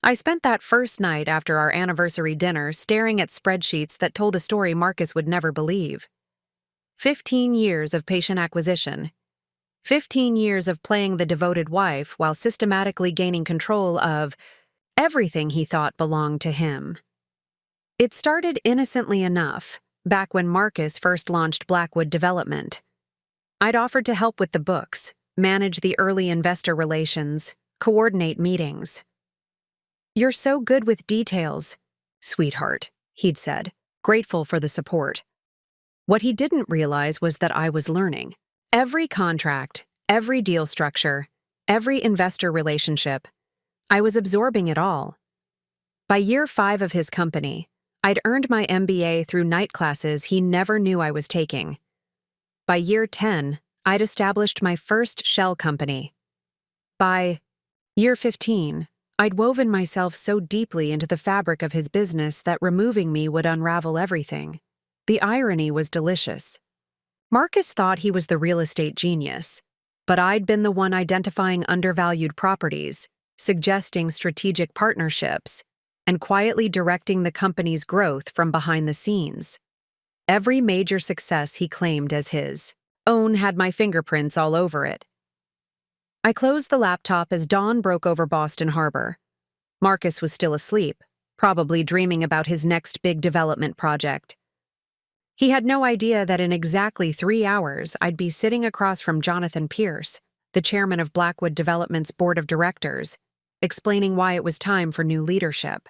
I spent that first night after our anniversary dinner staring at spreadsheets that told a story Marcus would never believe. 15 years of patient acquisition. 15 years of playing the devoted wife while systematically gaining control of everything he thought belonged to him. It started innocently enough, back when Marcus first launched Blackwood Development. I'd offered to help with the books, manage the early investor relations, coordinate meetings. "You're so good with details, sweetheart," he'd said, grateful for the support. What he didn't realize was that I was learning. Every contract, every deal structure, every investor relationship, I was absorbing it all. By year 5 of his company, I'd earned my MBA through night classes he never knew I was taking. By year 10, I'd established my first shell company. By year 15, I'd woven myself so deeply into the fabric of his business that removing me would unravel everything. The irony was delicious. Marcus thought he was the real estate genius, but I'd been the one identifying undervalued properties, suggesting strategic partnerships, and quietly directing the company's growth from behind the scenes. Every major success he claimed as his own had my fingerprints all over it. I closed the laptop as dawn broke over Boston Harbor. Marcus was still asleep, probably dreaming about his next big development project. He had no idea that in exactly 3 hours I'd be sitting across from Jonathan Pierce, the chairman of Blackwood Development's board of directors, explaining why it was time for new leadership.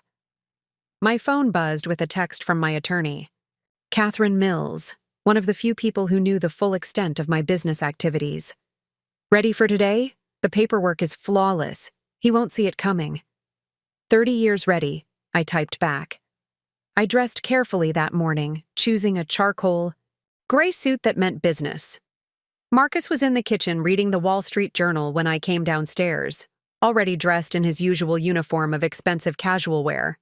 My phone buzzed with a text from my attorney. Catherine Mills, one of the few people who knew the full extent of my business activities. "Ready for today? The paperwork is flawless. He won't see it coming." 30 years ready, I typed back. I dressed carefully that morning, choosing a charcoal gray suit that meant business. Marcus was in the kitchen reading the Wall Street Journal when I came downstairs, already dressed in his usual uniform of expensive casual wear.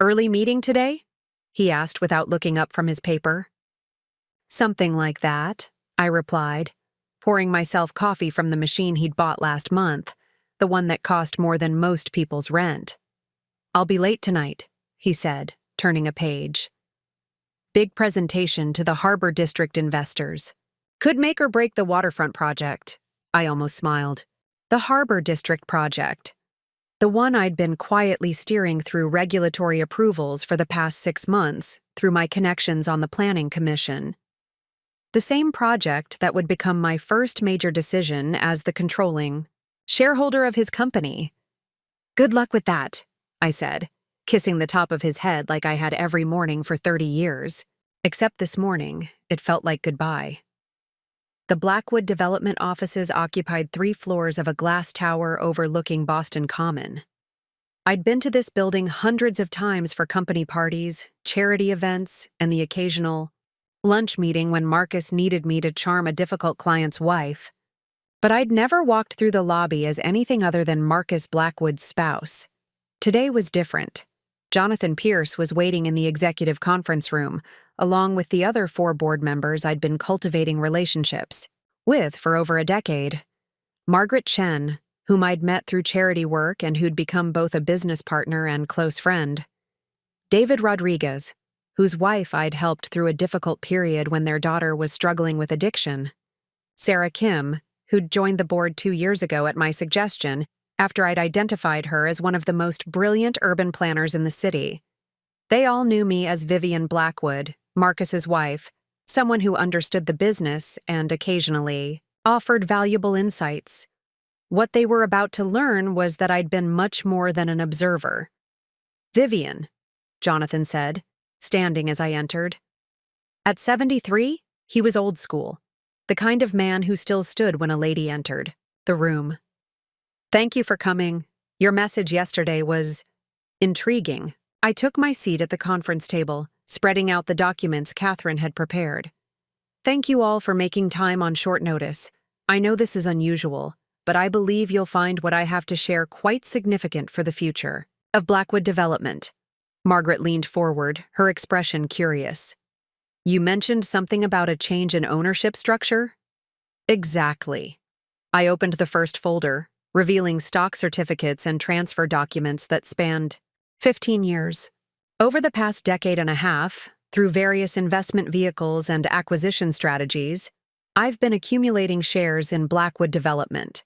"Early meeting today?" he asked without looking up from his paper. "Something like that," I replied, pouring myself coffee from the machine he'd bought last month, the one that cost more than most people's rent. "I'll be late tonight," he said, turning a page. Big presentation to the Harbor District investors. Could make or break the waterfront project. I almost smiled. The Harbor District project. The one I'd been quietly steering through regulatory approvals for the past 6 months through my connections on the Planning Commission. The same project that would become my first major decision as the controlling shareholder of his company. "Good luck with that," I said, kissing the top of his head like I had every morning for 30 years. Except this morning, it felt like goodbye. The Blackwood Development offices occupied 3 floors of a glass tower overlooking Boston Common. I'd been to this building hundreds of times for company parties, charity events, and the occasional lunch meeting when Marcus needed me to charm a difficult client's wife. But I'd never walked through the lobby as anything other than Marcus Blackwood's spouse. Today was different. Jonathan Pierce was waiting in the executive conference room, along with the other 4 board members I'd been cultivating relationships with for over a decade. Margaret Chen, whom I'd met through charity work and who'd become both a business partner and close friend. David Rodriguez, whose wife I'd helped through a difficult period when their daughter was struggling with addiction. Sarah Kim, who'd joined the board 2 years ago at my suggestion after I'd identified her as one of the most brilliant urban planners in the city. They all knew me as Vivian Blackwood, Marcus's wife, someone who understood the business and occasionally offered valuable insights. What they were about to learn was that I'd been much more than an observer. "Vivian," Jonathan said, standing as I entered. At 73, he was old school, the kind of man who still stood when a lady entered the room. "Thank you for coming. Your message yesterday was intriguing." I took my seat at the conference table, spreading out the documents Catherine had prepared. "Thank you all for making time on short notice. I know this is unusual, but I believe you'll find what I have to share quite significant for the future of Blackwood Development." Margaret leaned forward, her expression curious. "You mentioned something about a change in ownership structure?" "Exactly." I opened the first folder, revealing stock certificates and transfer documents that spanned 15 years. Over the past decade and a half, through various investment vehicles and acquisition strategies, I've been accumulating shares in Blackwood Development.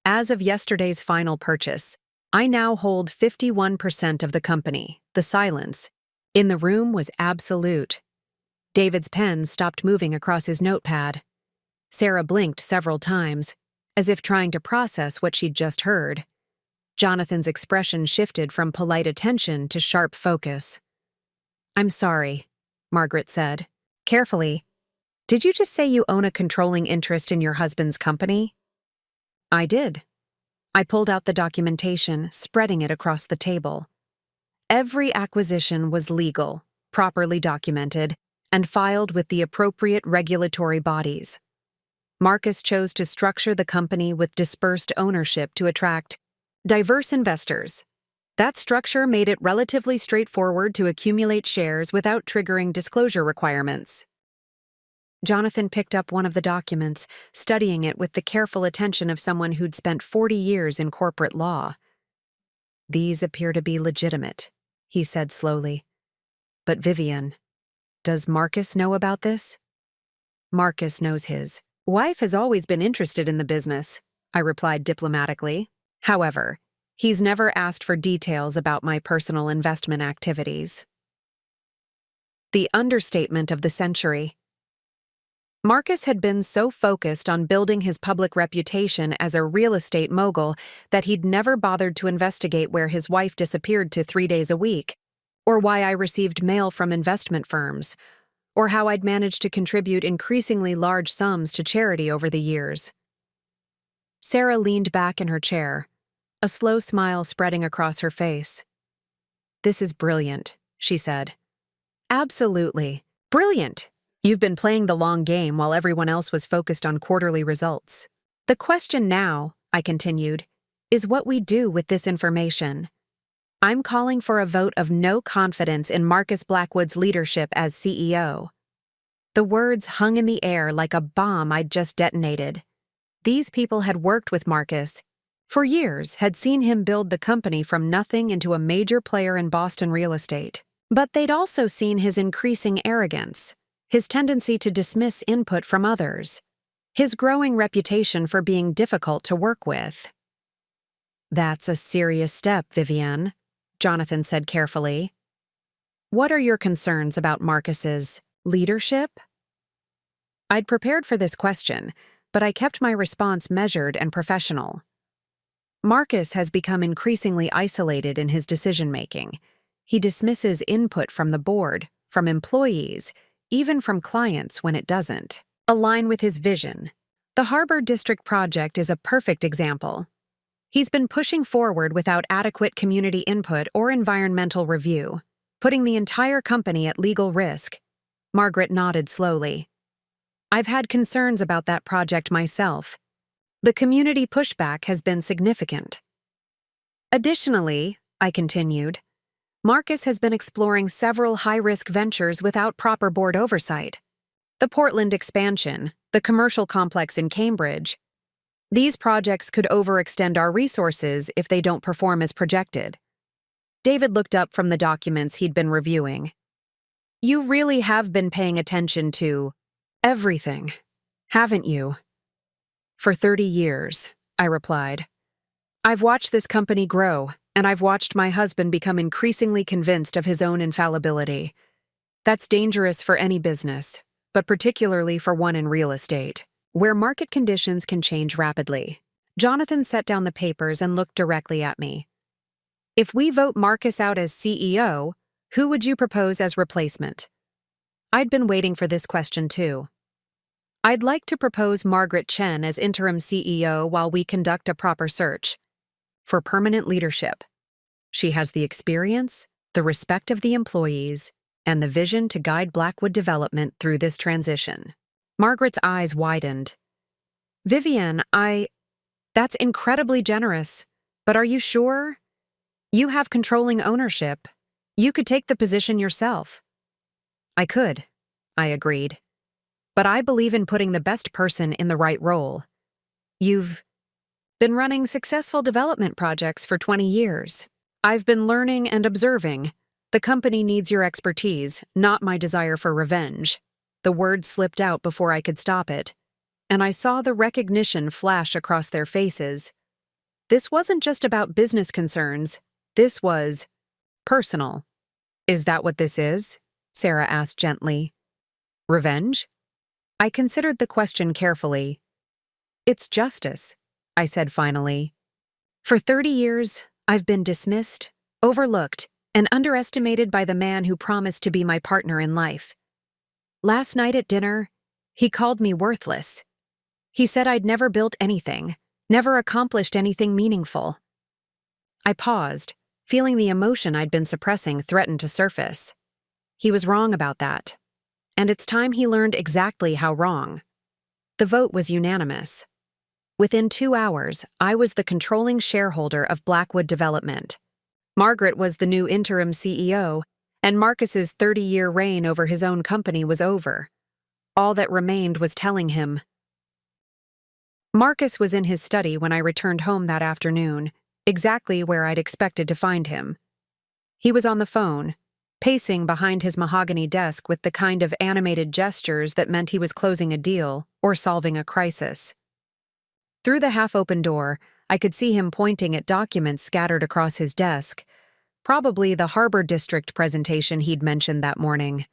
As of yesterday's final purchase, I now hold 51% of the company. The silence in the room was absolute. David's pen stopped moving across his notepad. Sarah blinked several times, as if trying to process what she'd just heard. Jonathan's expression shifted from polite attention to sharp focus. "I'm sorry," Margaret said. Carefully, "Did you just say you own a controlling interest in your husband's company?" "I did." I pulled out the documentation, spreading it across the table. Every acquisition was legal, properly documented, and filed with the appropriate regulatory bodies. Marcus chose to structure the company with dispersed ownership to attract diverse investors. That structure made it relatively straightforward to accumulate shares without triggering disclosure requirements. Jonathan picked up one of the documents, studying it with the careful attention of someone who'd spent 40 years in corporate law. "These appear to be legitimate," he said slowly. "But Vivian, does Marcus know about this?" "Marcus knows his wife has always been interested in the business," I replied diplomatically. "However, he's never asked for details about my personal investment activities." The understatement of the century. Marcus had been so focused on building his public reputation as a real estate mogul that he'd never bothered to investigate where his wife disappeared to 3 days a week, or why I received mail from investment firms, or how I'd managed to contribute increasingly large sums to charity over the years. Sarah leaned back in her chair, a slow smile spreading across her face. "This is brilliant," she said. "Absolutely. Brilliant. You've been playing the long game while everyone else was focused on quarterly results. The question now," I continued, "is what we do with this information. I'm calling for a vote of no confidence in Marcus Blackwood's leadership as CEO." The words hung in the air like a bomb I'd just detonated. These people had worked with Marcus for years, had seen him build the company from nothing into a major player in Boston real estate. But they'd also seen his increasing arrogance, his tendency to dismiss input from others, his growing reputation for being difficult to work with. "That's a serious step, Vivian," Jonathan said carefully. "What are your concerns about Marcus's leadership?" I'd prepared for this question, but I kept my response measured and professional. Marcus has become increasingly isolated in his decision-making. He dismisses input from the board, from employees, even from clients when it doesn't align with his vision. The Harbor District project is a perfect example. He's been pushing forward without adequate community input or environmental review, putting the entire company at legal risk. Margaret nodded slowly. "I've had concerns about that project myself. The community pushback has been significant." "Additionally," I continued, "Marcus has been exploring several high-risk ventures without proper board oversight. The Portland expansion, the commercial complex in Cambridge. These projects could overextend our resources if they don't perform as projected." David looked up from the documents he'd been reviewing. "You really have been paying attention to everything, haven't you?" "For 30 years, I replied. "I've watched this company grow, and I've watched my husband become increasingly convinced of his own infallibility. That's dangerous for any business, but particularly for one in real estate, where market conditions can change rapidly." Jonathan set down the papers and looked directly at me. "If we vote Marcus out as CEO, who would you propose as replacement?" I'd been waiting for this question too. "I'd like to propose Margaret Chen as interim CEO while we conduct a proper search for permanent leadership. She has the experience, the respect of the employees, and the vision to guide Blackwood Development through this transition." Margaret's eyes widened. "Vivian, that's incredibly generous, but are you sure? You have controlling ownership. You could take the position yourself." "I could," I agreed. "But I believe in putting the best person in the right role. You've been running successful development projects for 20 years. I've been learning and observing. The company needs your expertise, not my desire for revenge." The word slipped out before I could stop it, and I saw the recognition flash across their faces. This wasn't just about business concerns. This was personal. "Is that what this is?" Sarah asked gently. "Revenge?" I considered the question carefully. "It's justice," I said finally. "For 30 years, I've been dismissed, overlooked, and underestimated by the man who promised to be my partner in life. Last night at dinner, he called me worthless. He said I'd never built anything, never accomplished anything meaningful." I paused, feeling the emotion I'd been suppressing threaten to surface. He was wrong about that. And it's time he learned exactly how wrong. The vote was unanimous. Within 2 hours, I was the controlling shareholder of Blackwood Development. Margaret was the new interim CEO, and Marcus's 30-year reign over his own company was over. All that remained was telling him. Marcus was in his study when I returned home that afternoon, exactly where I'd expected to find him. He was on the phone, pacing behind his mahogany desk with the kind of animated gestures that meant he was closing a deal or solving a crisis. Through the half-open door, I could see him pointing at documents scattered across his desk, probably the Harbor District presentation he'd mentioned that morning.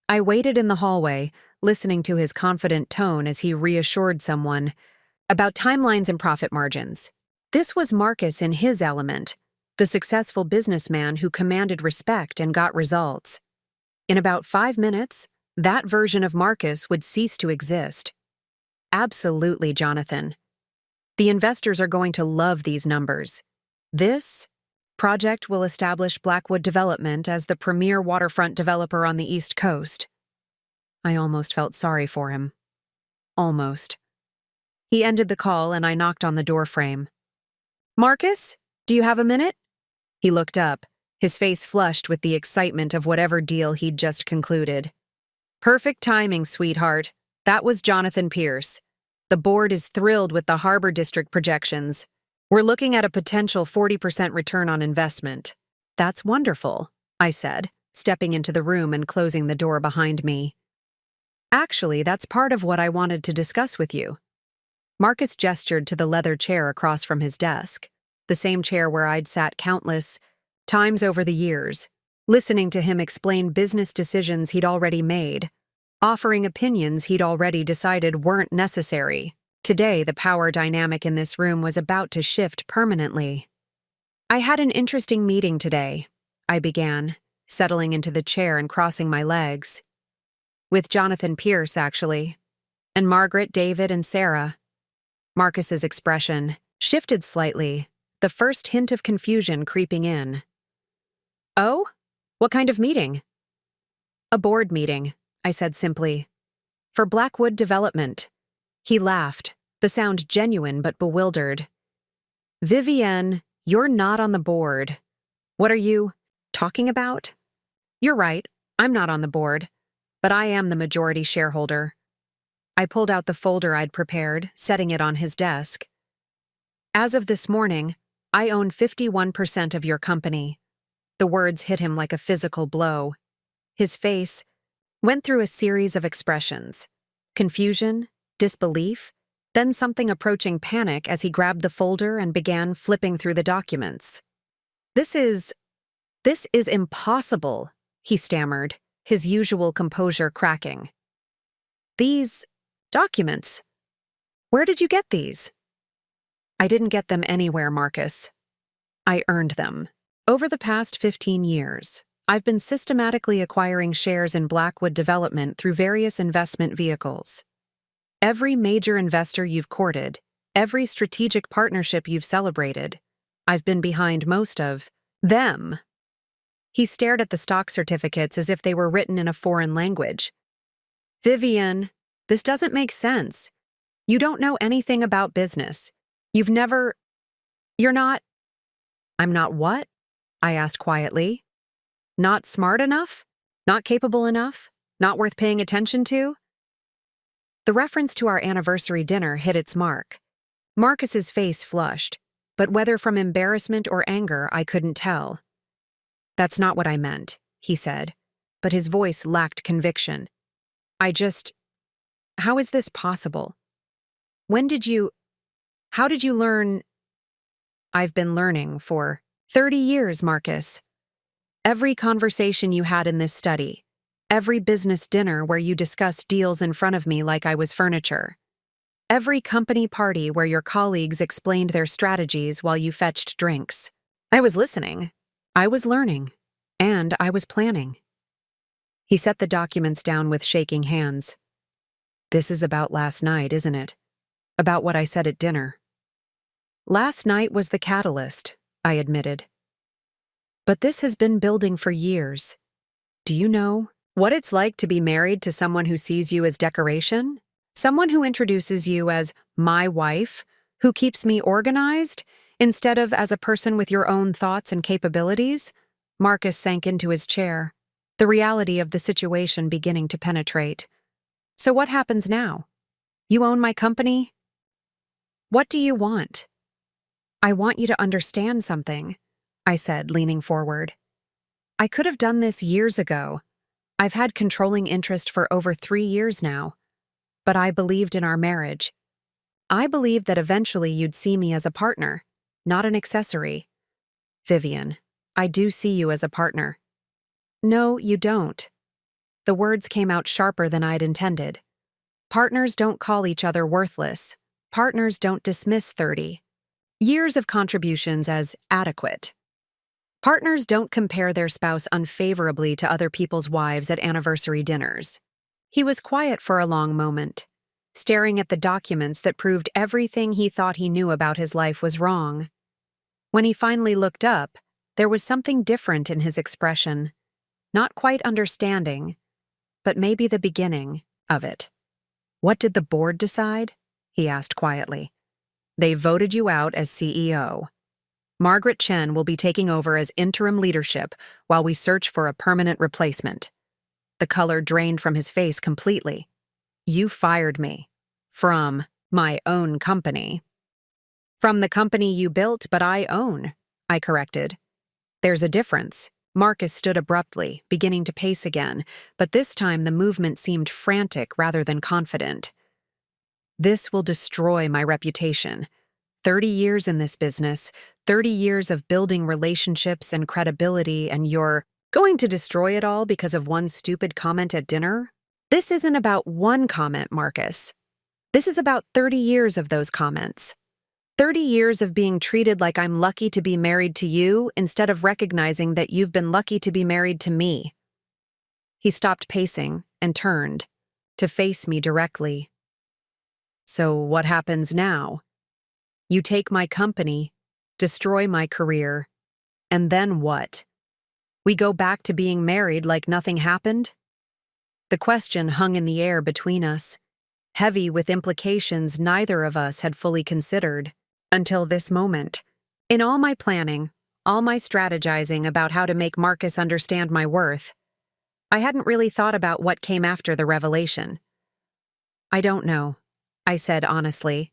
I waited in the hallway, listening to his confident tone as he reassured someone about timelines and profit margins. This was Marcus in his element, the successful businessman who commanded respect and got results. In about 5 minutes, that version of Marcus would cease to exist. "Absolutely, Jonathan. The investors are going to love these numbers. This project will establish Blackwood Development as the premier waterfront developer on the East Coast." I almost felt sorry for him. Almost. He ended the call and I knocked on the doorframe. "Marcus, do you have a minute?" He looked up, his face flushed with the excitement of whatever deal he'd just concluded. "Perfect timing, sweetheart. That was Jonathan Pierce. The board is thrilled with the Harbor District projections. We're looking at a potential 40% return on investment." "That's wonderful," I said, stepping into the room and closing the door behind me. "Actually, that's part of what I wanted to discuss with you." Marcus gestured to the leather chair across from his desk, the same chair where I'd sat countless times over the years, listening to him explain business decisions he'd already made, offering opinions he'd already decided weren't necessary. Today, the power dynamic in this room was about to shift permanently. "I had an interesting meeting today," I began, settling into the chair and crossing my legs. "With Jonathan Pierce, actually. And Margaret, David, and Sarah." Marcus's expression shifted slightly, the first hint of confusion creeping in. "Oh? What kind of meeting?" "A board meeting," I said simply. "For Blackwood Development." He laughed, the sound genuine but bewildered. "Vivienne, you're not on the board. What are you talking about?" "You're right, I'm not on the board, but I am the majority shareholder." I pulled out the folder I'd prepared, setting it on his desk. "As of this morning, I own 51% of your company." The words hit him like a physical blow. His face went through a series of expressions: confusion, disbelief, then something approaching panic as he grabbed the folder and began flipping through the documents. This is impossible," he stammered, his usual composure cracking. "These documents, where did you get these?" "I didn't get them anywhere, Marcus. I earned them. Over the past 15 years, I've been systematically acquiring shares in Blackwood Development through various investment vehicles. Every major investor you've courted, every strategic partnership you've celebrated, I've been behind most of them." He stared at the stock certificates as if they were written in a foreign language. "Vivienne, this doesn't make sense. You don't know anything about business. You're not—" "I'm not what?" I asked quietly. "Not smart enough? Not capable enough? Not worth paying attention to?" The reference to our anniversary dinner hit its mark. Marcus's face flushed, but whether from embarrassment or anger, I couldn't tell. "That's not what I meant," he said, but his voice lacked conviction. How is this possible? How did you learn?" "I've been learning for 30 years, Marcus. Every conversation you had in this study, every business dinner where you discussed deals in front of me like I was furniture, every company party where your colleagues explained their strategies while you fetched drinks. I was listening, I was learning, and I was planning." He set the documents down with shaking hands. "This is about last night, isn't it? About what I said at dinner." "Last night was the catalyst," I admitted. "But this has been building for years. Do you know what it's like to be married to someone who sees you as decoration? Someone who introduces you as my wife, who keeps me organized, instead of as a person with your own thoughts and capabilities?" Marcus sank into his chair, the reality of the situation beginning to penetrate. "So what happens now? You own my company? What do you want?" "I want you to understand something," I said, leaning forward. "I could have done this years ago. I've had controlling interest for over 3 years now. But I believed in our marriage. I believed that eventually you'd see me as a partner, not an accessory." "Vivian, I do see you as a partner." "No, you don't." The words came out sharper than I'd intended. Partners don't call each other worthless. Partners don't dismiss 30 years of contributions as adequate. Partners don't compare their spouse unfavorably to other people's wives at anniversary dinners. He was quiet for a long moment, staring at the documents that proved everything he thought he knew about his life was wrong. When he finally looked up, there was something different in his expression. Not quite understanding, but maybe the beginning of it. "What did the board decide?" he asked quietly. "They voted you out as CEO. Margaret Chen will be taking over as interim leadership while we search for a permanent replacement." The color drained from his face completely. "You fired me. From my own company." "From the company you built but I own," I corrected. "There's a difference." Marcus stood abruptly, beginning to pace again, but this time the movement seemed frantic rather than confident. "This will destroy my reputation. 30 years in this business, 30 years of building relationships and credibility, and you're going to destroy it all because of one stupid comment at dinner? This isn't about one comment, Marcus. This is about 30 years of those comments. 30 years of being treated like I'm lucky to be married to you instead of recognizing that you've been lucky to be married to me." He stopped pacing and turned to face me directly. "So what happens now? You take my company, destroy my career, and then what? We go back to being married like nothing happened?" The question hung in the air between us, heavy with implications neither of us had fully considered until this moment. In all my planning, all my strategizing about how to make Marcus understand my worth, I hadn't really thought about what came after the revelation. "I don't know," I said honestly.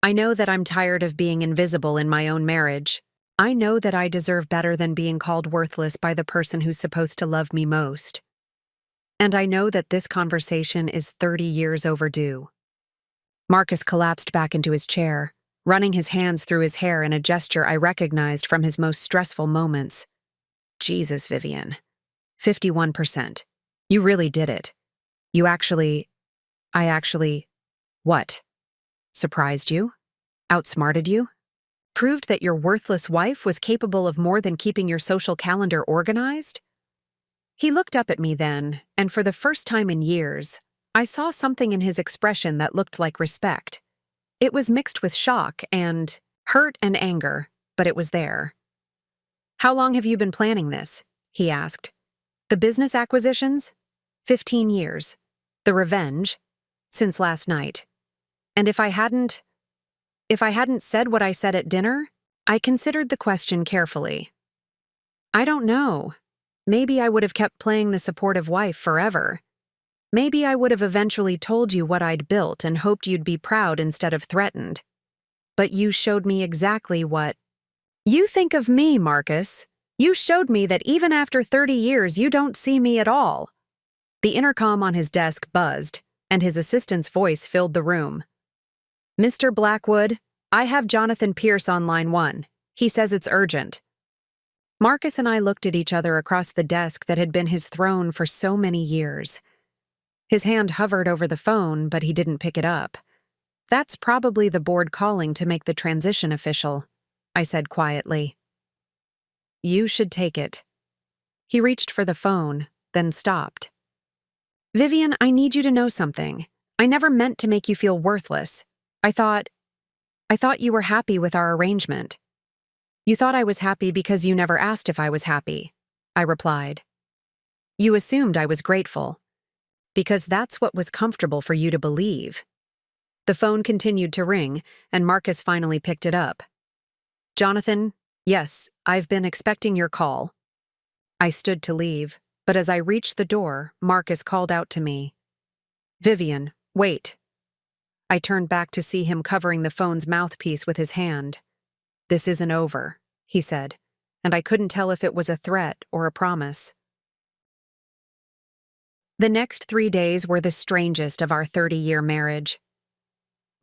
"I know that I'm tired of being invisible in my own marriage. I know that I deserve better than being called worthless by the person who's supposed to love me most. And I know that this conversation is 30 years overdue." Marcus collapsed back into his chair, running his hands through his hair in a gesture I recognized from his most stressful moments. "Jesus, Vivian. 51%. You really did it. What? Surprised you? Outsmarted you? Proved that your worthless wife was capable of more than keeping your social calendar organized?" He looked up at me then, and for the first time in years, I saw something in his expression that looked like respect. It was mixed with shock and hurt and anger, but it was there. "How long have you been planning this?" he asked. "The business acquisitions? 15 years. The revenge? Since last night. And if I hadn't said what I said at dinner, I considered the question carefully. I don't know. Maybe I would have kept playing the supportive wife forever. Maybe I would have eventually told you what I'd built and hoped you'd be proud instead of threatened. But you showed me exactly what you think of me, Marcus. You showed me that even after 30 years, you don't see me at all. The intercom on his desk buzzed, and his assistant's voice filled the room. Mr. Blackwood, I have Jonathan Pierce on line 1. He says it's urgent. Marcus and I looked at each other across the desk that had been his throne for so many years. His hand hovered over the phone, but he didn't pick it up. That's probably the board calling to make the transition official, I said quietly. You should take it. He reached for the phone, then stopped. Vivian, I need you to know something. I never meant to make you feel worthless. I thought you were happy with our arrangement. You thought I was happy because you never asked if I was happy, I replied. You assumed I was grateful. Because that's what was comfortable for you to believe. The phone continued to ring, and Marcus finally picked it up. Jonathan, yes, I've been expecting your call. I stood to leave, but as I reached the door, Marcus called out to me. Vivian, wait. I turned back to see him covering the phone's mouthpiece with his hand. This isn't over, he said, and I couldn't tell if it was a threat or a promise. The next 3 days were the strangest of our 30-year marriage.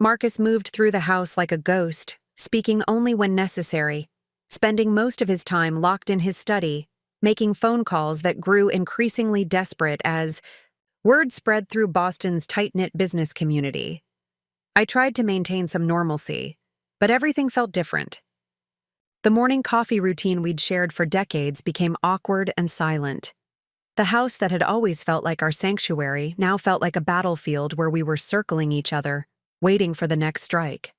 Marcus moved through the house like a ghost, speaking only when necessary, spending most of his time locked in his study, making phone calls that grew increasingly desperate as word spread through Boston's tight-knit business community. I tried to maintain some normalcy, but everything felt different. The morning coffee routine we'd shared for decades became awkward and silent. The house that had always felt like our sanctuary now felt like a battlefield where we were circling each other, waiting for the next strike.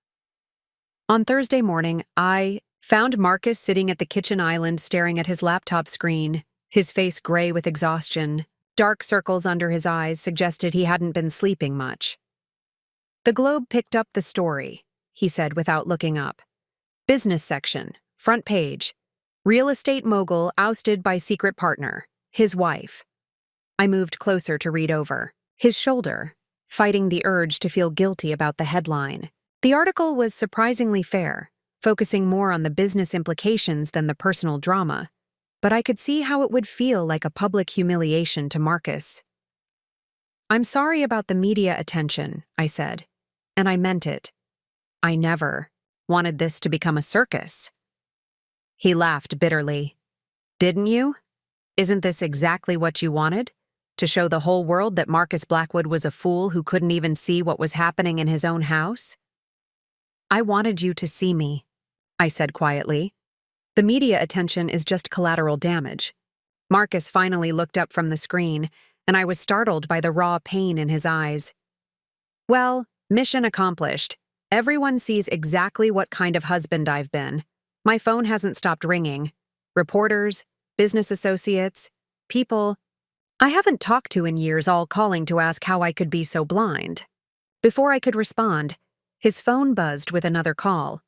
On Thursday morning, I found Marcus sitting at the kitchen island staring at his laptop screen, his face gray with exhaustion. Dark circles under his eyes suggested he hadn't been sleeping much. The Globe picked up the story, he said without looking up. Business section, front page. Real estate mogul ousted by secret partner. His wife. I moved closer to read over. His shoulder, fighting the urge to feel guilty about the headline. The article was surprisingly fair, focusing more on the business implications than the personal drama, but I could see how it would feel like a public humiliation to Marcus. I'm sorry about the media attention, I said, and I meant it. I never wanted this to become a circus. He laughed bitterly. Didn't you? Isn't this exactly what you wanted? To show the whole world that Marcus Blackwood was a fool who couldn't even see what was happening in his own house? I wanted you to see me, I said quietly. The media attention is just collateral damage. Marcus finally looked up from the screen, and I was startled by the raw pain in his eyes. Well, mission accomplished. Everyone sees exactly what kind of husband I've been. My phone hasn't stopped ringing. Reporters, business associates, people I haven't talked to in years all calling to ask how I could be so blind. Before I could respond, his phone buzzed with another call.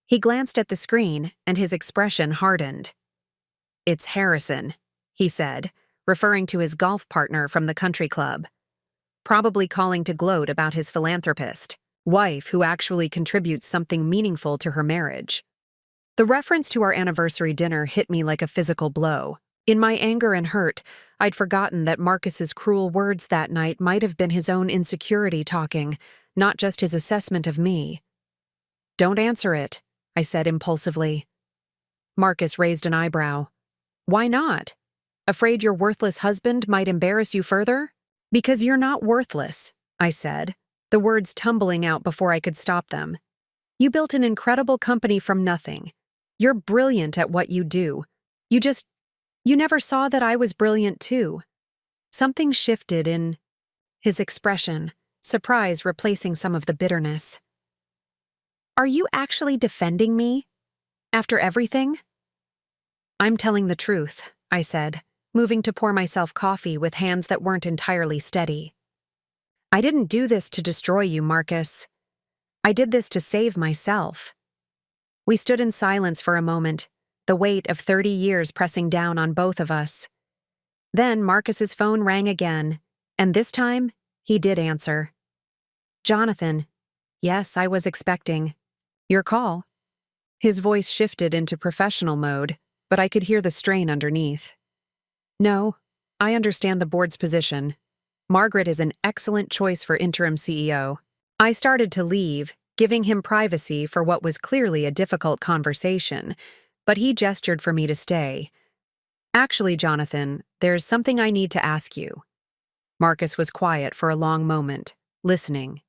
He glanced at the screen, and his expression hardened. It's Harrison, he said, referring to his golf partner from the country club. Probably calling to gloat about his philanthropist, wife who actually contributes something meaningful to her marriage. The reference to our anniversary dinner hit me like a physical blow. In my anger and hurt, I'd forgotten that Marcus's cruel words that night might have been his own insecurity talking, not just his assessment of me. Don't answer it, I said impulsively. Marcus raised an eyebrow. Why not? Afraid your worthless husband might embarrass you further? Because you're not worthless, I said, the words tumbling out before I could stop them. You built an incredible company from nothing. You're brilliant at what you do. You never saw that I was brilliant too. Something shifted in his expression, surprise replacing some of the bitterness. Are you actually defending me? After everything? I'm telling the truth, I said, moving to pour myself coffee with hands that weren't entirely steady. I didn't do this to destroy you, Marcus. I did this to save myself. We stood in silence for a moment, the weight of 30 years pressing down on both of us. Then Marcus's phone rang again, and this time, he did answer. Jonathan. Yes, I was expecting. Your call. His voice shifted into professional mode, but I could hear the strain underneath. No, I understand the board's position. Margaret is an excellent choice for interim CEO. I started to leave, giving him privacy for what was clearly a difficult conversation, but he gestured for me to stay. Actually, Jonathan, there's something I need to ask you. Marcus was quiet for a long moment, listening.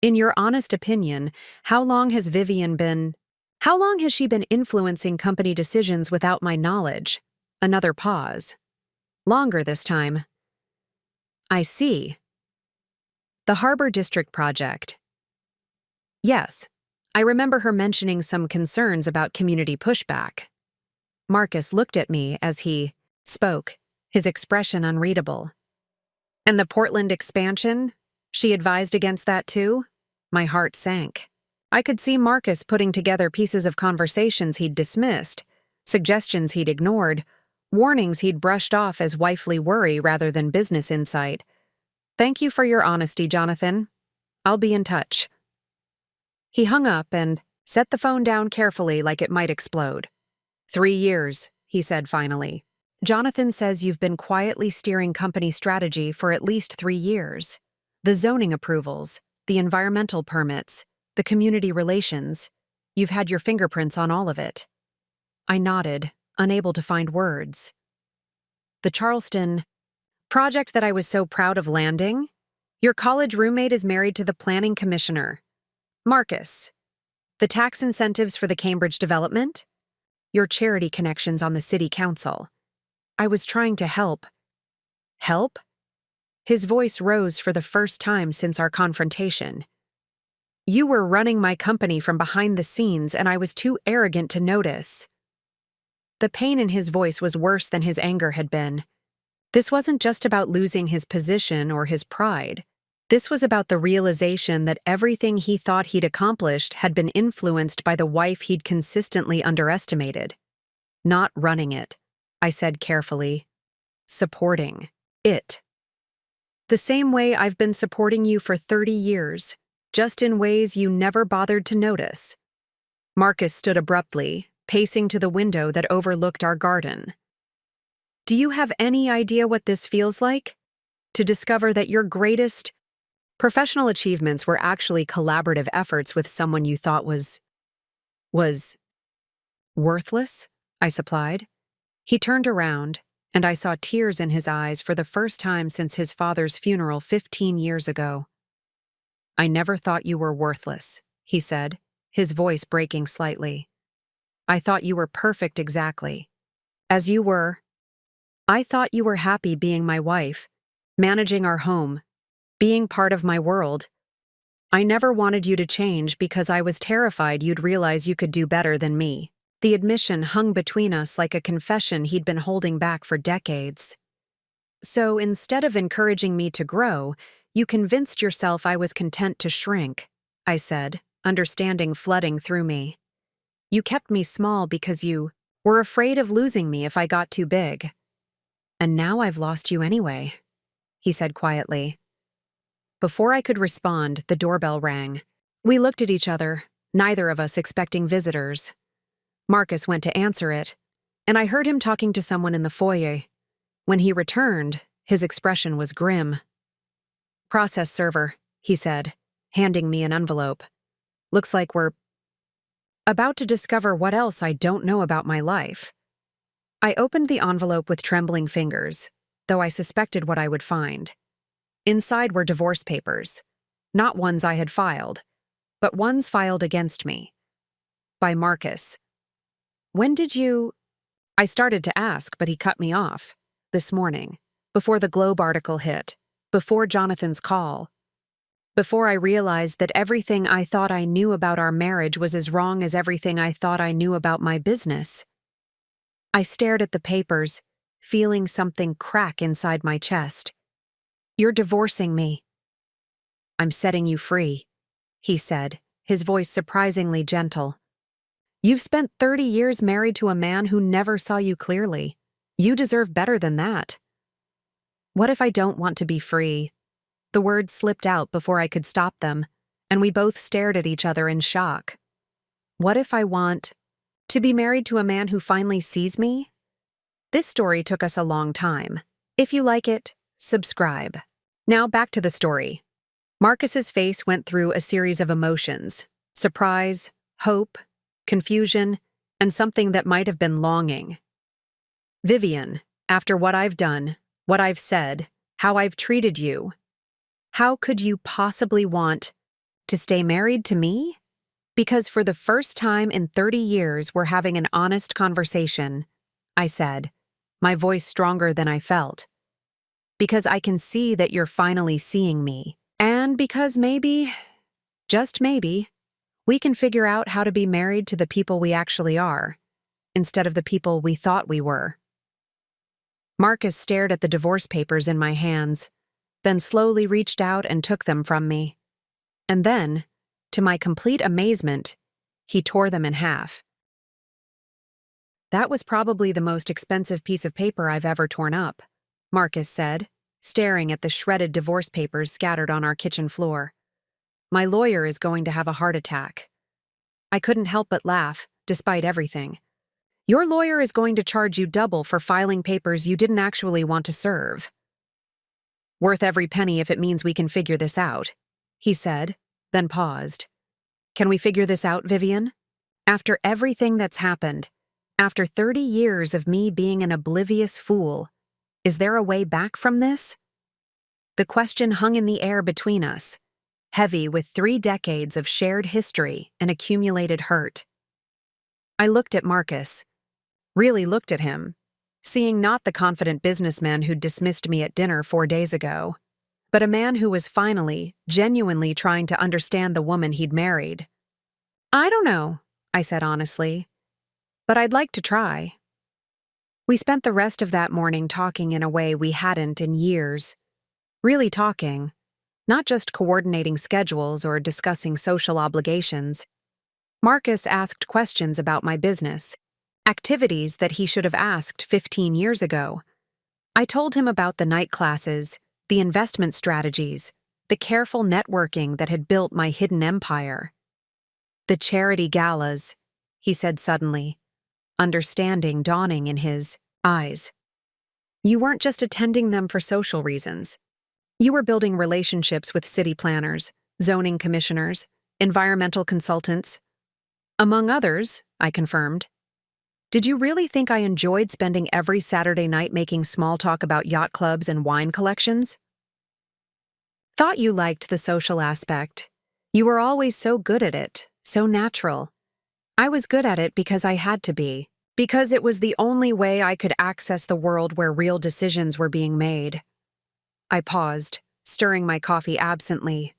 In your honest opinion, how long has she been influencing company decisions without my knowledge? Another pause. Longer this time. I see. The Harbor District project. Yes, I remember her mentioning some concerns about community pushback. Marcus looked at me as he spoke, his expression unreadable. And the Portland expansion? She advised against that too? My heart sank. I could see Marcus putting together pieces of conversations he'd dismissed, suggestions he'd ignored, warnings he'd brushed off as wifely worry rather than business insight. Thank you for your honesty, Jonathan. I'll be in touch. He hung up and set the phone down carefully like it might explode. 3 years, he said finally. Jonathan says you've been quietly steering company strategy for at least 3 years. The zoning approvals, the environmental permits, the community relations. You've had your fingerprints on all of it. I nodded, unable to find words. The Charleston project that I was so proud of landing? Your college roommate is married to the planning commissioner. Marcus. The tax incentives for the Cambridge development? Your charity connections on the city council. I was trying to help. Help? His voice rose for the first time since our confrontation. You were running my company from behind the scenes and I was too arrogant to notice. The pain in his voice was worse than his anger had been. This wasn't just about losing his position or his pride. This was about the realization that everything he thought he'd accomplished had been influenced by the wife he'd consistently underestimated. Not running it, I said carefully. Supporting it. The same way I've been supporting you for 30 years, just in ways you never bothered to notice. Marcus stood abruptly, pacing to the window that overlooked our garden. Do you have any idea what this feels like? To discover that your greatest professional achievements were actually collaborative efforts with someone you thought was worthless? I supplied. He turned around, and I saw tears in his eyes for the first time since his father's funeral 15 years ago. I never thought you were worthless, he said, his voice breaking slightly. I thought you were perfect exactly. As you were. I thought you were happy being my wife, managing our home, being part of my world. I never wanted you to change because I was terrified you'd realize you could do better than me. The admission hung between us like a confession he'd been holding back for decades. So instead of encouraging me to grow, you convinced yourself I was content to shrink, I said, understanding flooding through me. You kept me small because you were afraid of losing me if I got too big. And now I've lost you anyway, he said quietly. Before I could respond, the doorbell rang. We looked at each other, neither of us expecting visitors. Marcus went to answer it, and I heard him talking to someone in the foyer. When he returned, his expression was grim. Process server, he said, handing me an envelope. Looks like we're about to discover what else I don't know about my life. I opened the envelope with trembling fingers, though I suspected what I would find. Inside were divorce papers, not ones I had filed, but ones filed against me. By Marcus. When did you... I started to ask, but he cut me off. This morning, before the Globe article hit, before Jonathan's call, before I realized that everything I thought I knew about our marriage was as wrong as everything I thought I knew about my business. I stared at the papers, feeling something crack inside my chest. You're divorcing me. I'm setting you free, he said, his voice surprisingly gentle. You've spent 30 years married to a man who never saw you clearly. You deserve better than that. What if I don't want to be free? The words slipped out before I could stop them, and we both stared at each other in shock. What if I want to be married to a man who finally sees me? This story took us a long time. If you like it, subscribe. Now back to the story. Marcus's face went through a series of emotions: surprise, hope, confusion, and something that might have been longing. Vivian, after what I've done, what I've said, how I've treated you, how could you possibly want to stay married to me? Because for the first time in 30 years, we're having an honest conversation, I said, my voice stronger than I felt. Because I can see that you're finally seeing me. And because maybe, just maybe, we can figure out how to be married to the people we actually are, instead of the people we thought we were. Marcus stared at the divorce papers in my hands, then slowly reached out and took them from me. And then, to my complete amazement, he tore them in half. That was probably the most expensive piece of paper I've ever torn up, Marcus said, staring at the shredded divorce papers scattered on our kitchen floor. My lawyer is going to have a heart attack. I couldn't help but laugh, despite everything. Your lawyer is going to charge you double for filing papers you didn't actually want to serve. Worth every penny if it means we can figure this out, he said, then paused. Can we figure this out, Vivian? After everything that's happened, after 30 years of me being an oblivious fool, is there a way back from this? The question hung in the air between us, heavy with 3 decades of shared history and accumulated hurt. I looked at Marcus, really looked at him, seeing not the confident businessman who'd dismissed me at dinner 4 days ago, but a man who was finally, genuinely trying to understand the woman he'd married. I don't know, I said honestly, but I'd like to try. We spent the rest of that morning talking in a way we hadn't in years. Really talking, not just coordinating schedules or discussing social obligations. Marcus asked questions about my business, activities that he should have asked 15 years ago. I told him about the night classes, the investment strategies, the careful networking that had built my hidden empire. The charity galas, he said suddenly, understanding dawning in his eyes. You weren't just attending them for social reasons. You were building relationships with city planners, zoning commissioners, environmental consultants. Among others, I confirmed. Did you really think I enjoyed spending every Saturday night making small talk about yacht clubs and wine collections? Thought you liked the social aspect. You were always so good at it, so natural. I was good at it because I had to be, because it was the only way I could access the world where real decisions were being made. I paused, stirring my coffee absently.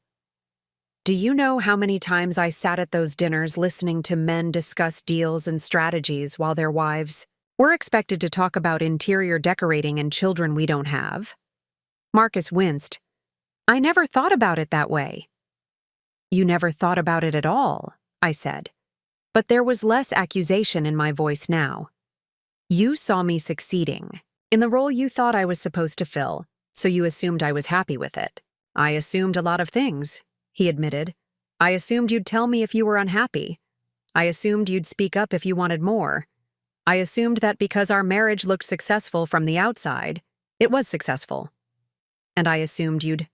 Do you know how many times I sat at those dinners listening to men discuss deals and strategies while their wives were expected to talk about interior decorating and children we don't have? Marcus winced. I never thought about it that way. You never thought about it at all, I said. But there was less accusation in my voice now. You saw me succeeding in the role you thought I was supposed to fill, so you assumed I was happy with it. I assumed a lot of things, he admitted. I assumed you'd tell me if you were unhappy. I assumed you'd speak up if you wanted more. I assumed that because our marriage looked successful from the outside, it was successful. And I assumed you'd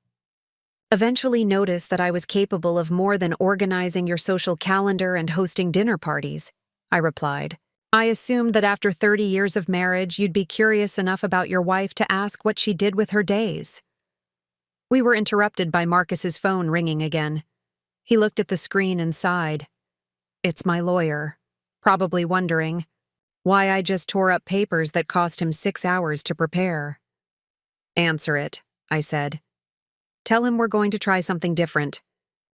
eventually notice that I was capable of more than organizing your social calendar and hosting dinner parties, I replied. I assumed that after 30 years of marriage, you'd be curious enough about your wife to ask what she did with her days. We were interrupted by Marcus's phone ringing again. He looked at the screen and sighed. It's my lawyer, probably wondering why I just tore up papers that cost him 6 hours to prepare. Answer it, I said. Tell him we're going to try something different.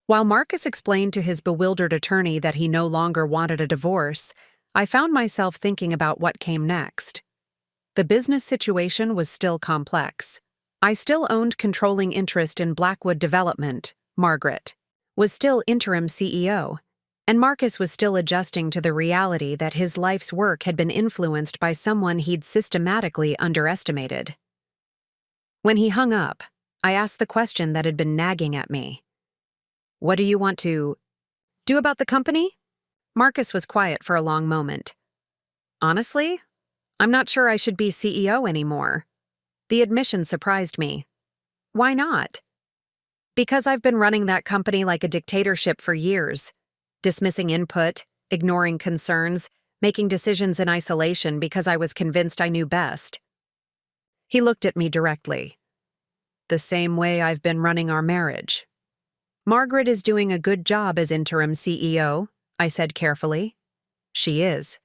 While Marcus explained to his bewildered attorney that he no longer wanted a divorce, I found myself thinking about what came next. The business situation was still complex. I still owned controlling interest in Blackwood Development, Margaret was still interim CEO, and Marcus was still adjusting to the reality that his life's work had been influenced by someone he'd systematically underestimated. When he hung up, I asked the question that had been nagging at me. What do you want to do about the company? Marcus was quiet for a long moment. Honestly, I'm not sure I should be CEO anymore. The admission surprised me. Why not? Because I've been running that company like a dictatorship for years, dismissing input, ignoring concerns, making decisions in isolation because I was convinced I knew best. He looked at me directly. The same way I've been running our marriage. Margaret is doing a good job as interim CEO, I said carefully. She is.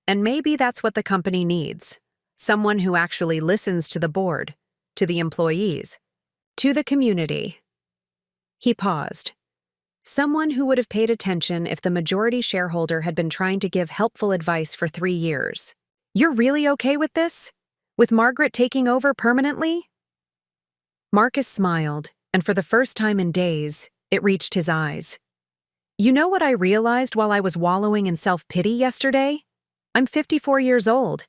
And maybe that's what the company needs. Someone who actually listens to the board, to the employees, to the community. He paused. Someone who would have paid attention if the majority shareholder had been trying to give helpful advice for 3 years. You're really okay with this? With Margaret taking over permanently? Marcus smiled, and for the first time in days, it reached his eyes. You know what I realized while I was wallowing in self-pity yesterday? I'm 54 years old.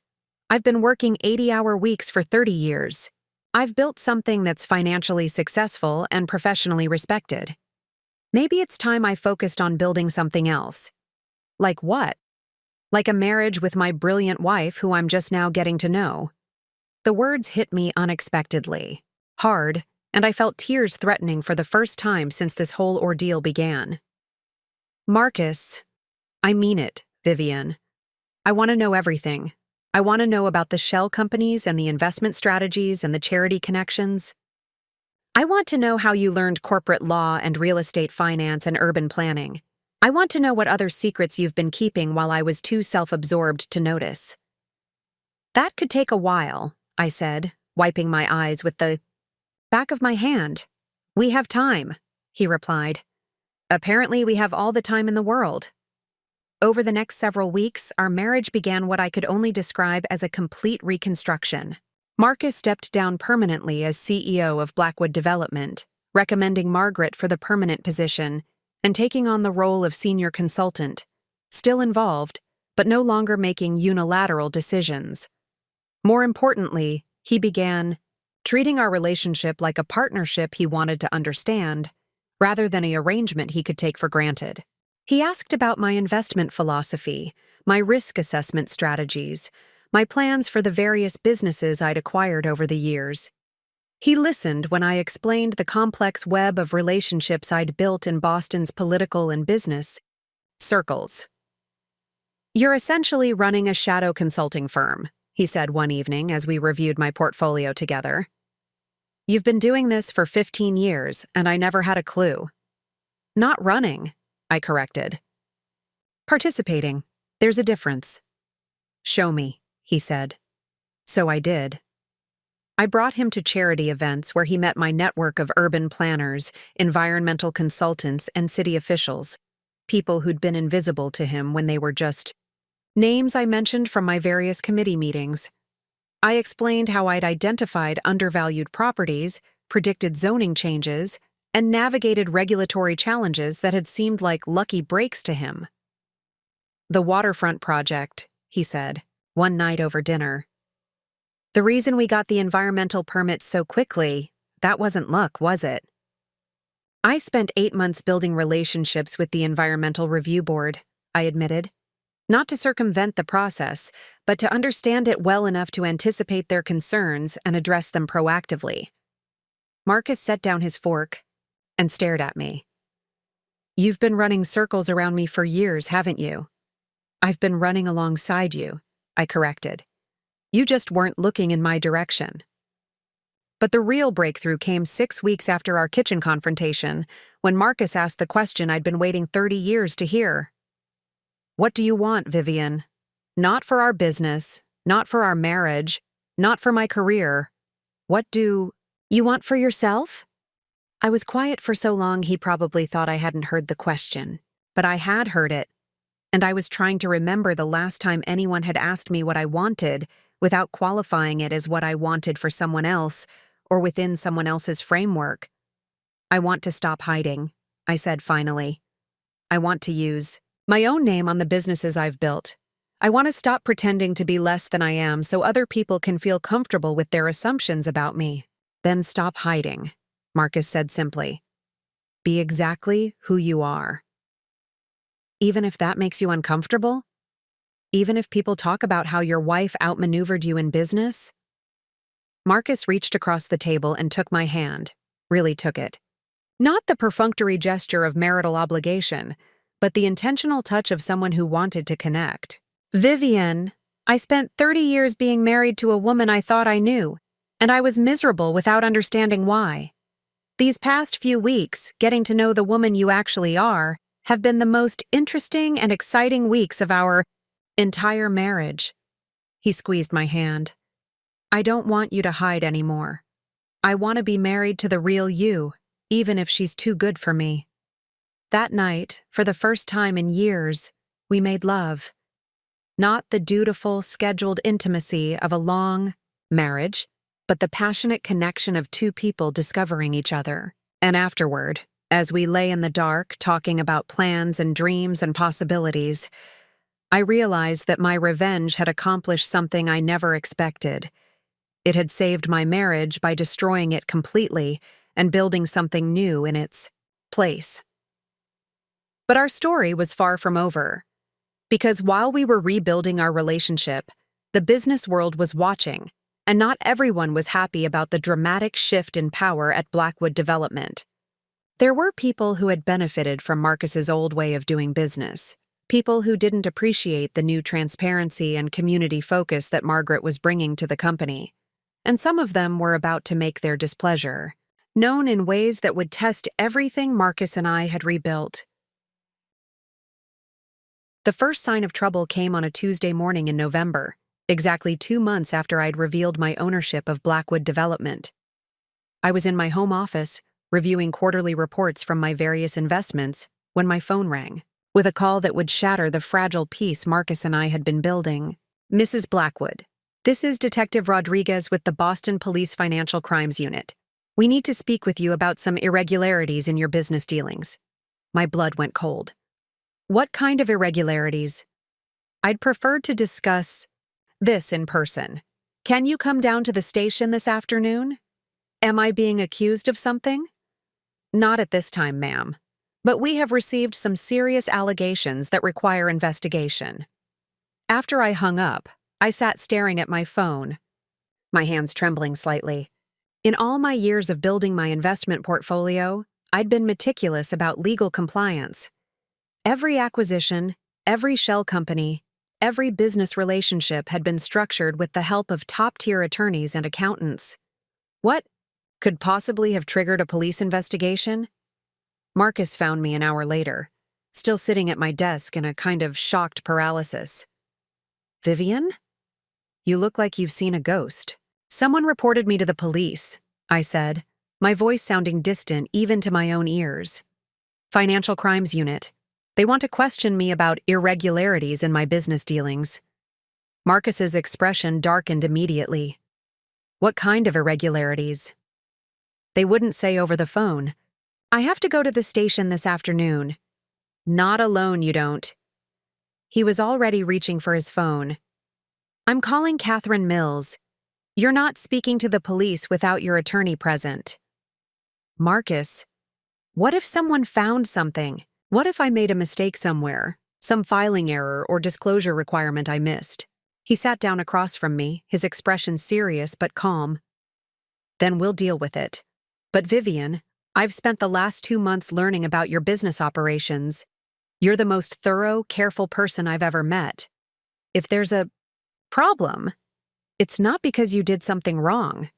I've been working 80-hour weeks for 30 years. I've built something that's financially successful and professionally respected. Maybe it's time I focused on building something else. Like what? Like a marriage with my brilliant wife who I'm just now getting to know. The words hit me unexpectedly, hard, and I felt tears threatening for the first time since this whole ordeal began. Marcus, I mean it, Vivian. I want to know everything. I want to know about the shell companies and the investment strategies and the charity connections. I want to know how you learned corporate law and real estate finance and urban planning. I want to know what other secrets you've been keeping while I was too self-absorbed to notice. That could take a while, I said, wiping my eyes with the back of my hand. We have time, he replied. Apparently, we have all the time in the world. Over the next several weeks, our marriage began what I could only describe as a complete reconstruction. Marcus stepped down permanently as CEO of Blackwood Development, recommending Margaret for the permanent position and taking on the role of senior consultant, still involved, but no longer making unilateral decisions. More importantly, he began treating our relationship like a partnership he wanted to understand, rather than an arrangement he could take for granted. He asked about my investment philosophy, my risk assessment strategies, my plans for the various businesses I'd acquired over the years. He listened when I explained the complex web of relationships I'd built in Boston's political and business circles. You're essentially running a shadow consulting firm, he said one evening as we reviewed my portfolio together. You've been doing this for 15 years, and I never had a clue. Not running, I corrected. Participating. There's a difference. Show me, he said. So I did. I brought him to charity events where he met my network of urban planners, environmental consultants, and city officials, people who'd been invisible to him when they were just names I mentioned from my various committee meetings. I explained how I'd identified undervalued properties, predicted zoning changes, and navigated regulatory challenges that had seemed like lucky breaks to him. The waterfront project, he said, one night over dinner. The reason we got the environmental permits so quickly, that wasn't luck, was it? I spent 8 months building relationships with the Environmental Review Board, I admitted. Not to circumvent the process, but to understand it well enough to anticipate their concerns and address them proactively. Marcus set down his fork and stared at me. You've been running circles around me for years, haven't you? I've been running alongside you, I corrected. You just weren't looking in my direction. But the real breakthrough came 6 weeks after our kitchen confrontation, when Marcus asked the question I'd been waiting 30 years to hear. What do you want, Vivian? Not for our business, not for our marriage, not for my career. What do you want for yourself? I was quiet for so long he probably thought I hadn't heard the question, but I had heard it, and I was trying to remember the last time anyone had asked me what I wanted without qualifying it as what I wanted for someone else or within someone else's framework. I want to stop hiding, I said finally. I want to use my own name on the businesses I've built. I want to stop pretending to be less than I am so other people can feel comfortable with their assumptions about me. Then stop hiding, Marcus said simply. Be exactly who you are. Even if that makes you uncomfortable? Even if people talk about how your wife outmaneuvered you in business? Marcus reached across the table and took my hand, really took it. Not the perfunctory gesture of marital obligation, but the intentional touch of someone who wanted to connect. Vivian, I spent 30 years being married to a woman I thought I knew, and I was miserable without understanding why. These past few weeks, getting to know the woman you actually are, have been the most interesting and exciting weeks of our entire marriage. He squeezed my hand. I don't want you to hide anymore. I want to be married to the real you, even if she's too good for me. That night, for the first time in years, we made love. Not the dutiful, scheduled intimacy of a long marriage, but the passionate connection of two people discovering each other. And afterward, as we lay in the dark talking about plans and dreams and possibilities, I realized that my revenge had accomplished something I never expected. It had saved my marriage by destroying it completely and building something new in its place. But our story was far from over. Because while we were rebuilding our relationship, the business world was watching, and not everyone was happy about the dramatic shift in power at Blackwood Development. There were people who had benefited from Marcus's old way of doing business, people who didn't appreciate the new transparency and community focus that Margaret was bringing to the company, and some of them were about to make their displeasure known in ways that would test everything Marcus and I had rebuilt. The first sign of trouble came on a Tuesday morning in November, exactly 2 months after I'd revealed my ownership of Blackwood Development. I was in my home office, reviewing quarterly reports from my various investments, when my phone rang, with a call that would shatter the fragile peace Marcus and I had been building. Mrs. Blackwood, this is Detective Rodriguez with the Boston Police Financial Crimes Unit. We need to speak with you about some irregularities in your business dealings. My blood went cold. What kind of irregularities? I'd prefer to discuss this in person. Can you come down to the station this afternoon? Am I being accused of something? Not at this time, ma'am. But we have received some serious allegations that require investigation. After I hung up, I sat staring at my phone, my hands trembling slightly. In all my years of building my investment portfolio, I'd been meticulous about legal compliance. Every acquisition, every shell company, every business relationship had been structured with the help of top-tier attorneys and accountants. What could possibly have triggered a police investigation? Marcus found me an hour later, still sitting at my desk in a kind of shocked paralysis. Vivian? You look like you've seen a ghost. Someone reported me to the police, I said, my voice sounding distant even to my own ears. Financial Crimes Unit. They want to question me about irregularities in my business dealings. Marcus's expression darkened immediately. What kind of irregularities? They wouldn't say over the phone. I have to go to the station this afternoon. Not alone, you don't. He was already reaching for his phone. I'm calling Catherine Mills. You're not speaking to the police without your attorney present. Marcus, what if someone found something? What if I made a mistake somewhere, some filing error or disclosure requirement I missed? He sat down across from me, his expression serious but calm. Then we'll deal with it. But Vivian, I've spent the last 2 months learning about your business operations. You're the most thorough, careful person I've ever met. If there's a problem, it's not because you did something wrong.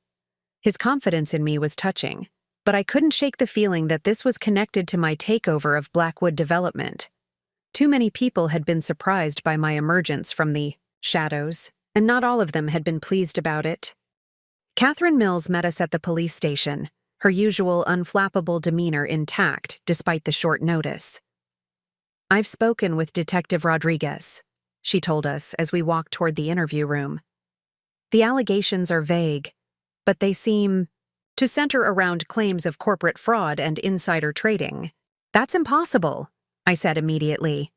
His confidence in me was touching, but I couldn't shake the feeling that this was connected to my takeover of Blackwood Development. Too many people had been surprised by my emergence from the shadows, and not all of them had been pleased about it. Catherine Mills met us at the police station, her usual unflappable demeanor intact despite the short notice. I've spoken with Detective Rodriguez, she told us as we walked toward the interview room. The allegations are vague, but they seem to center around claims of corporate fraud and insider trading. That's impossible, I said immediately.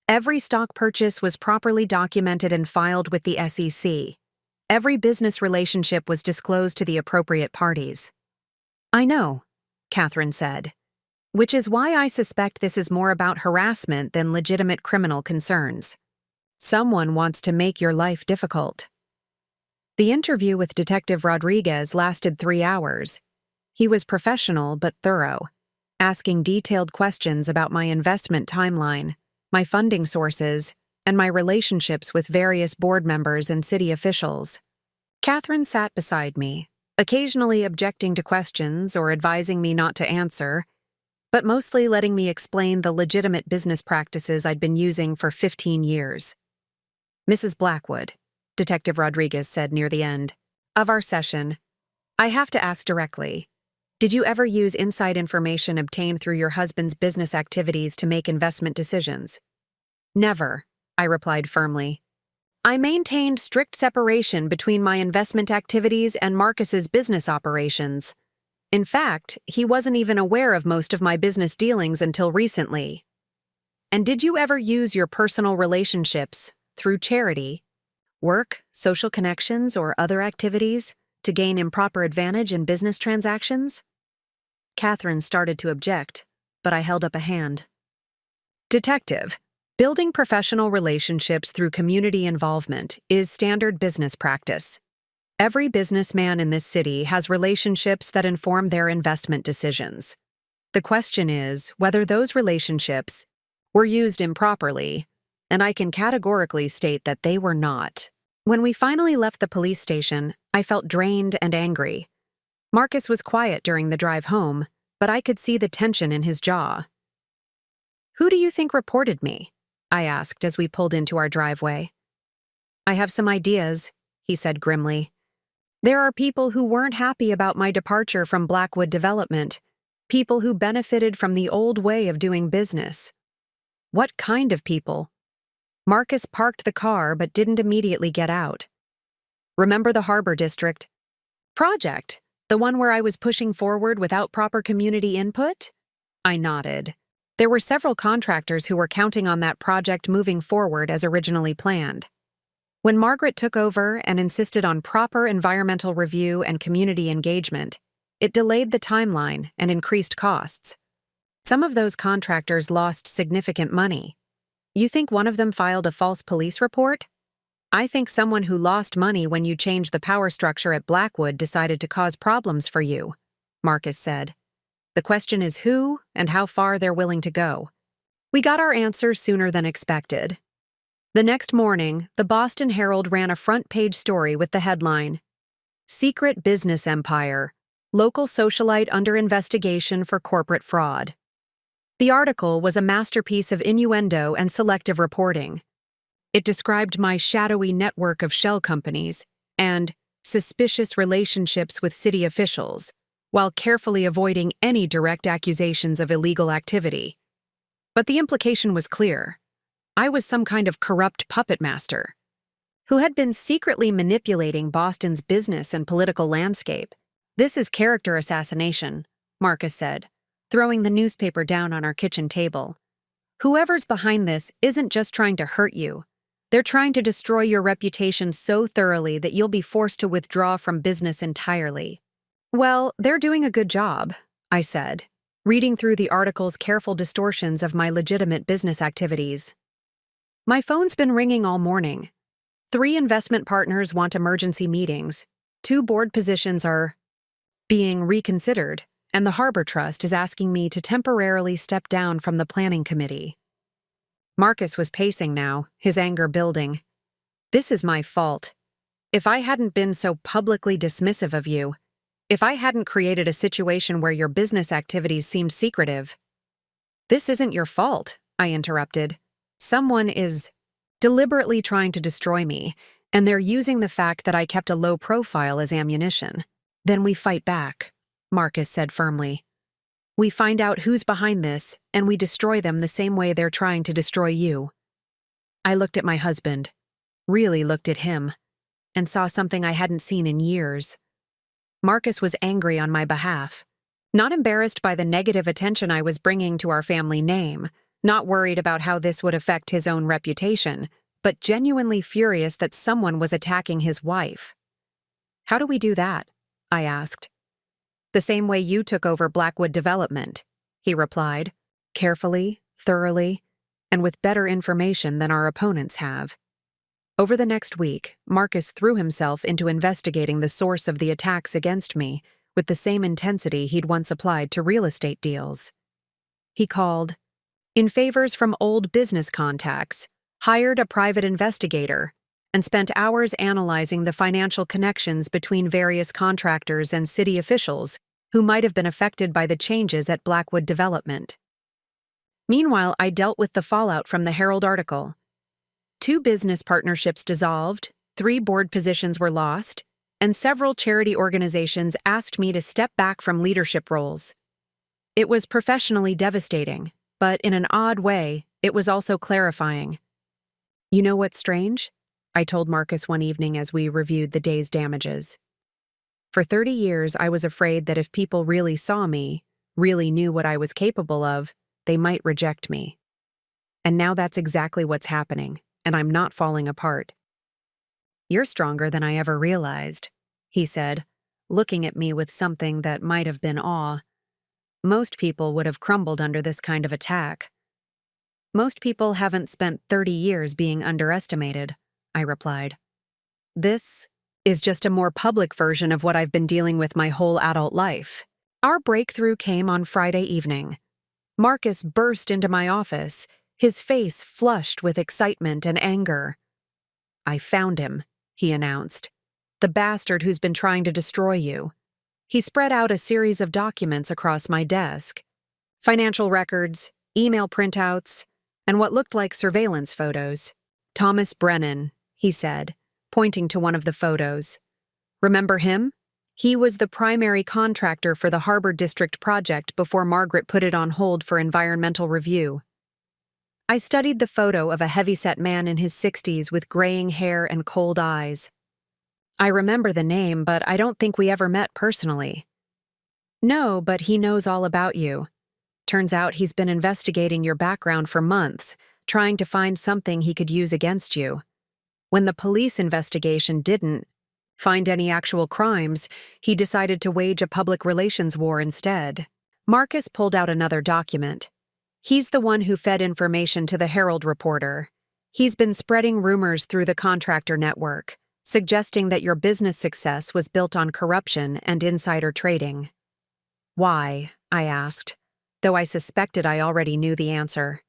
Every stock purchase was properly documented and filed with the SEC. Every business relationship was disclosed to the appropriate parties. I know, Catherine said. which is why I suspect this is more about harassment than legitimate criminal concerns. Someone wants to make your life difficult. The interview with Detective Rodriguez lasted 3 hours. He was professional but thorough, asking detailed questions about my investment timeline, my funding sources, and my relationships with various board members and city officials. Catherine sat beside me, occasionally objecting to questions or advising me not to answer, but mostly letting me explain the legitimate business practices I'd been using for 15 years. "Mrs. Blackwood," Detective Rodriguez said near the end of our session, "I have to ask directly, did you ever use inside information obtained through your husband's business activities to make investment decisions?" "Never," I replied firmly. "I maintained strict separation between my investment activities and Marcus's business operations. In fact, he wasn't even aware of most of my business dealings until recently." "And did you ever use your personal relationships, through charity, work, social connections, or other activities, to gain improper advantage in business transactions?" Catherine started to object, but I held up a hand. "Detective, building professional relationships through community involvement is standard business practice. Every businessman in this city has relationships that inform their investment decisions. The question is whether those relationships were used improperly, and I can categorically state that they were not." When we finally left the police station, I felt drained and angry. Marcus was quiet during the drive home, but I could see the tension in his jaw. "Who do you think reported me?" I asked as we pulled into our driveway. "I have some ideas," he said grimly. "There are people who weren't happy about my departure from Blackwood Development, people who benefited from the old way of doing business." "What kind of people?" Marcus parked the car but didn't immediately get out. "Remember the Harbor District project, the one where I was pushing forward without proper community input?" I nodded. There were several contractors who were counting on that project moving forward as originally planned. When Margaret took over and insisted on proper environmental review and community engagement, it delayed the timeline and increased costs. Some of those contractors lost significant money. You think one of them filed a false police report? I think someone who lost money when you changed the power structure at Blackwood decided to cause problems for you, Marcus said. The question is who and how far they're willing to go. We got our answer sooner than expected. The next morning, the Boston Herald ran a front-page story with the headline, "Secret Business Empire, Local Socialite Under Investigation for Corporate Fraud." The article was a masterpiece of innuendo and selective reporting. It described my shadowy network of shell companies and suspicious relationships with city officials, while carefully avoiding any direct accusations of illegal activity. But the implication was clear. I was some kind of corrupt puppet master who had been secretly manipulating Boston's business and political landscape. "This is character assassination," Marcus said, throwing the newspaper down on our kitchen table. "Whoever's behind this isn't just trying to hurt you. They're trying to destroy your reputation so thoroughly that you'll be forced to withdraw from business entirely." "Well, they're doing a good job," I said, reading through the article's careful distortions of my legitimate business activities. "My phone's been ringing all morning. 3 investment partners want emergency meetings. 2 board positions are being reconsidered, and the Harbor Trust is asking me to temporarily step down from the planning committee." Marcus was pacing now, his anger building. "This is my fault. If I hadn't been so publicly dismissive of you, if I hadn't created a situation where your business activities seemed secretive." "This isn't your fault," I interrupted. "Someone is deliberately trying to destroy me, and they're using the fact that I kept a low profile as ammunition. Then we fight back," Marcus said firmly. "We find out who's behind this, and we destroy them the same way they're trying to destroy you." I looked at my husband, really looked at him, and saw something I hadn't seen in years. Marcus was angry on my behalf, not embarrassed by the negative attention I was bringing to our family name, not worried about how this would affect his own reputation, but genuinely furious that someone was attacking his wife. "How do we do that?" I asked. "The same way you took over Blackwood Development. he replied, carefully, thoroughly, and with better information than our opponents have. Over the next week, Marcus threw himself into investigating the source of the attacks against me with the same intensity he'd once applied to real estate deals. He called in favors from old business contacts, hired a private investigator, and spent hours analyzing the financial connections between various contractors and city officials who might have been affected by the changes at Blackwood Development. Meanwhile, I dealt with the fallout from the Herald article. 2 business partnerships dissolved, 3 board positions were lost, and several charity organizations asked me to step back from leadership roles. It was professionally devastating, but in an odd way, it was also clarifying. You know what's strange? I told Marcus one evening as we reviewed the day's damages. For 30 years, I was afraid that if people really saw me, really knew what I was capable of, they might reject me. And now that's exactly what's happening, and I'm not falling apart. You're stronger than I ever realized, he said, looking at me with something that might have been awe. Most people would have crumbled under this kind of attack. Most people haven't spent 30 years being underestimated, I replied. This is just a more public version of what I've been dealing with my whole adult life. Our breakthrough came on Friday evening. Marcus burst into my office, his face flushed with excitement and anger. I found him, he announced. The bastard who's been trying to destroy you. He spread out a series of documents across my desk. Financial records, email printouts, and what looked like surveillance photos. Thomas Brennan, he said, pointing to one of the photos. Remember him? He was the primary contractor for the Harbor District project before Margaret put it on hold for environmental review. I studied the photo of a heavyset man in his 60s with graying hair and cold eyes. I remember the name, but I don't think we ever met personally. No, but he knows all about you. Turns out he's been investigating your background for months, trying to find something he could use against you. When the police investigation didn't find any actual crimes, he decided to wage a public relations war instead. Marcus pulled out another document. He's the one who fed information to the Herald reporter. He's been spreading rumors through the contractor network, suggesting that your business success was built on corruption and insider trading. Why? I asked, though I suspected I already knew the answer.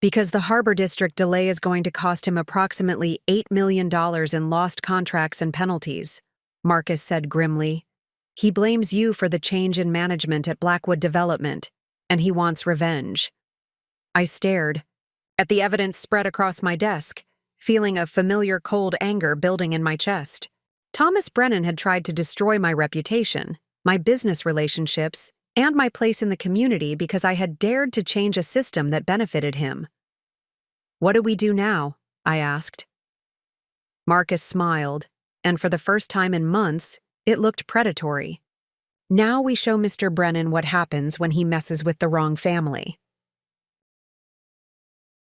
Because the Harbor District delay is going to cost him approximately $8 million in lost contracts and penalties, Marcus said grimly. He blames you for the change in management at Blackwood Development, and he wants revenge. I stared at the evidence spread across my desk, feeling a familiar cold anger building in my chest. Thomas Brennan had tried to destroy my reputation, my business relationships, and my place in the community because I had dared to change a system that benefited him. What do we do now? I asked. Marcus smiled, and for the first time in months, it looked predatory. Now we show Mr. Brennan what happens when he messes with the wrong family.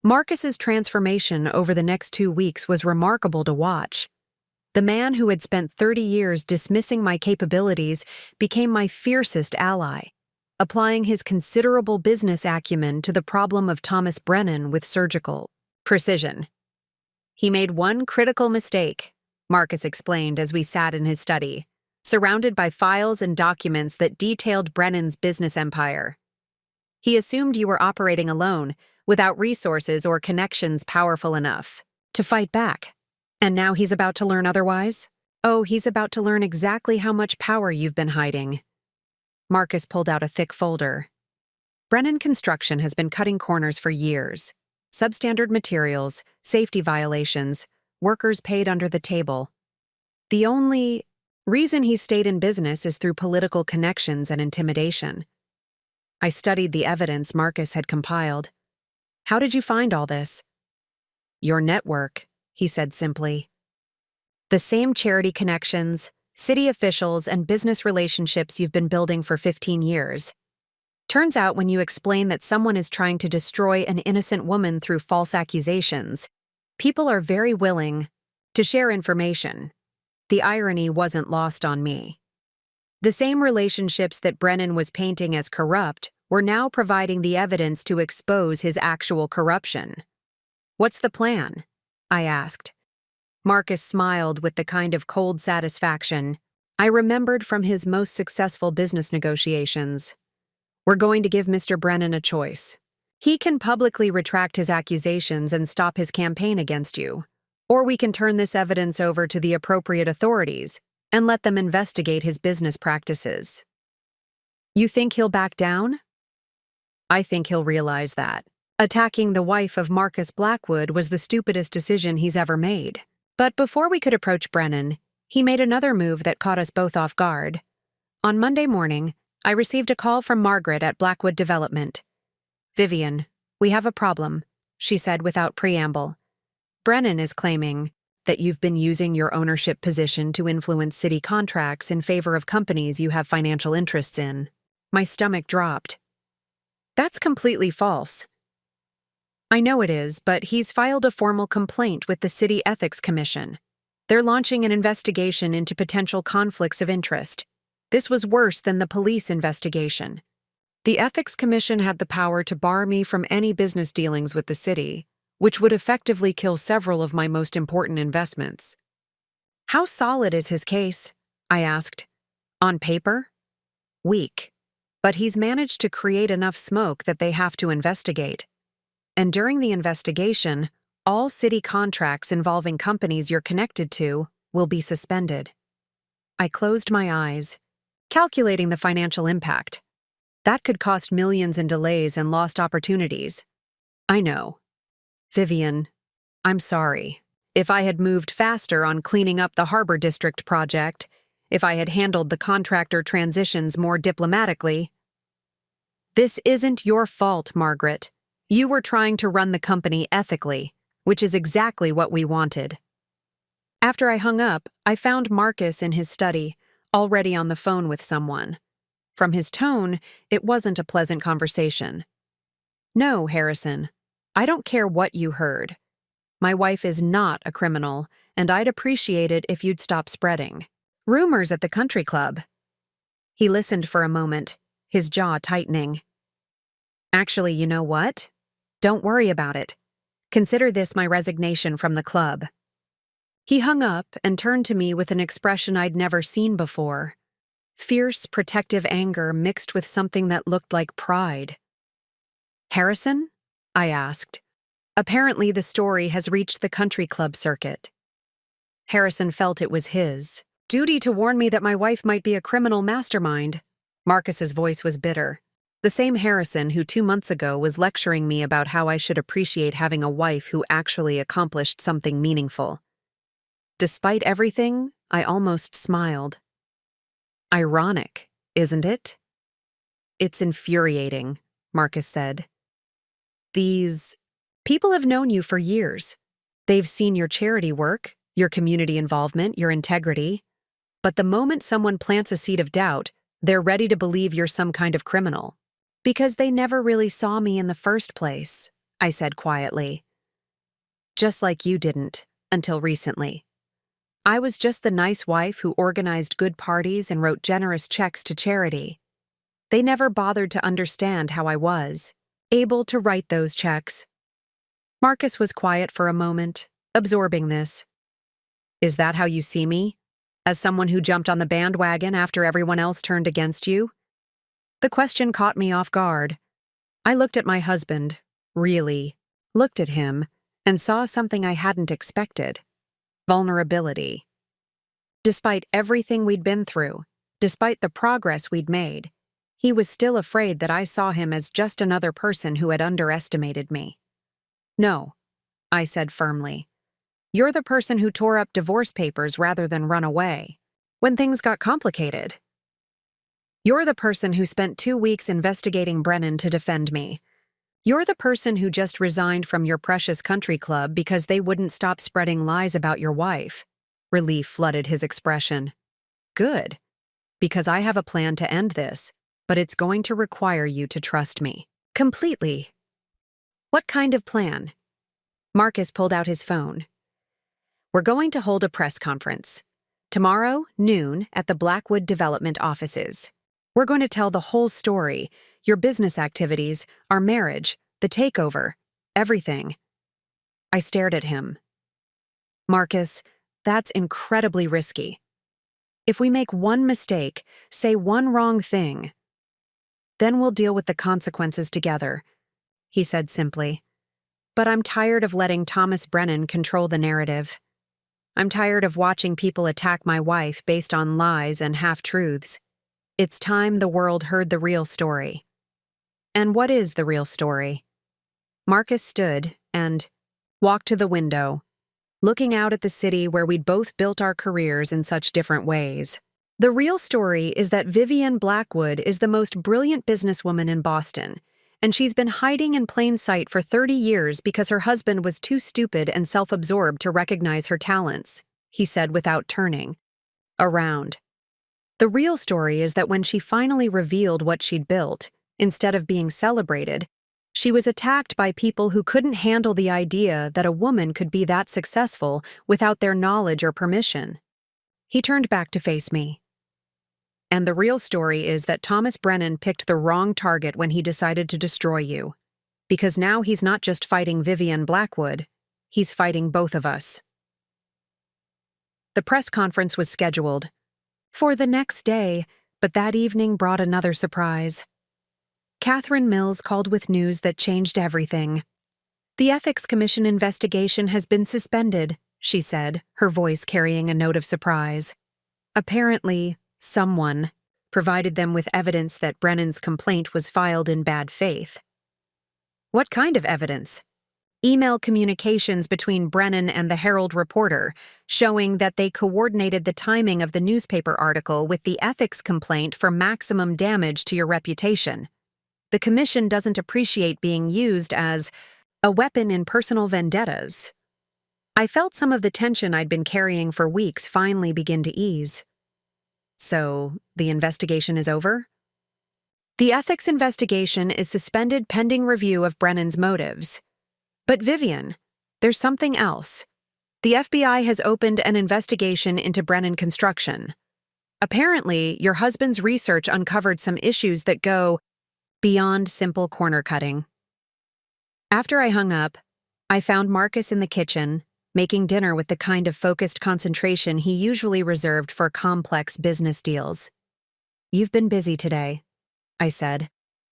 Marcus's transformation over the next 2 weeks was remarkable to watch. The man who had spent 30 years dismissing my capabilities became my fiercest ally, applying his considerable business acumen to the problem of Thomas Brennan with surgical precision. He made one critical mistake, Marcus explained as we sat in his study, surrounded by files and documents that detailed Brennan's business empire. He assumed you were operating alone, without resources or connections powerful enough to fight back. And now he's about to learn otherwise? Oh, he's about to learn exactly how much power you've been hiding. Marcus pulled out a thick folder. Brennan Construction has been cutting corners for years. Substandard materials, safety violations, workers paid under the table. The only reason he stayed in business is through political connections and intimidation. I studied the evidence Marcus had compiled. How did you find all this? Your network, he said simply. The same charity connections, city officials, and business relationships you've been building for 15 years. Turns out when you explain that someone is trying to destroy an innocent woman through false accusations, people are very willing to share information. The irony wasn't lost on me. The same relationships that Brennan was painting as corrupt We're now providing the evidence to expose his actual corruption. What's the plan? I asked. Marcus smiled with the kind of cold satisfaction I remembered from his most successful business negotiations. We're going to give Mr. Brennan a choice. He can publicly retract his accusations and stop his campaign against you, or we can turn this evidence over to the appropriate authorities and let them investigate his business practices. You think he'll back down? I think he'll realize that attacking the wife of Marcus Blackwood was the stupidest decision he's ever made. But before we could approach Brennan, he made another move that caught us both off guard. On Monday morning, I received a call from Margaret at Blackwood Development. "Vivian, we have a problem," she said without preamble. "Brennan is claiming that you've been using your ownership position to influence city contracts in favor of companies you have financial interests in." My stomach dropped. That's completely false. I know it is, but he's filed a formal complaint with the City Ethics Commission. They're launching an investigation into potential conflicts of interest. This was worse than the police investigation. The Ethics Commission had the power to bar me from any business dealings with the city, which would effectively kill several of my most important investments. How solid is his case? I asked. On paper? Weak. But he's managed to create enough smoke that they have to investigate. And during the investigation, all city contracts involving companies you're connected to will be suspended. I closed my eyes, calculating the financial impact. That could cost millions in delays and lost opportunities. I know. Vivian, I'm sorry. If I had moved faster on cleaning up the Harbor District project, if I had handled the contractor transitions more diplomatically. This isn't your fault, Margaret. You were trying to run the company ethically, which is exactly what we wanted. After I hung up, I found Marcus in his study, already on the phone with someone. From his tone, it wasn't a pleasant conversation. No, Harrison, I don't care what you heard. My wife is not a criminal, and I'd appreciate it if you'd stop spreading rumors at the country club. He listened for a moment, his jaw tightening. Actually, you know what? Don't worry about it. Consider this my resignation from the club. He hung up and turned to me with an expression I'd never seen before. Fierce, protective anger mixed with something that looked like pride. Harrison? I asked. Apparently the story has reached the country club circuit. Harrison felt it was his duty to warn me that my wife might be a criminal mastermind. Marcus's voice was bitter. The same Harrison who 2 months ago was lecturing me about how I should appreciate having a wife who actually accomplished something meaningful. Despite everything, I almost smiled. Ironic, isn't it? It's infuriating, Marcus said. These people have known you for years. They've seen your charity work, your community involvement, your integrity. But the moment someone plants a seed of doubt, they're ready to believe you're some kind of criminal. Because they never really saw me in the first place, I said quietly. Just like you didn't, until recently. I was just the nice wife who organized good parties and wrote generous checks to charity. They never bothered to understand how I was able to write those checks. Marcus was quiet for a moment, absorbing this. Is that how you see me? As someone who jumped on the bandwagon after everyone else turned against you? The question caught me off guard. I looked at my husband, really, looked at him, and saw something I hadn't expected. Vulnerability. Despite everything we'd been through, despite the progress we'd made, he was still afraid that I saw him as just another person who had underestimated me. No, I said firmly. You're the person who tore up divorce papers rather than run away when things got complicated. You're the person who spent 2 weeks investigating Brennan to defend me. You're the person who just resigned from your precious country club because they wouldn't stop spreading lies about your wife. Relief flooded his expression. Good, because I have a plan to end this, but it's going to require you to trust me. Completely. What kind of plan? Marcus pulled out his phone. We're going to hold a press conference. Tomorrow, noon, at the Blackwood Development offices. We're going to tell the whole story, your business activities, our marriage, the takeover, everything. I stared at him. Marcus, that's incredibly risky. If we make one mistake, say one wrong thing, then we'll deal with the consequences together, he said simply. But I'm tired of letting Thomas Brennan control the narrative. I'm tired of watching people attack my wife based on lies and half-truths. It's time the world heard the real story. And what is the real story? Marcus stood and walked to the window, looking out at the city where we'd both built our careers in such different ways. The real story is that Vivian Blackwood is the most brilliant businesswoman in Boston, and she's been hiding in plain sight for 30 years because her husband was too stupid and self-absorbed to recognize her talents, he said without turning around. The real story is that when she finally revealed what she'd built, instead of being celebrated, she was attacked by people who couldn't handle the idea that a woman could be that successful without their knowledge or permission. He turned back to face me. And the real story is that Thomas Brennan picked the wrong target when he decided to destroy you. Because now he's not just fighting Vivian Blackwood, he's fighting both of us. The press conference was scheduled for the next day, but that evening brought another surprise. Catherine Mills called with news that changed everything. The Ethics Commission investigation has been suspended, she said, her voice carrying a note of surprise. Apparently, someone provided them with evidence that Brennan's complaint was filed in bad faith. What kind of evidence? Email communications between Brennan and the Herald reporter, showing that they coordinated the timing of the newspaper article with the ethics complaint for maximum damage to your reputation. The commission doesn't appreciate being used as a weapon in personal vendettas. I felt some of the tension I'd been carrying for weeks finally begin to ease. So, the investigation is over? The ethics investigation is suspended pending review of Brennan's motives. But Vivian, there's something else. The FBI has opened an investigation into Brennan Construction. Apparently, your husband's research uncovered some issues that go beyond simple corner cutting. After I hung up, I found Marcus in the kitchen, making dinner with the kind of focused concentration he usually reserved for complex business deals. You've been busy today, I said,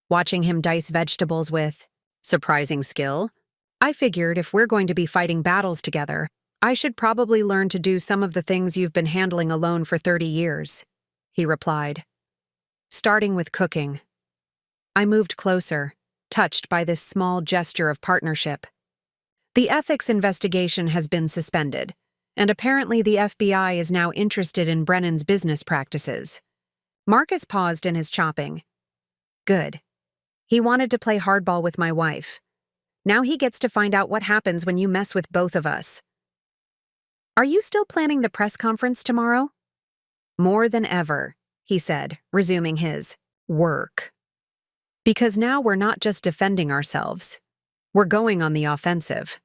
watching him dice vegetables with surprising skill. I figured if we're going to be fighting battles together, I should probably learn to do some of the things you've been handling alone for 30 years, he replied. Starting with cooking. I moved closer, touched by this small gesture of partnership. The ethics investigation has been suspended, and apparently the FBI is now interested in Brennan's business practices. Marcus paused in his chopping. Good. He wanted to play hardball with my wife. Now he gets to find out what happens when you mess with both of us. Are you still planning the press conference tomorrow? More than ever, he said, resuming his work. Because now we're not just defending ourselves. We're going on the offensive.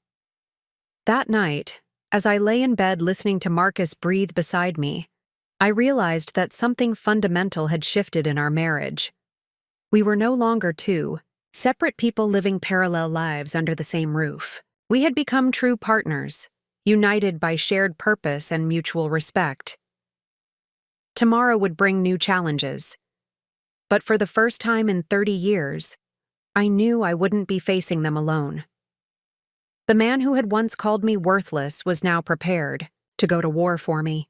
That night, as I lay in bed listening to Marcus breathe beside me, I realized that something fundamental had shifted in our marriage. We were no longer two separate people living parallel lives under the same roof. We had become true partners, united by shared purpose and mutual respect. Tomorrow would bring new challenges. But for the first time in 30 years, I knew I wouldn't be facing them alone. The man who had once called me worthless was now prepared to go to war for me.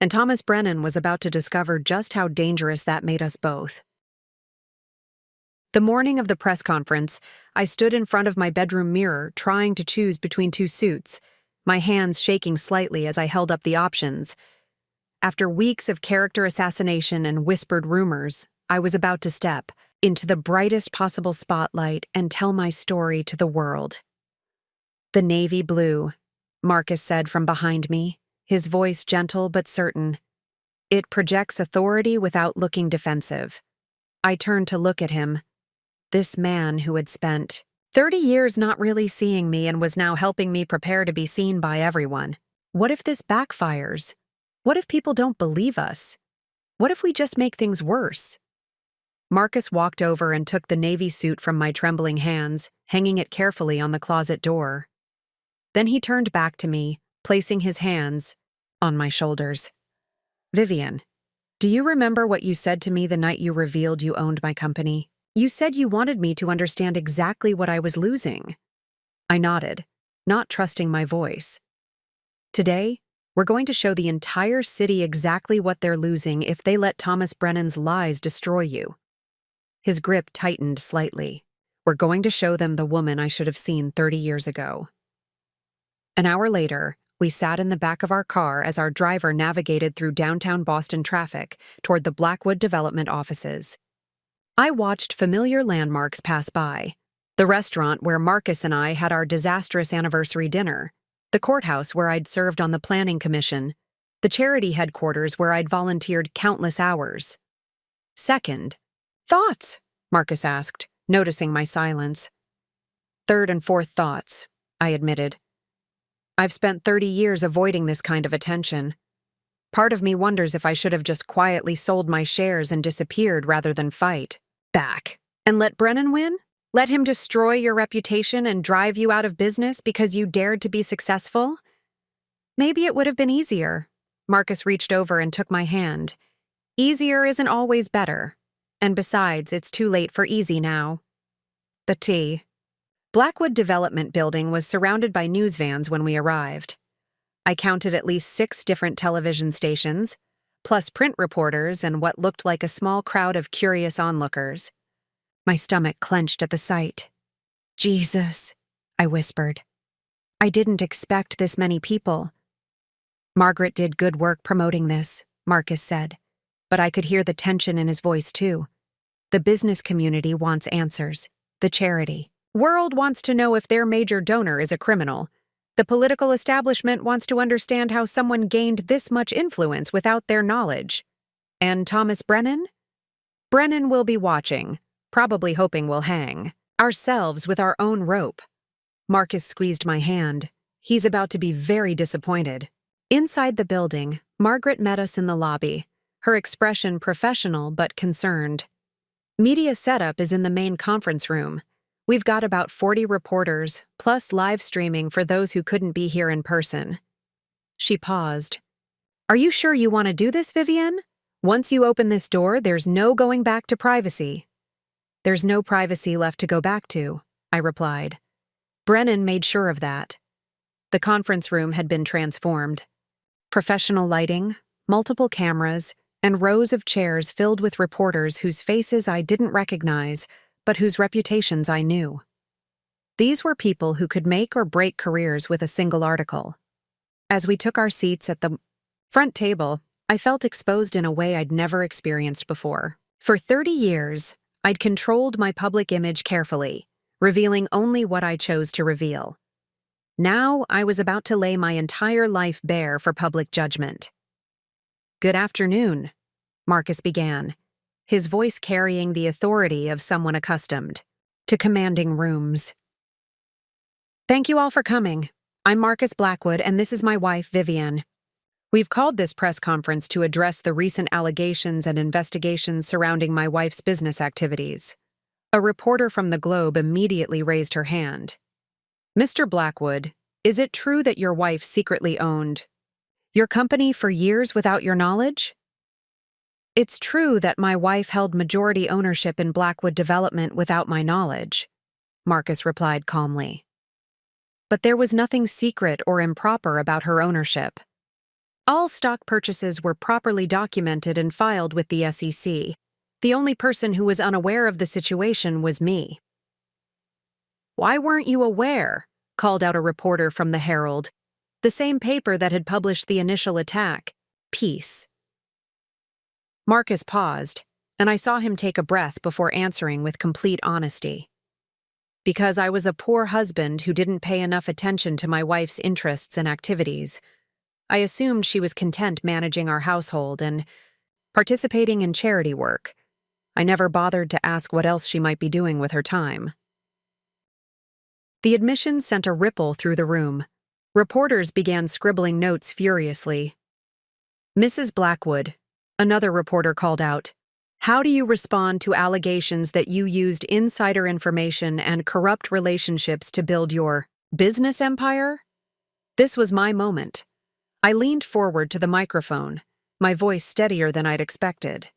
And Thomas Brennan was about to discover just how dangerous that made us both. The morning of the press conference, I stood in front of my bedroom mirror trying to choose between two suits, my hands shaking slightly as I held up the options. After weeks of character assassination and whispered rumors, I was about to step into the brightest possible spotlight and tell my story to the world. The navy blue, Marcus said from behind me, his voice gentle but certain. It projects authority without looking defensive. I turned to look at him. This man who had spent 30 years not really seeing me and was now helping me prepare to be seen by everyone. What if this backfires? What if people don't believe us? What if we just make things worse? Marcus walked over and took the navy suit from my trembling hands, hanging it carefully on the closet door. Then he turned back to me, placing his hands on my shoulders. Vivian, do you remember what you said to me the night you revealed you owned my company? You said you wanted me to understand exactly what I was losing. I nodded, not trusting my voice. Today, we're going to show the entire city exactly what they're losing if they let Thomas Brennan's lies destroy you. His grip tightened slightly. We're going to show them the woman I should have seen 30 years ago. An hour later, we sat in the back of our car as our driver navigated through downtown Boston traffic toward the Blackwood Development offices. I watched familiar landmarks pass by: the restaurant where Marcus and I had our disastrous anniversary dinner, the courthouse where I'd served on the planning commission, the charity headquarters where I'd volunteered countless hours. Second, thoughts? Marcus asked, noticing my silence. Third and fourth thoughts, I admitted. I've spent 30 years avoiding this kind of attention. Part of me wonders if I should have just quietly sold my shares and disappeared rather than fight back. And let Brennan win? Let him destroy your reputation and drive you out of business because you dared to be successful? Maybe it would have been easier. Marcus reached over and took my hand. Easier isn't always better. And besides, it's too late for easy now. The tea. Blackwood Development Building was surrounded by news vans when we arrived. I counted at least 6 different television stations, plus print reporters and what looked like a small crowd of curious onlookers. My stomach clenched at the sight. Jesus, I whispered. I didn't expect this many people. Margaret did good work promoting this, Marcus said, but I could hear the tension in his voice too. The business community wants answers. The charity world wants to know if their major donor is a criminal. The political establishment wants to understand how someone gained this much influence without their knowledge. And Thomas Brennan? Brennan will be watching, probably hoping we'll hang ourselves with our own rope. Marcus squeezed my hand. He's about to be very disappointed. Inside the building, Margaret met us in the lobby, her expression professional but concerned. Media setup is in the main conference room. We've got about 40 reporters, plus live streaming for those who couldn't be here in person. She paused. Are you sure you want to do this, Vivian? Once you open this door, there's no going back to privacy. There's no privacy left to go back to, I replied. Brennan made sure of that. The conference room had been transformed. Professional lighting, multiple cameras, and rows of chairs filled with reporters whose faces I didn't recognize, but whose reputations I knew. These were people who could make or break careers with a single article. As we took our seats at the front table, I felt exposed in a way I'd never experienced before. For 30 years, I'd controlled my public image carefully, revealing only what I chose to reveal. Now I was about to lay my entire life bare for public judgment. Good afternoon, Marcus began, his voice carrying the authority of someone accustomed to commanding rooms. Thank you all for coming. I'm Marcus Blackwood, and this is my wife, Vivian. We've called this press conference to address the recent allegations and investigations surrounding my wife's business activities. A reporter from the Globe immediately raised her hand. Mr. Blackwood, is it true that your wife secretly owned your company for years without your knowledge? It's true that my wife held majority ownership in Blackwood Development without my knowledge, Marcus replied calmly. But there was nothing secret or improper about her ownership. All stock purchases were properly documented and filed with the SEC. The only person who was unaware of the situation was me. Why weren't you aware? Called out a reporter from the Herald, the same paper that had published the initial attack. Peace. Marcus paused, and I saw him take a breath before answering with complete honesty. Because I was a poor husband who didn't pay enough attention to my wife's interests and activities. I assumed she was content managing our household and participating in charity work. I never bothered to ask what else she might be doing with her time. The admission sent a ripple through the room. Reporters began scribbling notes furiously. Mrs. Blackwood, another reporter called out, How do you respond to allegations that you used insider information and corrupt relationships to build your business empire? This was my moment. I leaned forward to the microphone, my voice steadier than I'd expected.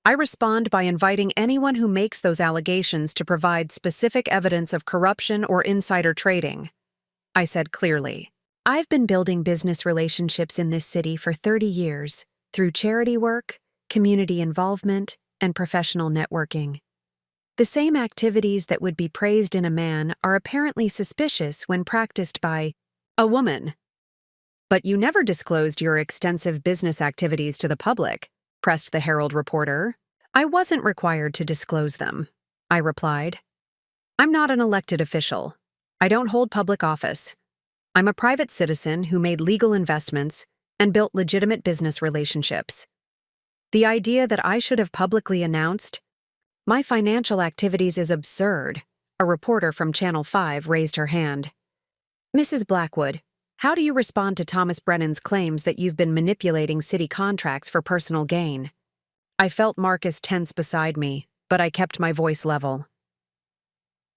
I respond by inviting anyone who makes those allegations to provide specific evidence of corruption or insider trading. I said clearly. I've been building business relationships in this city for 30 years through charity work, community involvement, and professional networking. The same activities that would be praised in a man are apparently suspicious when practiced by a woman. But you never disclosed your extensive business activities to the public, pressed the Herald reporter. I wasn't required to disclose them, I replied. I'm not an elected official. I don't hold public office. I'm a private citizen who made legal investments and built legitimate business relationships. The idea that I should have publicly announced my financial activities is absurd. A reporter from Channel 5 raised her hand. Mrs. Blackwood, how do you respond to Thomas Brennan's claims that you've been manipulating city contracts for personal gain? I felt Marcus tense beside me, but I kept my voice level.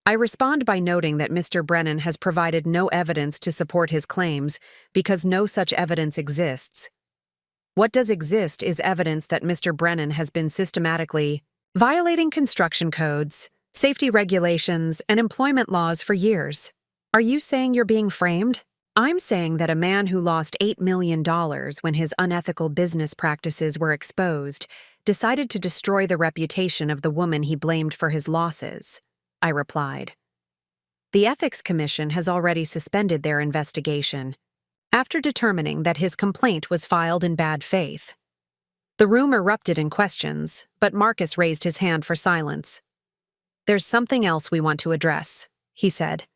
I respond by noting that Mr. Brennan has provided no evidence to support his claims because no such evidence exists. What does exist is evidence that Mr. Brennan has been systematically violating construction codes, safety regulations, and employment laws for years. Are you saying you're being framed? I'm saying that a man who lost $8 million when his unethical business practices were exposed decided to destroy the reputation of the woman he blamed for his losses, I replied. The Ethics Commission has already suspended their investigation after determining that his complaint was filed in bad faith. The room erupted in questions, but Marcus raised his hand for silence. There's something else we want to address, he said.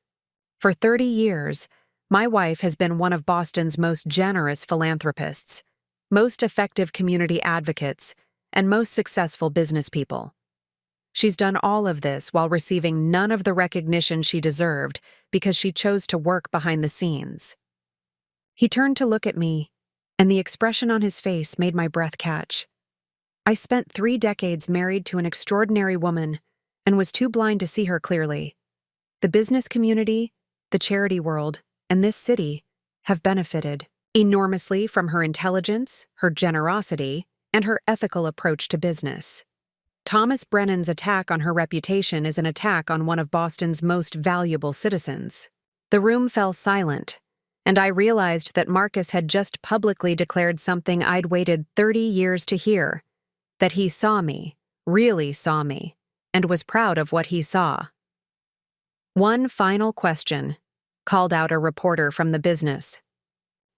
For 30 years, my wife has been one of Boston's most generous philanthropists, most effective community advocates, and most successful business people. She's done all of this while receiving none of the recognition she deserved because she chose to work behind the scenes. He turned to look at me, and the expression on his face made my breath catch. I spent 3 decades married to an extraordinary woman and was too blind to see her clearly. The business community, the charity world, and this city have benefited enormously from her intelligence, her generosity, and her ethical approach to business. Thomas Brennan's attack on her reputation is an attack on one of Boston's most valuable citizens. The room fell silent, and I realized that Marcus had just publicly declared something I'd waited 30 years to hear, that he saw me, really saw me, and was proud of what he saw. One final question, called out a reporter from the Business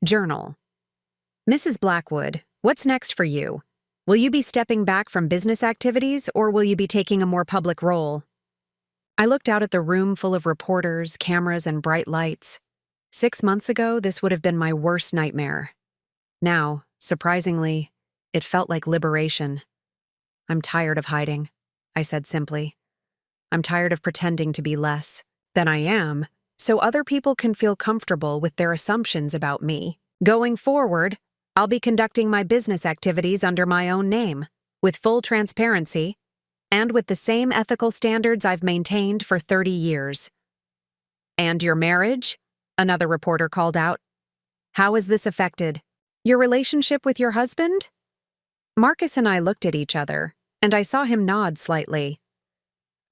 Journal. Mrs. Blackwood, what's next for you? Will you be stepping back from business activities, or will you be taking a more public role? I looked out at the room full of reporters, cameras, and bright lights. 6 months ago, this would have been my worst nightmare. Now, surprisingly, it felt like liberation. I'm tired of hiding, I said simply. I'm tired of pretending to be less than I am, so other people can feel comfortable with their assumptions about me. Going forward, I'll be conducting my business activities under my own name, with full transparency, and with the same ethical standards I've maintained for 30 years. And your marriage? Another reporter called out. How has this affected your relationship with your husband? Marcus and I looked at each other, and I saw him nod slightly.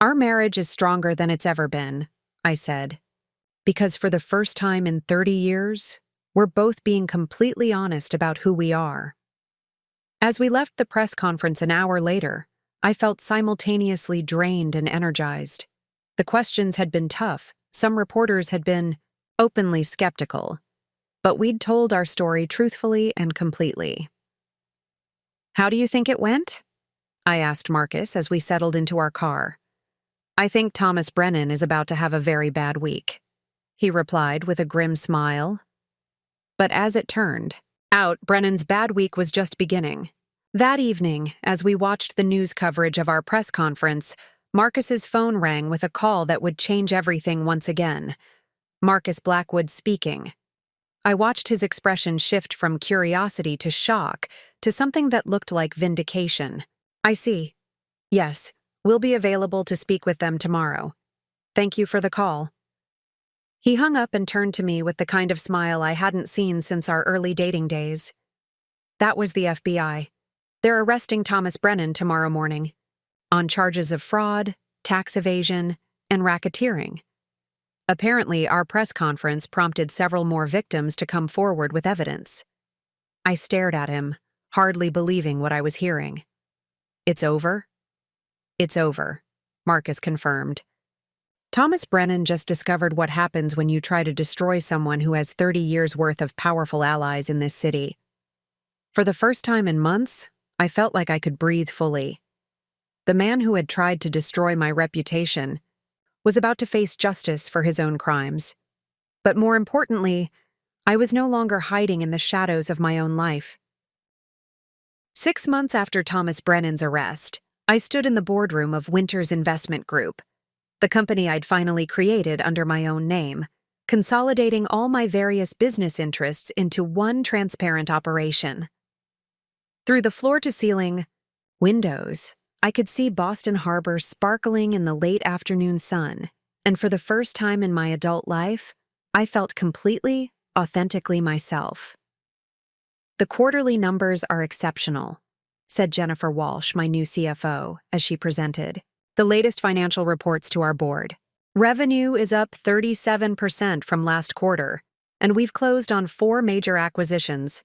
Our marriage is stronger than it's ever been, I said, because for the first time in 30 years, we're both being completely honest about who we are. As we left the press conference an hour later, I felt simultaneously drained and energized. The questions had been tough. Some reporters had been openly skeptical, but we'd told our story truthfully and completely. How do you think it went? I asked Marcus as we settled into our car. I think Thomas Brennan is about to have a very bad week, he replied with a grim smile. But as it turned out, Brennan's bad week was just beginning. That evening, as we watched the news coverage of our press conference, Marcus's phone rang with a call that would change everything once again. Marcus Blackwood speaking. I watched his expression shift from curiosity to shock to something that looked like vindication. I see. Yes, we'll be available to speak with them tomorrow. Thank you for the call. He hung up and turned to me with the kind of smile I hadn't seen since our early dating days. That was the FBI. They're arresting Thomas Brennan tomorrow morning on charges of fraud, tax evasion, and racketeering. Apparently, our press conference prompted several more victims to come forward with evidence. I stared at him, hardly believing what I was hearing. It's over? It's over, Marcus confirmed. Thomas Brennan just discovered what happens when you try to destroy someone who has 30 years' worth of powerful allies in this city. For the first time in months, I felt like I could breathe fully. The man who had tried to destroy my reputation was about to face justice for his own crimes. But more importantly, I was no longer hiding in the shadows of my own life. 6 months after Thomas Brennan's arrest, I stood in the boardroom of Winters Investment Group, the company I'd finally created under my own name, consolidating all my various business interests into one transparent operation. Through the floor-to-ceiling windows, I could see Boston Harbor sparkling in the late afternoon sun, and for the first time in my adult life, I felt completely, authentically myself. The quarterly numbers are exceptional, said Jennifer Walsh, my new CFO, as she presented the latest financial reports to our board. Revenue is up 37% from last quarter, and we've closed on 4 major acquisitions.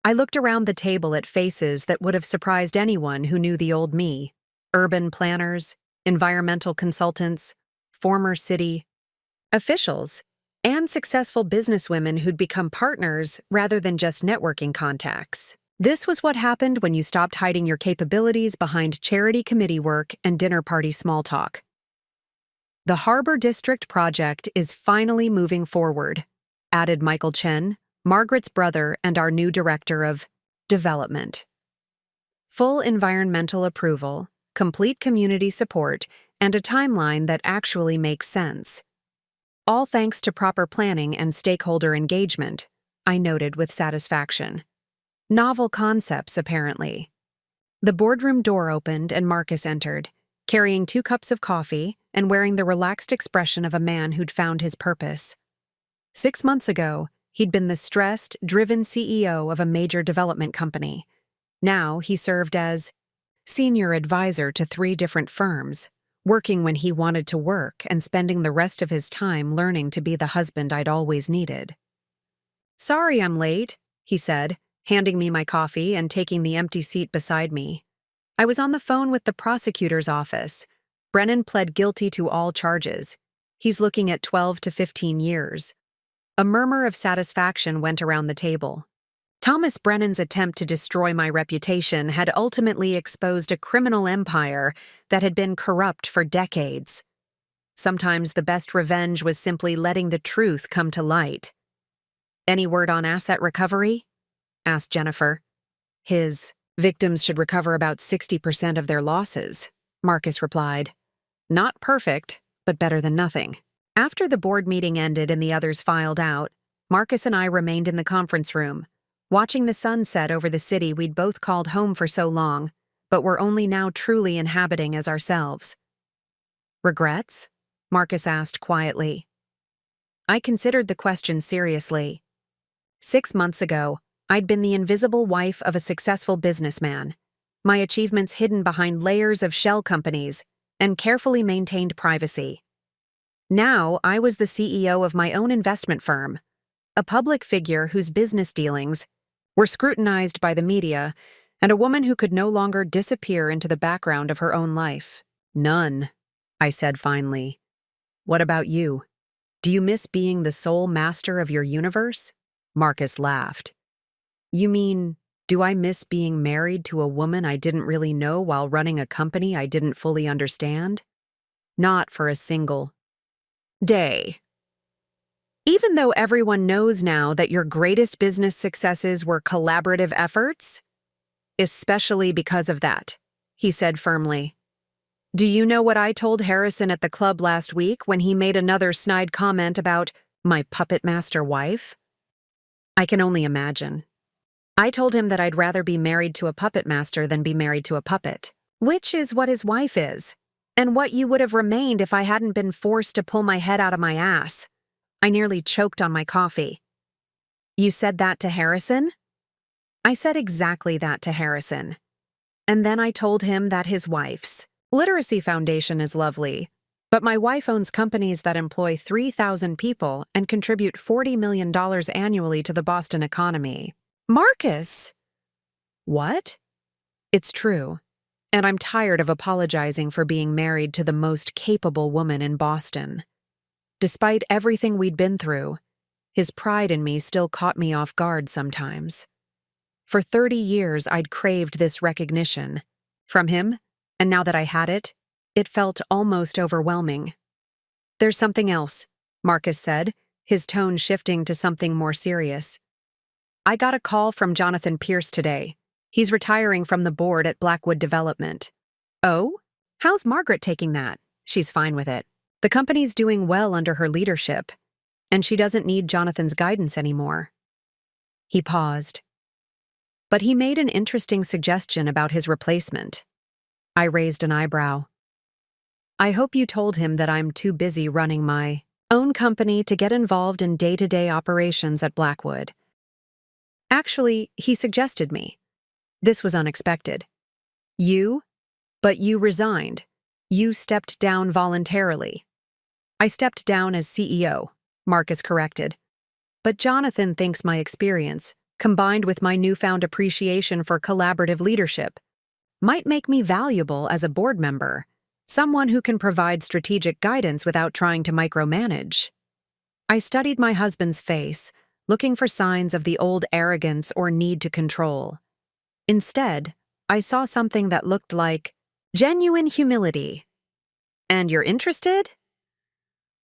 I looked around the table at faces that would have surprised anyone who knew the old me: urban planners, environmental consultants, former city officials, and successful businesswomen who'd become partners rather than just networking contacts. This was what happened when you stopped hiding your capabilities behind charity committee work and dinner party small talk. The Harbor District project is finally moving forward, added Michael Chen, Margaret's brother and our new director of development. Full environmental approval, complete community support, and a timeline that actually makes sense. All thanks to proper planning and stakeholder engagement, I noted with satisfaction. Novel concepts, apparently. The boardroom door opened and Marcus entered, carrying 2 cups of coffee and wearing the relaxed expression of a man who'd found his purpose. 6 months ago, he'd been the stressed, driven CEO of a major development company. Now he served as senior advisor to 3 different firms, working when he wanted to work and spending the rest of his time learning to be the husband I'd always needed. "Sorry I'm late," he said, handing me my coffee and taking the empty seat beside me. I was on the phone with the prosecutor's office. Brennan pled guilty to all charges. He's looking at 12 to 15 years. A murmur of satisfaction went around the table. Thomas Brennan's attempt to destroy my reputation had ultimately exposed a criminal empire that had been corrupt for decades. Sometimes the best revenge was simply letting the truth come to light. "Any word on asset recovery?" asked Jennifer. "His victims should recover about 60% of their losses," Marcus replied. "Not perfect, but better than nothing." After the board meeting ended and the others filed out, Marcus and I remained in the conference room, watching the sun set over the city we'd both called home for so long, but were only now truly inhabiting as ourselves. "Regrets?" Marcus asked quietly. I considered the question seriously. 6 months ago, I'd been the invisible wife of a successful businessman, my achievements hidden behind layers of shell companies and carefully maintained privacy. Now I was the CEO of my own investment firm, a public figure whose business dealings were scrutinized by the media, and a woman who could no longer disappear into the background of her own life. "None," I said finally. "What about you? Do you miss being the sole master of your universe?" Marcus laughed. "You mean, do I miss being married to a woman I didn't really know while running a company I didn't fully understand? Not for a single day. Even though everyone knows now that your greatest business successes were collaborative efforts, especially because of that," he said firmly. "Do you know what I told Harrison at the club last week when he made another snide comment about my puppet master wife?" I can only imagine. I told him that I'd rather be married to a puppet master than be married to a puppet. Which is what his wife is, and what you would have remained if I hadn't been forced to pull my head out of my ass. I nearly choked on my coffee. You said that to Harrison? I said exactly that to Harrison. And then I told him that his wife's Literacy Foundation is lovely, but my wife owns companies that employ 3,000 people and contribute $40 million annually to the Boston economy. Marcus! What? It's true. And I'm tired of apologizing for being married to the most capable woman in Boston. Despite everything we'd been through, his pride in me still caught me off guard sometimes. For 30 years, I'd craved this recognition from him, and now that I had it, it felt almost overwhelming. There's something else, Marcus said, his tone shifting to something more serious. I got a call from Jonathan Pierce today. He's retiring from the board at Blackwood Development. Oh? How's Margaret taking that? She's fine with it. The company's doing well under her leadership, and she doesn't need Jonathan's guidance anymore. He paused. But he made an interesting suggestion about his replacement. I raised an eyebrow. I hope you told him that I'm too busy running my own company to get involved in day-to-day operations at Blackwood. Actually, he suggested me. This was unexpected. But you resigned. You stepped down voluntarily. I stepped down as CEO, Marcus corrected. But Jonathan thinks my experience, combined with my newfound appreciation for collaborative leadership, might make me valuable as a board member, someone who can provide strategic guidance without trying to micromanage. I studied my husband's face, looking for signs of the old arrogance or need to control. Instead, I saw something that looked like genuine humility. And you're interested?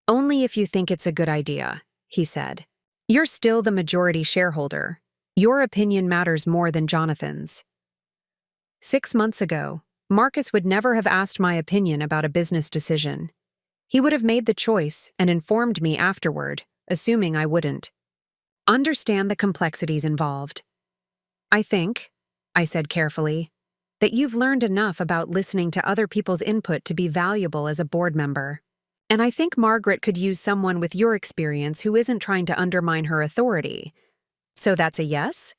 Only if you think it's a good idea, he said. You're still the majority shareholder. Your opinion matters more than Jonathan's. 6 months ago, Marcus would never have asked my opinion about a business decision. He would have made the choice and informed me afterward, assuming I wouldn't. Understand the complexities involved. I think, I said carefully, that you've learned enough about listening to other people's input to be valuable as a board member. And I think Margaret could use someone with your experience who isn't trying to undermine her authority. So that's a yes?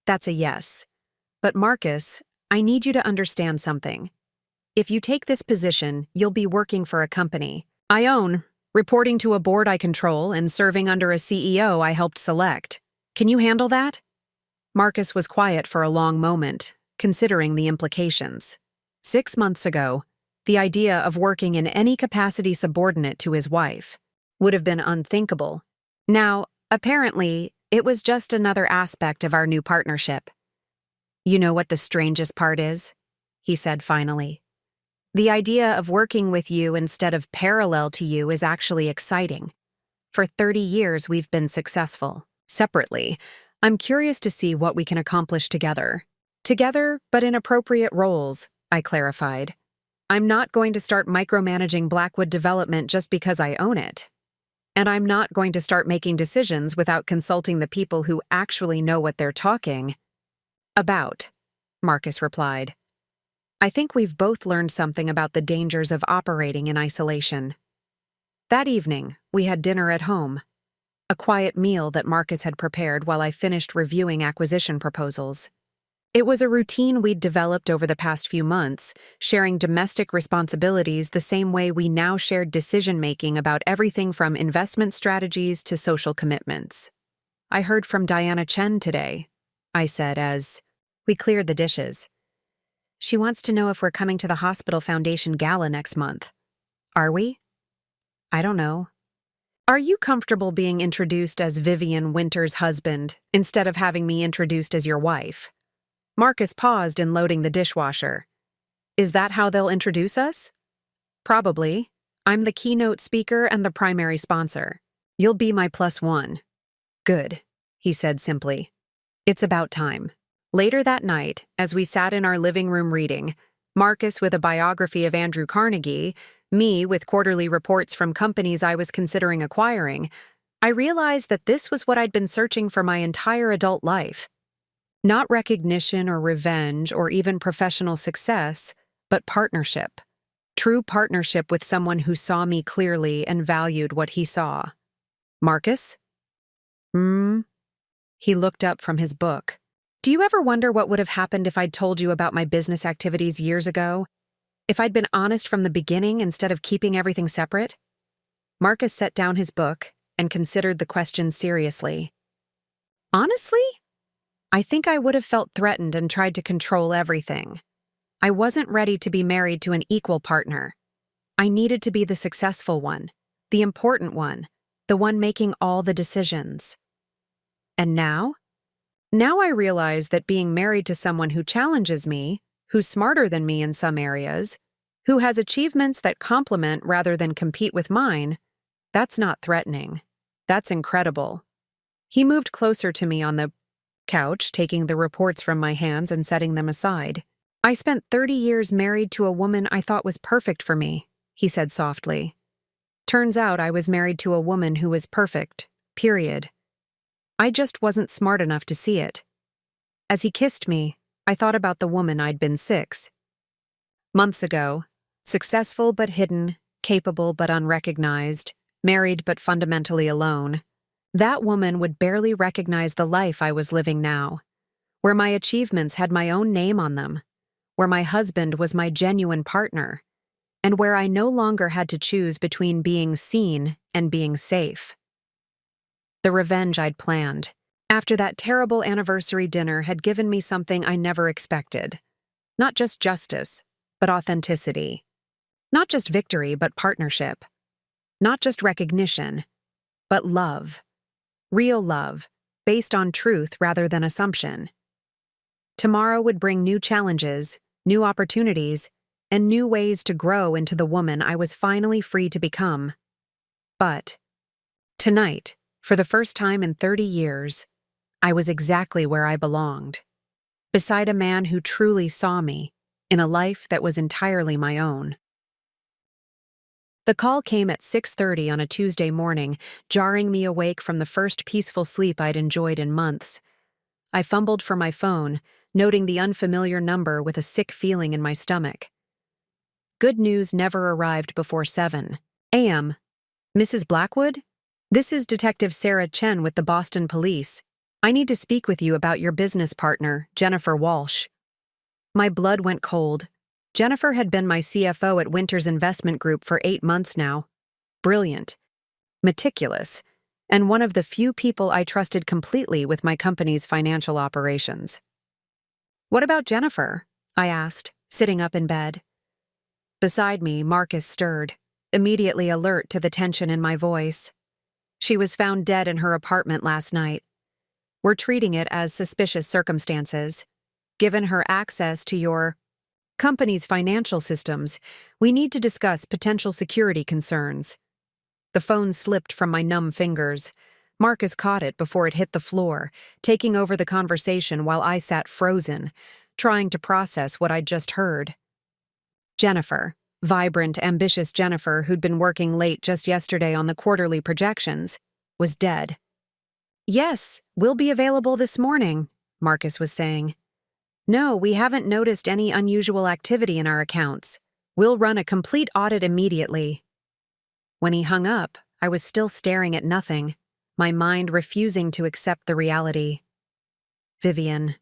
That's a yes. But Marcus, I need you to understand something. If you take this position, you'll be working for a company I own, reporting to a board I control, and serving under a CEO I helped select. Can you handle that? Marcus was quiet for a long moment, considering the implications. 6 months ago, the idea of working in any capacity subordinate to his wife would have been unthinkable. Now, apparently, it was just another aspect of our new partnership. You know what the strangest part is? He said finally. The idea of working with you instead of parallel to you is actually exciting. For 30 years, we've been successful. Separately, I'm curious to see what we can accomplish together. Together, but in appropriate roles, I clarified. I'm not going to start micromanaging Blackwood Development just because I own it. And I'm not going to start making decisions without consulting the people who actually know what they're talking about, Marcus replied. I think we've both learned something about the dangers of operating in isolation. That evening, we had dinner at home. A quiet meal that Marcus had prepared while I finished reviewing acquisition proposals. It was a routine we'd developed over the past few months, sharing domestic responsibilities the same way we now shared decision-making about everything from investment strategies to social commitments. I heard from Diana Chen today, I said as we cleared the dishes. She wants to know if we're coming to the Hospital Foundation Gala next month. Are we? I don't know. Are you comfortable being introduced as Vivian Winter's husband instead of having me introduced as your wife? Marcus paused in loading the dishwasher. Is that how they'll introduce us? Probably. I'm the keynote speaker and the primary sponsor. You'll be my +1. Good, he said simply. It's about time. Later that night, as we sat in our living room reading, Marcus with a biography of Andrew Carnegie, me with quarterly reports from companies I was considering acquiring, I realized that this was what I'd been searching for my entire adult life. Not recognition or revenge or even professional success, but partnership. True partnership with someone who saw me clearly and valued what he saw. Marcus? He looked up from his book. Do you ever wonder what would have happened if I'd told you about my business activities years ago? If I'd been honest from the beginning instead of keeping everything separate? Marcus set down his book and considered the question seriously. Honestly? I think I would have felt threatened and tried to control everything. I wasn't ready to be married to an equal partner. I needed to be the successful one, the important one, the one making all the decisions. And now? Now I realize that being married to someone who challenges me, who's smarter than me in some areas, who has achievements that complement rather than compete with mine, that's not threatening. That's incredible. He moved closer to me on the couch, taking the reports from my hands and setting them aside. I spent 30 years married to a woman I thought was perfect for me, he said softly. Turns out I was married to a woman who was perfect, period. I just wasn't smart enough to see it. As he kissed me, I thought about the woman I'd been 6 months ago, successful but hidden, capable but unrecognized, married but fundamentally alone. That woman would barely recognize the life I was living now, where my achievements had my own name on them, where my husband was my genuine partner, and where I no longer had to choose between being seen and being safe. The revenge I'd planned, after that terrible anniversary dinner, had given me something I never expected. Not just justice, but authenticity. Not just victory, but partnership. Not just recognition, but love. Real love, based on truth rather than assumption. Tomorrow would bring new challenges, new opportunities, and new ways to grow into the woman I was finally free to become. But tonight, for the first time in 30 years, I was exactly where I belonged, beside a man who truly saw me, in a life that was entirely my own. The call came at 6:30 on a Tuesday morning, jarring me awake from the first peaceful sleep I'd enjoyed in months. I fumbled for my phone, noting the unfamiliar number with a sick feeling in my stomach. Good news never arrived before 7 a.m. Mrs. Blackwood? This is Detective Sarah Chen with the Boston Police. I need to speak with you about your business partner, Jennifer Walsh. My blood went cold. Jennifer had been my CFO at Winters Investment Group for 8 months now. Brilliant, meticulous, and one of the few people I trusted completely with my company's financial operations. What about Jennifer? I asked, sitting up in bed. Beside me, Marcus stirred, immediately alert to the tension in my voice. She was found dead in her apartment last night. We're treating it as suspicious circumstances. Given her access to your company's financial systems, we need to discuss potential security concerns. The phone slipped from my numb fingers. Marcus caught it before it hit the floor, taking over the conversation while I sat frozen, trying to process what I'd just heard. Jennifer, vibrant, ambitious Jennifer who'd been working late just yesterday on the quarterly projections, was dead. Yes, we'll be available this morning, Marcus was saying. No, we haven't noticed any unusual activity in our accounts. We'll run a complete audit immediately. When he hung up, I was still staring at nothing, my mind refusing to accept the reality. Vivian.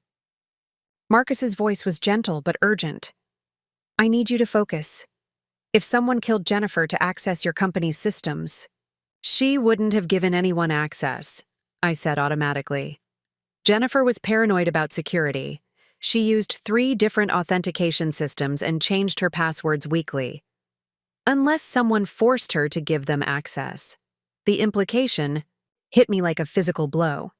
Marcus's voice was gentle but urgent. I need you to focus. If someone killed Jennifer to access your company's systems, she wouldn't have given anyone access, I said automatically. Jennifer was paranoid about security. She used 3 different authentication systems and changed her passwords weekly. Unless someone forced her to give them access. The implication hit me like a physical blow.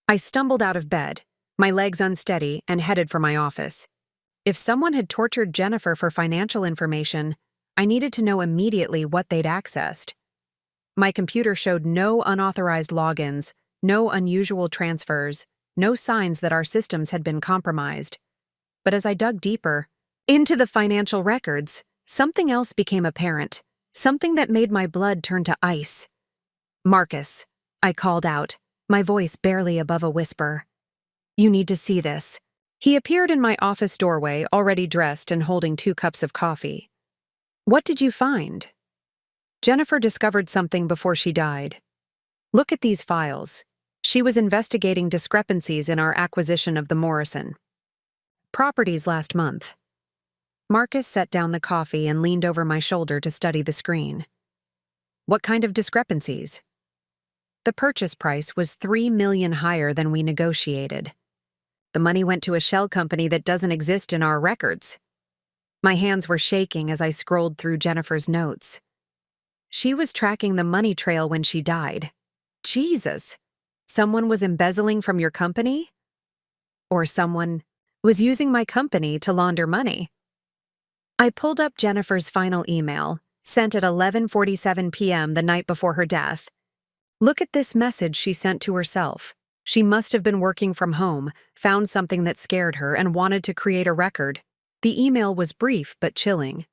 I stumbled out of bed, my legs unsteady, and headed for my office. If someone had tortured Jennifer for financial information, I needed to know immediately what they'd accessed. My computer showed no unauthorized logins, no unusual transfers, no signs that our systems had been compromised. But as I dug deeper into the financial records, something else became apparent, something that made my blood turn to ice. Marcus, I called out, my voice barely above a whisper. You need to see this. He appeared in my office doorway, already dressed and holding 2 cups of coffee. What did you find? Jennifer discovered something before she died. Look at these files. She was investigating discrepancies in our acquisition of the Morrison properties last month. Marcus set down the coffee and leaned over my shoulder to study the screen. What kind of discrepancies? The purchase price was $3 million higher than we negotiated. The money went to a shell company that doesn't exist in our records. My hands were shaking as I scrolled through Jennifer's notes. She was tracking the money trail when she died. Jesus! Someone was embezzling from your company? Or someone was using my company to launder money? I pulled up Jennifer's final email, sent at 11:47 p.m. the night before her death. Look at this message she sent to herself. She must have been working from home, found something that scared her, and wanted to create a record. The email was brief but chilling.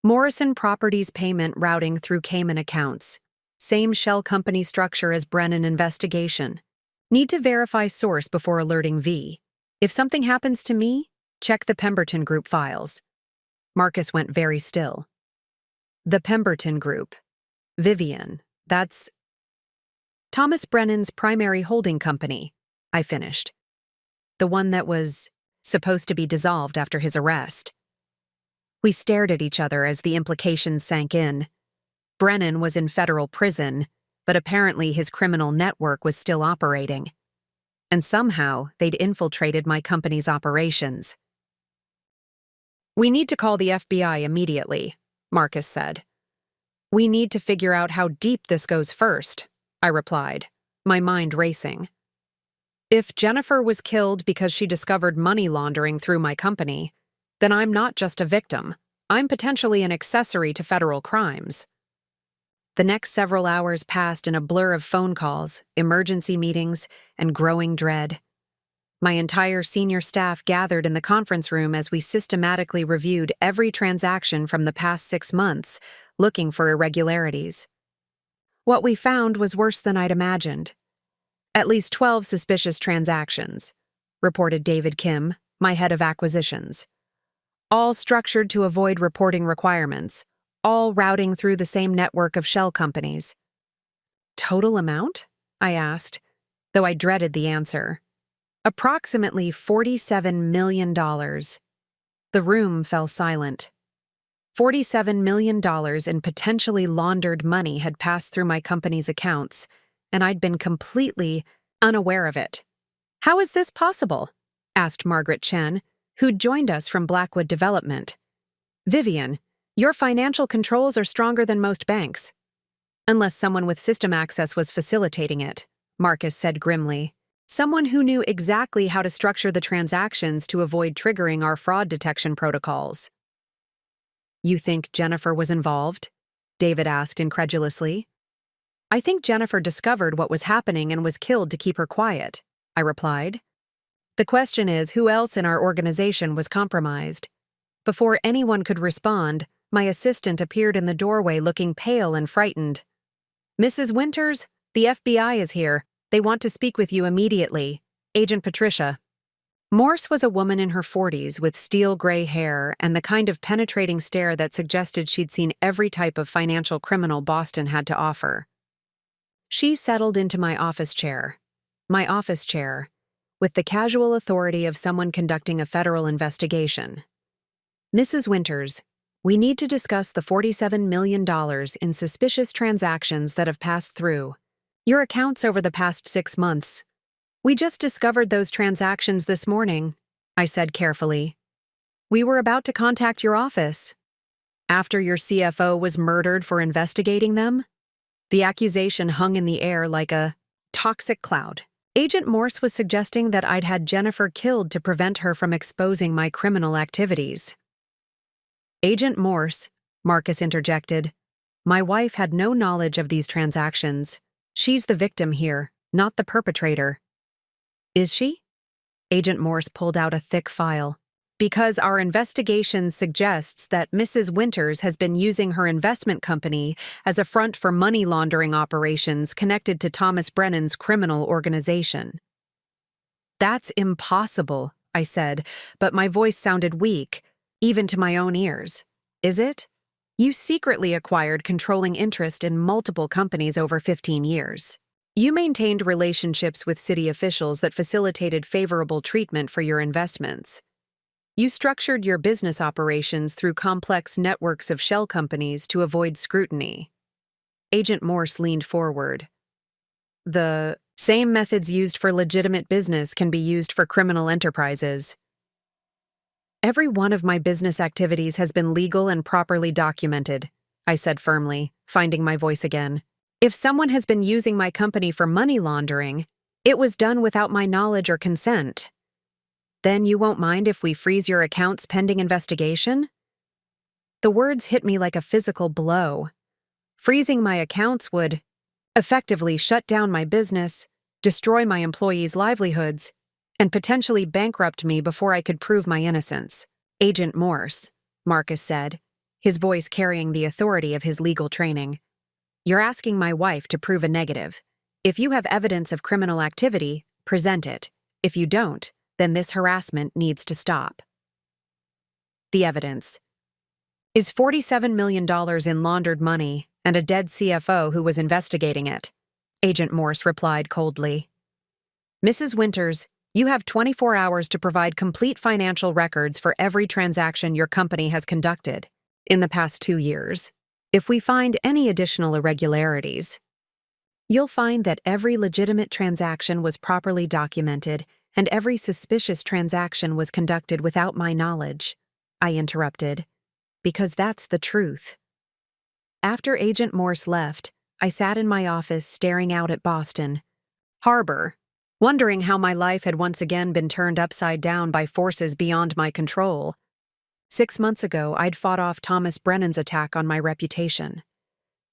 Morrison Properties payment routing through Cayman accounts. Same shell company structure as Brennan investigation. Need to verify source before alerting V. If something happens to me, check the Pemberton Group files. Marcus went very still. The Pemberton Group. Vivian. That's Thomas Brennan's primary holding company, I finished. The one that was supposed to be dissolved after his arrest. We stared at each other as the implications sank in. Brennan was in federal prison, but apparently his criminal network was still operating. And somehow they'd infiltrated my company's operations. We need to call the FBI immediately, Marcus said. We need to figure out how deep this goes first, I replied, my mind racing. If Jennifer was killed because she discovered money laundering through my company, then I'm not just a victim. I'm potentially an accessory to federal crimes. The next several hours passed in a blur of phone calls, emergency meetings, and growing dread. My entire senior staff gathered in the conference room as we systematically reviewed every transaction from the past 6 months, looking for irregularities. What we found was worse than I'd imagined. At least 12 suspicious transactions, reported David Kim, my head of acquisitions. All structured to avoid reporting requirements, all routing through the same network of shell companies. Total amount? I asked, though I dreaded the answer. Approximately $47 million. The room fell silent. $47 million in potentially laundered money had passed through my company's accounts, and I'd been completely unaware of it. How is this possible? Asked Margaret Chen, who'd joined us from Blackwood Development. Vivian, your financial controls are stronger than most banks. Unless someone with system access was facilitating it, Marcus said grimly. Someone who knew exactly how to structure the transactions to avoid triggering our fraud detection protocols. You think Jennifer was involved? David asked incredulously. I think Jennifer discovered what was happening and was killed to keep her quiet, I replied. The question is, who else in our organization was compromised? Before anyone could respond, my assistant appeared in the doorway looking pale and frightened. Mrs. Winters, the FBI is here. They want to speak with you immediately. Agent Patricia. Morse was a woman in her 40s with steel gray hair and the kind of penetrating stare that suggested she'd seen every type of financial criminal Boston had to offer. She settled into my office chair, with the casual authority of someone conducting a federal investigation. Mrs. Winters, we need to discuss the $47 million in suspicious transactions that have passed through your accounts over the past 6 months. We just discovered those transactions this morning, I said carefully. We were about to contact your office. After your CFO was murdered for investigating them? The accusation hung in the air like a toxic cloud. Agent Morse was suggesting that I'd had Jennifer killed to prevent her from exposing my criminal activities. Agent Morse, Marcus interjected. My wife had no knowledge of these transactions. She's the victim here, not the perpetrator. Is she? Agent Morse pulled out a thick file. Because our investigation suggests that Mrs. Winters has been using her investment company as a front for money laundering operations connected to Thomas Brennan's criminal organization. That's impossible, I said, but my voice sounded weak, even to my own ears. Is it? You secretly acquired controlling interest in multiple companies over 15 years. You maintained relationships with city officials that facilitated favorable treatment for your investments. You structured your business operations through complex networks of shell companies to avoid scrutiny. Agent Morse leaned forward. The same methods used for legitimate business can be used for criminal enterprises. Every one of my business activities has been legal and properly documented, I said firmly, finding my voice again. If someone has been using my company for money laundering, it was done without my knowledge or consent. Then you won't mind if we freeze your accounts pending investigation? The words hit me like a physical blow. Freezing my accounts would effectively shut down my business, destroy my employees' livelihoods, and potentially bankrupt me before I could prove my innocence. Agent Morse, Marcus said, his voice carrying the authority of his legal training. You're asking my wife to prove a negative. If you have evidence of criminal activity, present it. If you don't, then this harassment needs to stop. The evidence is $47 million in laundered money and a dead CFO who was investigating it, Agent Morse replied coldly. Mrs. Winters, you have 24 hours to provide complete financial records for every transaction your company has conducted in the past 2 years. If we find any additional irregularities, you'll find that every legitimate transaction was properly documented and every suspicious transaction was conducted without my knowledge, I interrupted, because that's the truth. After Agent Morse left, I sat in my office staring out at Boston Harbor, wondering how my life had once again been turned upside down by forces beyond my control. 6 months ago, I'd fought off Thomas Brennan's attack on my reputation.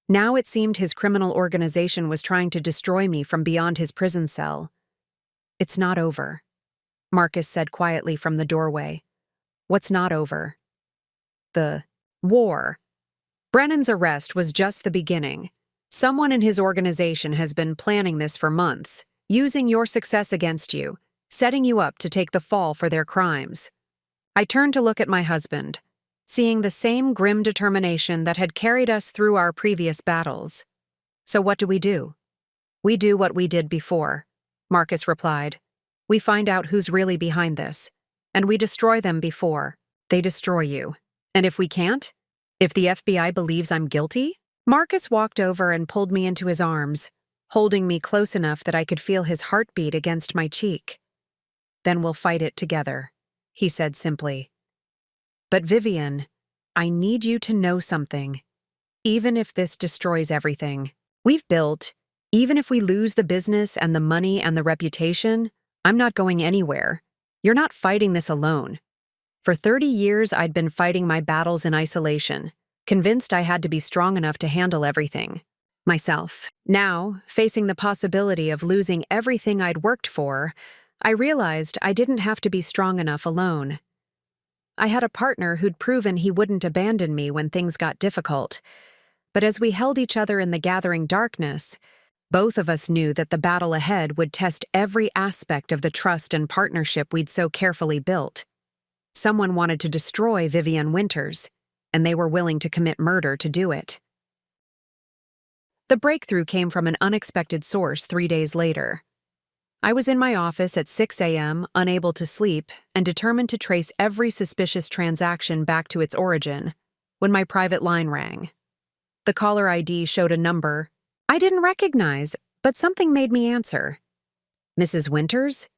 Now it seemed his criminal organization was trying to destroy me from beyond his prison cell. It's not over, Marcus said quietly from the doorway. What's not over? The war. Brennan's arrest was just the beginning. Someone in his organization has been planning this for months, using your success against you, setting you up to take the fall for their crimes. I turned to look at my husband, seeing the same grim determination that had carried us through our previous battles. So what do? We do what we did before, Marcus replied. We find out who's really behind this, and we destroy them before they destroy you. And if we can't? If the FBI believes I'm guilty? Marcus walked over and pulled me into his arms, holding me close enough that I could feel his heartbeat against my cheek. Then we'll fight it together, he said simply. But Vivian, I need you to know something. Even if this destroys everything we've built, even if we lose the business and the money and the reputation, I'm not going anywhere. You're not fighting this alone. For 30 years, I'd been fighting my battles in isolation, convinced I had to be strong enough to handle everything myself. Now, facing the possibility of losing everything I'd worked for, I realized I didn't have to be strong enough alone. I had a partner who'd proven he wouldn't abandon me when things got difficult. But as we held each other in the gathering darkness, both of us knew that the battle ahead would test every aspect of the trust and partnership we'd so carefully built. Someone wanted to destroy Vivian Winters, and they were willing to commit murder to do it. The breakthrough came from an unexpected source 3 days later. I was in my office at 6 a.m., unable to sleep, and determined to trace every suspicious transaction back to its origin, when my private line rang. The caller ID showed a number I didn't recognize, but something made me answer. Mrs. Winters?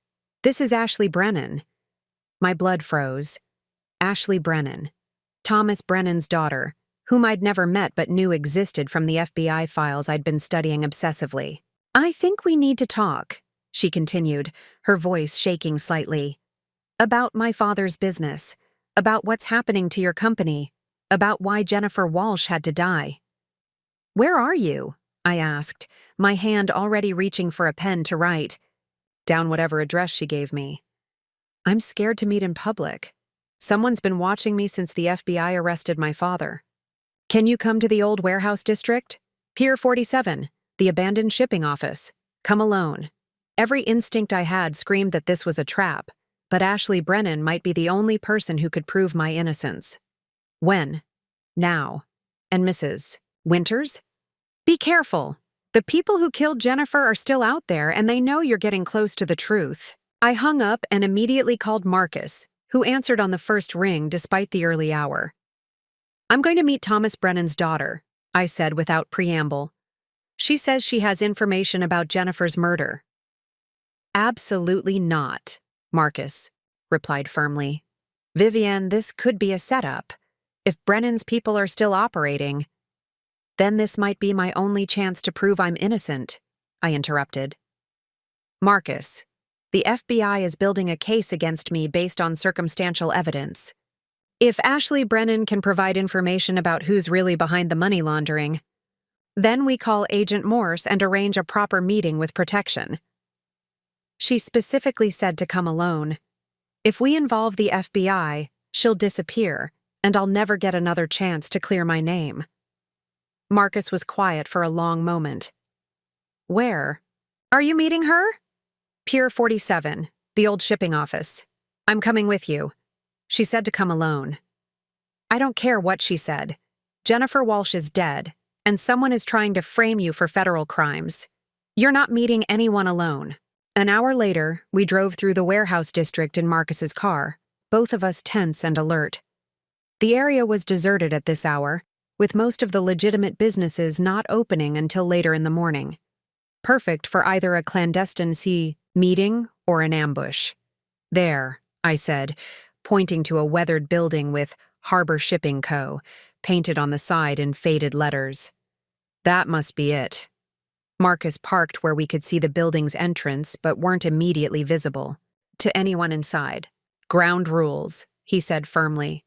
This is Ashley Brennan. My blood froze. Ashley Brennan. Thomas Brennan's daughter, whom I'd never met but knew existed from the FBI files I'd been studying obsessively. I think we need to talk, she continued, her voice shaking slightly. About my father's business, about what's happening to your company, about why Jennifer Walsh had to die. Where are you? I asked, my hand already reaching for a pen to write. Down whatever address she gave me. I'm scared to meet in public. Someone's been watching me since the FBI arrested my father. Can you come to the old warehouse district? Pier 47, the abandoned shipping office. Come alone. Every instinct I had screamed that this was a trap, but Ashley Brennan might be the only person who could prove my innocence. When? Now. And Mrs. Winters? Be careful. The people who killed Jennifer are still out there, and they know you're getting close to the truth. I hung up and immediately called Marcus, who answered on the first ring despite the early hour. I'm going to meet Thomas Brennan's daughter, I said without preamble. She says she has information about Jennifer's murder. Absolutely not, Marcus replied firmly. Vivienne, this could be a setup. If Brennan's people are still operating, then this might be my only chance to prove I'm innocent, I interrupted. Marcus, the FBI is building a case against me based on circumstantial evidence. If Ashley Brennan can provide information about who's really behind the money laundering, then we call Agent Morse and arrange a proper meeting with protection. She specifically said to come alone. If we involve the FBI, she'll disappear, and I'll never get another chance to clear my name. Marcus was quiet for a long moment. Where? Are you meeting her? Pier 47, the old shipping office. I'm coming with you. She said to come alone. I don't care what she said. Jennifer Walsh is dead, and someone is trying to frame you for federal crimes. You're not meeting anyone alone. An hour later, we drove through the warehouse district in Marcus's car, both of us tense and alert. The area was deserted at this hour, with most of the legitimate businesses not opening until later in the morning. Perfect for either a clandestine meeting or an ambush. There, I said, pointing to a weathered building with Harbor Shipping Co. painted on the side in faded letters. That must be it. Marcus parked where we could see the building's entrance but weren't immediately visible to anyone inside. Ground rules, he said firmly.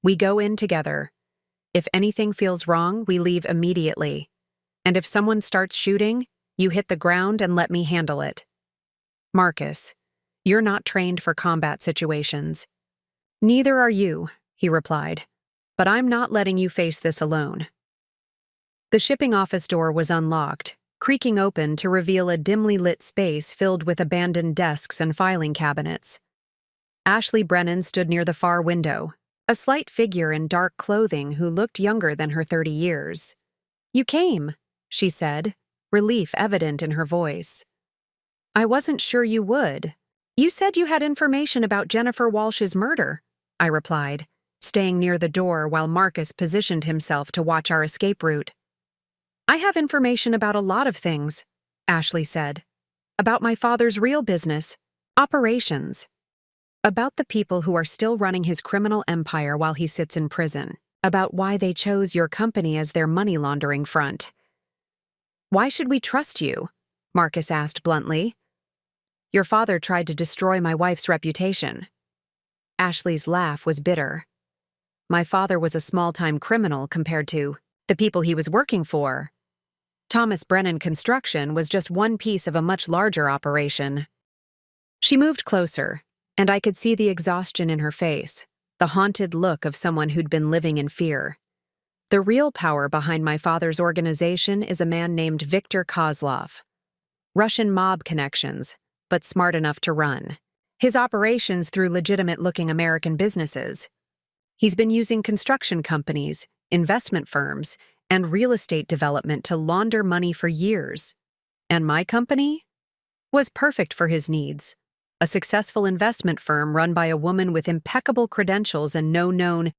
We go in together. If anything feels wrong, we leave immediately. And if someone starts shooting, you hit the ground and let me handle it. Marcus, you're not trained for combat situations. Neither are you, he replied. But I'm not letting you face this alone. The shipping office door was unlocked, creaking open to reveal a dimly lit space filled with abandoned desks and filing cabinets. Ashley Brennan stood near the far window, a slight figure in dark clothing who looked younger than her 30 years. You came, she said, relief evident in her voice. I wasn't sure you would. You said you had information about Jennifer Walsh's murder, I replied, staying near the door while Marcus positioned himself to watch our escape route. I have information about a lot of things, Ashley said. About my father's real business, operations. About the people who are still running his criminal empire while he sits in prison. About why they chose your company as their money laundering front. Why should we trust you? Marcus asked bluntly. Your father tried to destroy my wife's reputation. Ashley's laugh was bitter. My father was a small-time criminal compared to the people he was working for. Thomas Brennan Construction was just one piece of a much larger operation. She moved closer, and I could see the exhaustion in her face, the haunted look of someone who'd been living in fear. The real power behind my father's organization is a man named Viktor Kozlov. Russian mob connections, but smart enough to run. His operations through legitimate-looking American businesses. He's been using construction companies, investment firms, and real estate development to launder money for years. And my company was perfect for his needs. A successful investment firm run by a woman with impeccable credentials and no known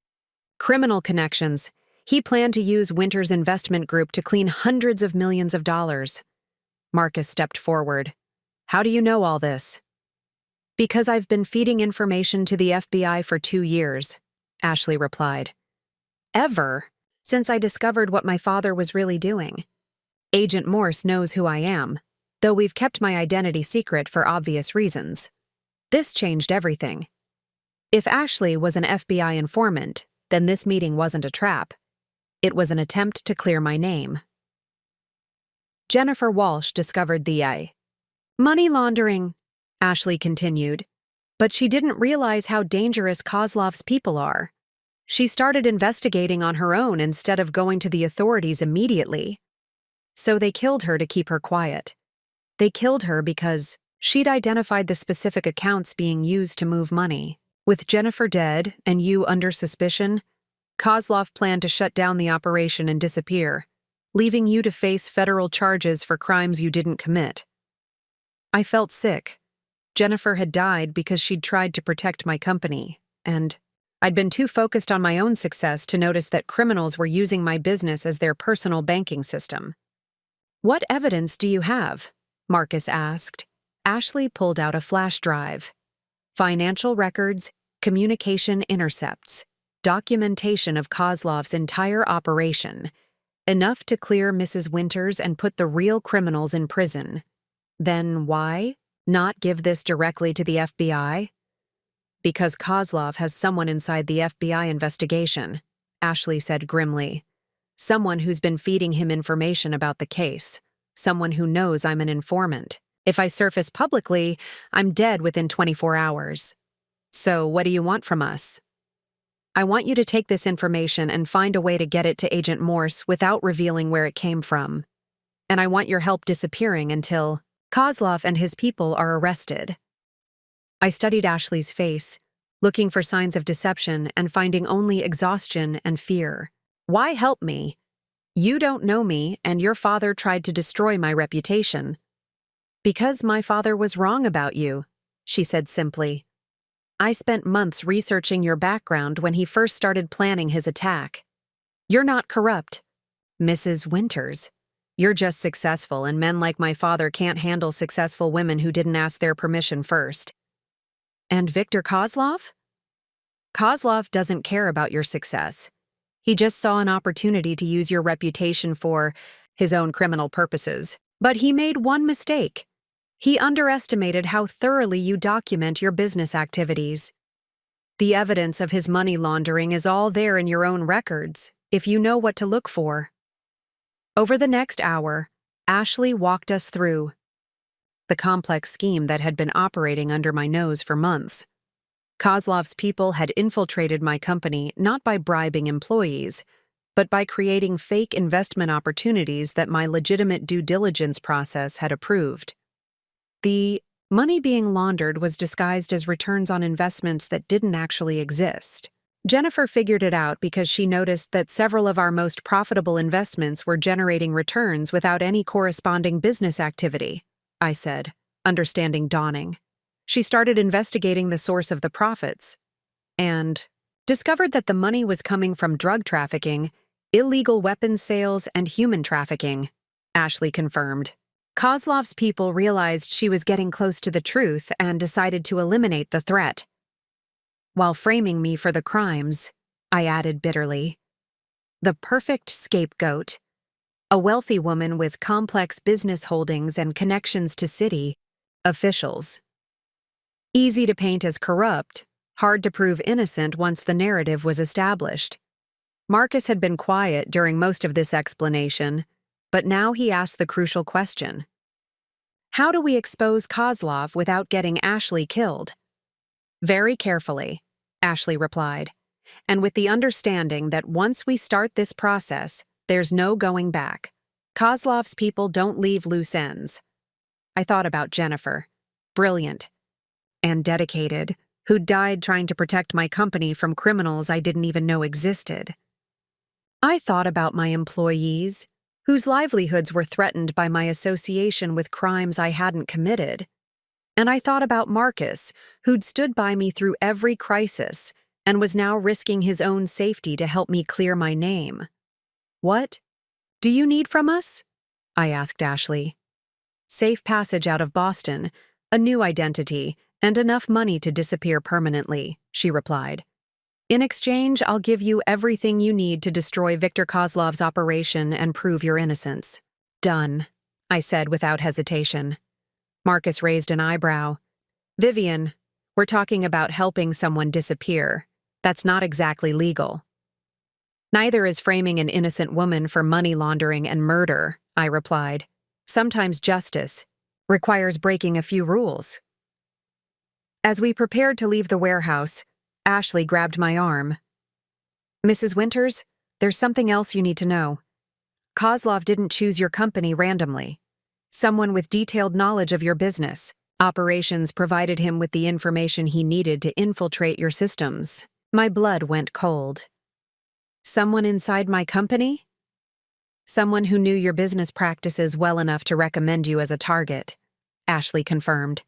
criminal connections. He planned to use Winters Investment Group to clean hundreds of millions of dollars. Marcus stepped forward. How do you know all this? Because I've been feeding information to the FBI for 2 years, Ashley replied. Ever? Since I discovered what my father was really doing. Agent Morse knows who I am, though we've kept my identity secret for obvious reasons. This changed everything. If Ashley was an FBI informant, then this meeting wasn't a trap. It was an attempt to clear my name. Jennifer Walsh discovered the money laundering, Ashley continued, but she didn't realize how dangerous Kozlov's people are. She started investigating on her own instead of going to the authorities immediately. So they killed her to keep her quiet. They killed her because She'd identified the specific accounts being used to move money. With Jennifer dead and you under suspicion, Kozlov planned to shut down the operation and disappear, leaving you to face federal charges for crimes you didn't commit. I felt sick. Jennifer had died because she'd tried to protect my company, and I'd been too focused on my own success to notice that criminals were using my business as their personal banking system. "What evidence do you have?" Marcus asked. Ashley pulled out a flash drive. Financial records, communication intercepts, documentation of Kozlov's entire operation. Enough to clear Mrs. Winters and put the real criminals in prison. Then why not give this directly to the FBI? Because Kozlov has someone inside the FBI investigation, Ashley said grimly. Someone who's been feeding him information about the case. Someone who knows I'm an informant. If I surface publicly, I'm dead within 24 hours. So what do you want from us? I want you to take this information and find a way to get it to Agent Morse without revealing where it came from. And I want your help disappearing until Kozlov and his people are arrested. I studied Ashley's face, looking for signs of deception and finding only exhaustion and fear. Why help me? You don't know me, and your father tried to destroy my reputation. Because my father was wrong about you, she said simply. I spent months researching your background when he first started planning his attack. You're not corrupt, Mrs. Winters. You're just successful, and men like my father can't handle successful women who didn't ask their permission first. And Viktor Kozlov? Kozlov doesn't care about your success. He just saw an opportunity to use your reputation for his own criminal purposes. But he made one mistake. He underestimated how thoroughly you document your business activities. The evidence of his money laundering is all there in your own records, if you know what to look for. Over the next hour, Ashley walked us through the complex scheme that had been operating under my nose for months. Kozlov's people had infiltrated my company not by bribing employees, but by creating fake investment opportunities that my legitimate due diligence process had approved. The money being laundered was disguised as returns on investments that didn't actually exist. Jennifer figured it out because she noticed that several of our most profitable investments were generating returns without any corresponding business activity, I said, understanding dawning. She started investigating the source of the profits and discovered that the money was coming from drug trafficking, illegal weapons sales, and human trafficking, Ashley confirmed. Kozlov's people realized she was getting close to the truth and decided to eliminate the threat. While framing me for the crimes, I added bitterly, the perfect scapegoat, a wealthy woman with complex business holdings and connections to city officials. Easy to paint as corrupt, hard to prove innocent once the narrative was established. Marcus had been quiet during most of this explanation, but now he asked the crucial question. How do we expose Kozlov without getting Ashley killed? Very carefully, Ashley replied, and with the understanding that once we start this process, there's no going back. Kozlov's people don't leave loose ends. I thought about Jennifer, brilliant and dedicated, who died trying to protect my company from criminals I didn't even know existed. I thought about my employees, whose livelihoods were threatened by my association with crimes I hadn't committed. And I thought about Marcus, who'd stood by me through every crisis and was now risking his own safety to help me clear my name. What do you need from us? I asked Ashley. Safe passage out of Boston, a new identity, and enough money to disappear permanently, she replied. In exchange, I'll give you everything you need to destroy Viktor Kozlov's operation and prove your innocence. Done, I said without hesitation. Marcus raised an eyebrow. Vivian, we're talking about helping someone disappear. That's not exactly legal. Neither is framing an innocent woman for money laundering and murder, I replied. Sometimes justice requires breaking a few rules. As we prepared to leave the warehouse, Ashley grabbed my arm. Mrs. Winters, there's something else you need to know. Kozlov didn't choose your company randomly. Someone with detailed knowledge of your business, Operations provided him with the information he needed to infiltrate your systems. My blood went cold. Someone inside my company? Someone who knew your business practices well enough to recommend you as a target, Ashley confirmed.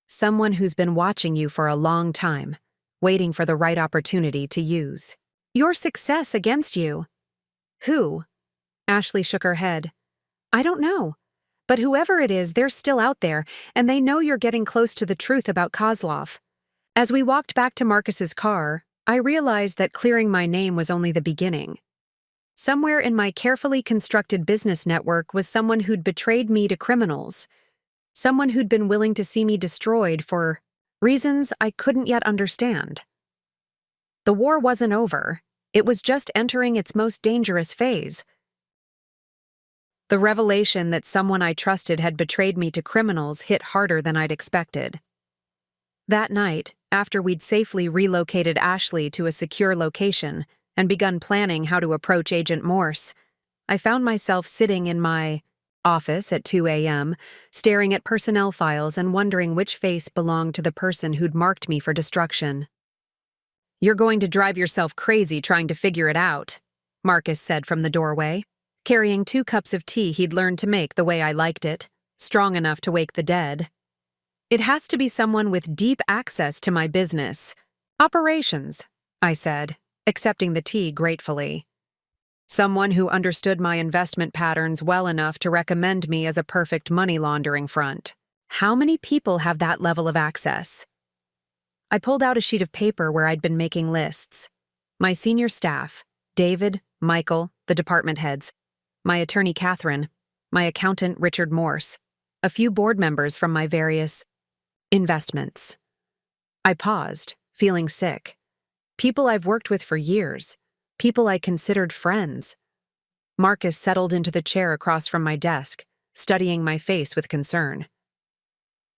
Someone who's been watching you for a long time, waiting for the right opportunity to use your success against you. Who? Ashley shook her head. I don't know. But whoever it is, they're still out there, and they know you're getting close to the truth about Kozlov. As we walked back to Marcus's car, I realized that clearing my name was only the beginning. Somewhere in my carefully constructed business network was someone who'd betrayed me to criminals. Someone who'd been willing to see me destroyed for reasons I couldn't yet understand. The war wasn't over. It was just entering its most dangerous phase. The revelation that someone I trusted had betrayed me to criminals hit harder than I'd expected. That night, after we'd safely relocated Ashley to a secure location and begun planning how to approach Agent Morse, I found myself sitting in my office at 2 a.m., staring at personnel files and wondering which face belonged to the person who'd marked me for destruction. You're going to drive yourself crazy trying to figure it out, Marcus said from the doorway, carrying 2 cups of tea he'd learned to make the way I liked it, strong enough to wake the dead. It has to be someone with deep access to my business. Operations, I said, accepting the tea gratefully. Someone who understood my investment patterns well enough to recommend me as a perfect money laundering front. How many people have that level of access? I pulled out a sheet of paper where I'd been making lists. My senior staff, David, Michael, the department heads, my attorney Catherine, my accountant Richard Morse, a few board members from my various investments. I paused, feeling sick. People I've worked with for years. People I considered friends. Marcus settled into the chair across from my desk, studying my face with concern.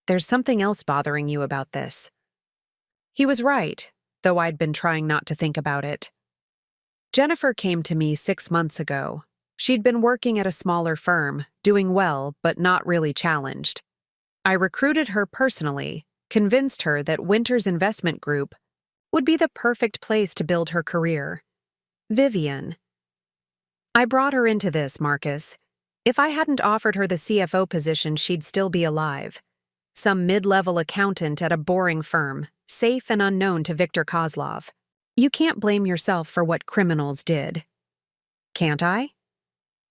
There's something else bothering you about this. He was right, though I'd been trying not to think about it. Jennifer came to me 6 months ago. She'd been working at a smaller firm, doing well, but not really challenged. I recruited her personally, convinced her that Winters Investment Group would be the perfect place to build her career. Vivian. I brought her into this, Marcus. If I hadn't offered her the CFO position, she'd still be alive. Some mid-level accountant at a boring firm, safe and unknown to Viktor Kozlov. You can't blame yourself for what criminals did. Can't I?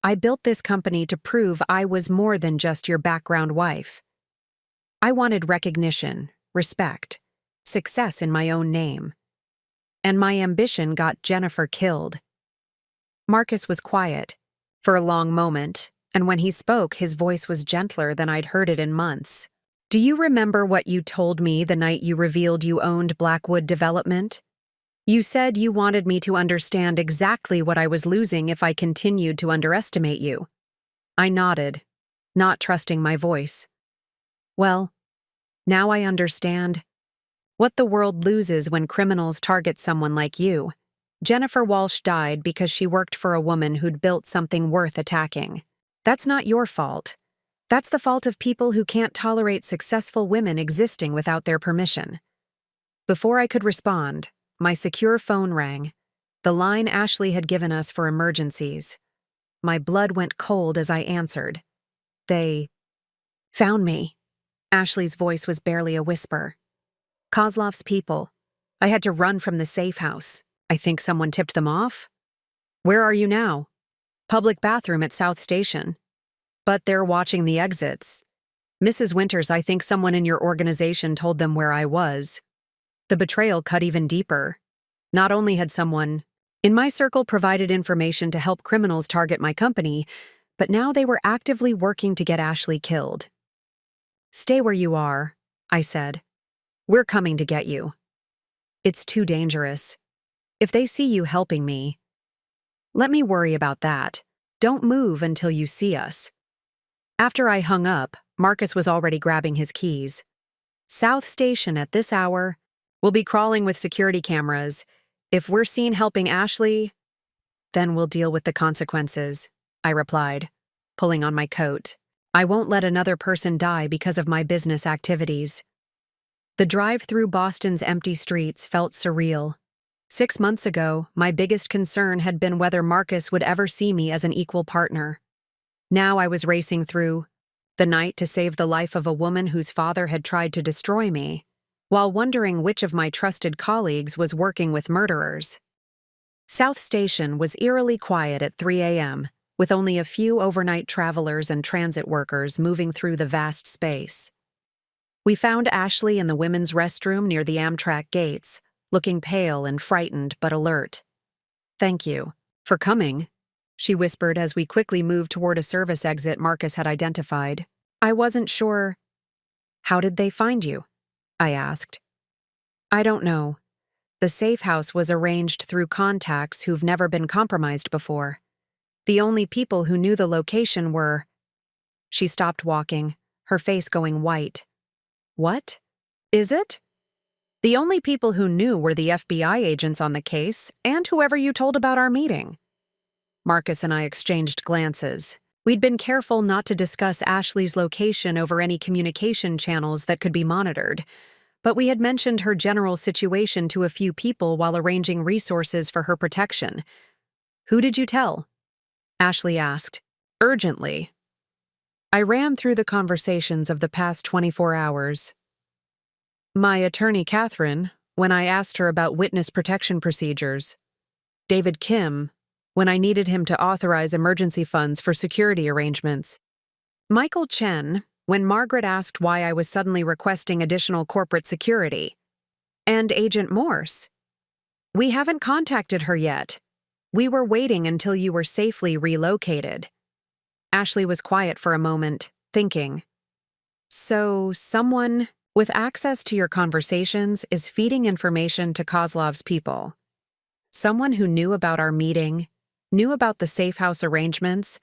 I built this company to prove I was more than just your background wife. I wanted recognition, respect, success in my own name. And my ambition got Jennifer killed. Marcus was quiet for a long moment, and when he spoke, his voice was gentler than I'd heard it in months. Do you remember what you told me the night you revealed you owned Blackwood Development? You said you wanted me to understand exactly what I was losing if I continued to underestimate you. I nodded, not trusting my voice. Well, now I understand. What the world loses when criminals target someone like you. Jennifer Walsh died because she worked for a woman who'd built something worth attacking. That's not your fault. That's the fault of people who can't tolerate successful women existing without their permission. Before I could respond, my secure phone rang, the line Ashley had given us for emergencies. My blood went cold as I answered. They found me. Ashley's voice was barely a whisper. Kozlov's people. I had to run from the safe house. I think someone tipped them off. Where are you now? Public bathroom at South Station. But they're watching the exits. Mrs. Winters, I think someone in your organization told them where I was. The betrayal cut even deeper. Not only had someone in my circle provided information to help criminals target my company, but now they were actively working to get Ashley killed. Stay where you are, I said. We're coming to get you. It's too dangerous. If they see you helping me, let me worry about that. Don't move until you see us. After I hung up, Marcus was already grabbing his keys. South Station at this hour. We'll be crawling with security cameras. If we're seen helping Ashley, then we'll deal with the consequences, I replied, pulling on my coat. I won't let another person die because of my business activities. The drive through Boston's empty streets felt surreal. 6 months ago, my biggest concern had been whether Marcus would ever see me as an equal partner. Now I was racing through the night to save the life of a woman whose father had tried to destroy me, while wondering which of my trusted colleagues was working with murderers. South Station was eerily quiet at 3 a.m., with only a few overnight travelers and transit workers moving through the vast space. We found Ashley in the women's restroom near the Amtrak gates, looking pale and frightened but alert. "Thank you for coming," she whispered as we quickly moved toward a service exit Marcus had identified. "I wasn't sure." "How did they find you?" I asked. "I don't know. The safe house was arranged through contacts who've never been compromised before. The only people who knew the location were—" She stopped walking, her face going white. "What? Is it?" "The only people who knew were the FBI agents on the case and whoever you told about our meeting." Marcus and I exchanged glances. We'd been careful not to discuss Ashley's location over any communication channels that could be monitored, but we had mentioned her general situation to a few people while arranging resources for her protection. "Who did you tell?" Ashley asked, urgently. I ran through the conversations of the past 24 hours. My attorney, Catherine, when I asked her about witness protection procedures. David Kim, when I needed him to authorize emergency funds for security arrangements. Michael Chen, when Margaret asked why I was suddenly requesting additional corporate security. And Agent Morse. We haven't contacted her yet. We were waiting until you were safely relocated. Ashley was quiet for a moment, thinking. So, someone with access to your conversations is feeding information to Kozlov's people. Someone who knew about our meeting, knew about the safe house arrangements,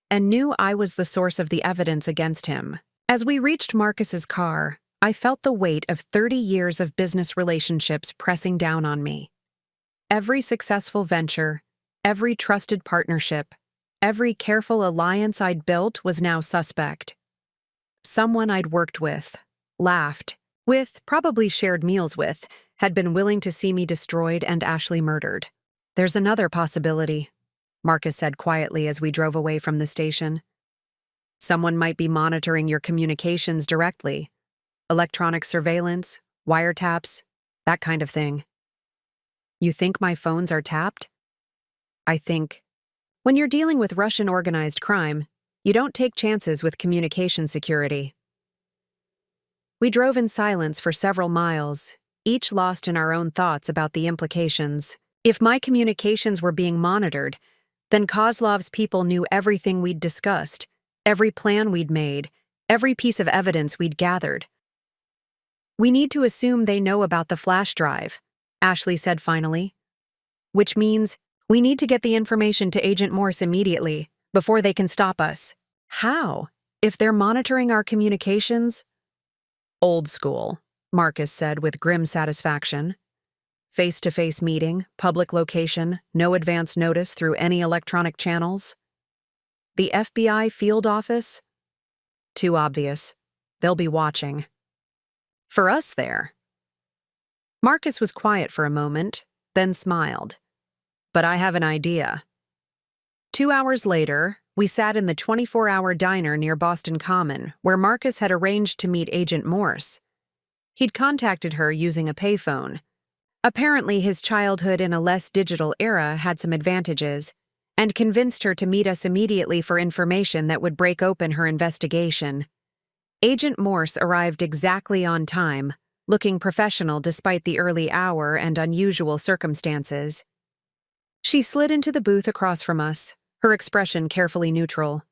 and knew I was the source of the evidence against him. As we reached Marcus's car, I felt the weight of 30 years of business relationships pressing down on me. Every successful venture, every trusted partnership, every careful alliance I'd built was now suspect. Someone I'd worked with, laughed with, probably shared meals with, had been willing to see me destroyed and Ashley murdered. "There's another possibility," Marcus said quietly as we drove away from the station. "Someone might be monitoring your communications directly. Electronic surveillance, wiretaps, that kind of thing." "You think my phones are tapped?" I think. When you're dealing with Russian organized crime, you don't take chances with communication security. We drove in silence for several miles, each lost in our own thoughts about the implications. If my communications were being monitored, then Kozlov's people knew everything we'd discussed, every plan we'd made, every piece of evidence we'd gathered. "We need to assume they know about the flash drive," Ashley said finally. "Which means we need to get the information to Agent Morse immediately, before they can stop us." "How? If they're monitoring our communications?" "Old school," Marcus said with grim satisfaction. "Face-to-face meeting, public location, no advance notice through any electronic channels." "The FBI field office?" "Too obvious. They'll be watching." "For us there." Marcus was quiet for a moment, then smiled. "But I have an idea." 2 hours later, we sat in the 24-hour diner near Boston Common, where Marcus had arranged to meet Agent Morse. He'd contacted her using a payphone. Apparently, his childhood in a less digital era had some advantages, and convinced her to meet us immediately for information that would break open her investigation. Agent Morse arrived exactly on time, looking professional despite the early hour and unusual circumstances. She slid into the booth across from us, her expression carefully neutral.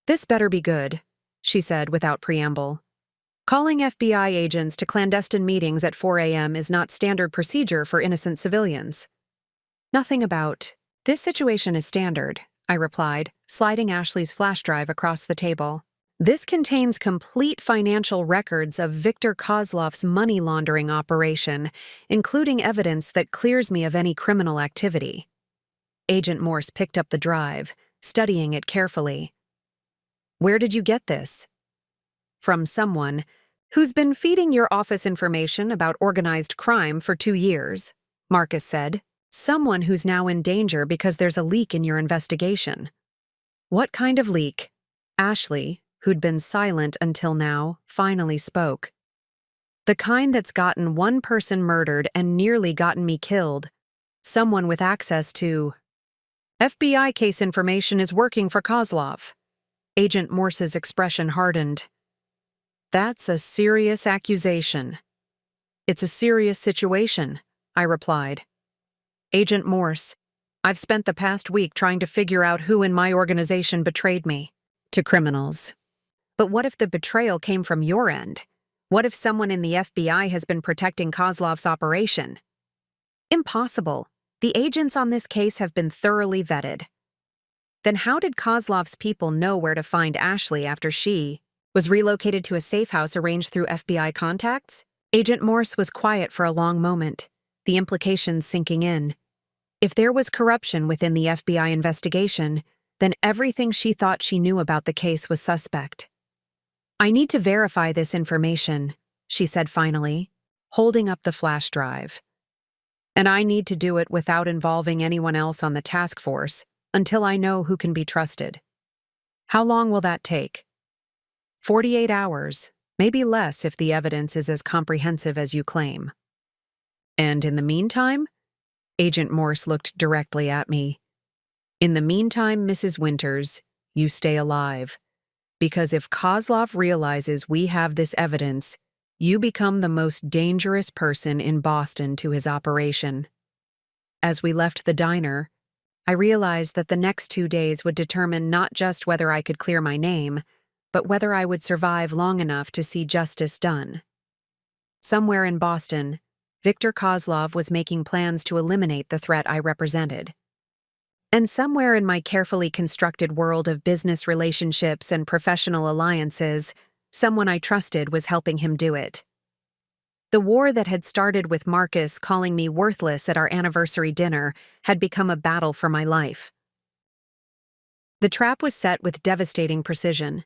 "This better be good," she said without preamble. "Calling FBI agents to clandestine meetings at 4 a.m. is not standard procedure for innocent civilians." "Nothing about this situation is standard," I replied, sliding Ashley's flash drive across the table. "This contains complete financial records of Viktor Kozlov's money laundering operation, including evidence that clears me of any criminal activity." Agent Morse picked up the drive, studying it carefully. Where did you get this? From someone who's been feeding your office information about organized crime for 2 years, Marcus said. Someone who's now in danger because there's a leak in your investigation. What kind of leak? Ashley, who'd been silent until now, finally spoke. The kind that's gotten one person murdered and nearly gotten me killed. Someone with access to FBI case information is working for Kozlov. Agent Morse's expression hardened. That's a serious accusation. It's a serious situation, I replied. Agent Morse, I've spent the past week trying to figure out who in my organization betrayed me to criminals. But what if the betrayal came from your end? What if someone in the FBI has been protecting Kozlov's operation? Impossible. The agents on this case have been thoroughly vetted. Then how did Kozlov's people know where to find Ashley after she was relocated to a safe house arranged through FBI contacts? Agent Morse was quiet for a long moment, the implications sinking in. If there was corruption within the FBI investigation, then everything she thought she knew about the case was suspect. I need to verify this information, she said finally, holding up the flash drive. And I need to do it without involving anyone else on the task force until I know who can be trusted. How long will that take? 48 hours, maybe less if the evidence is as comprehensive as you claim. And in the meantime? Agent Morse looked directly at me. In the meantime, Mrs. Winters, you stay alive. Because if Kozlov realizes we have this evidence, you become the most dangerous person in Boston to his operation. As we left the diner, I realized that the next 2 days would determine not just whether I could clear my name, but whether I would survive long enough to see justice done. Somewhere in Boston, Viktor Kozlov was making plans to eliminate the threat I represented. And somewhere in my carefully constructed world of business relationships and professional alliances, someone I trusted was helping him do it. The war that had started with Marcus calling me worthless at our anniversary dinner had become a battle for my life. The trap was set with devastating precision.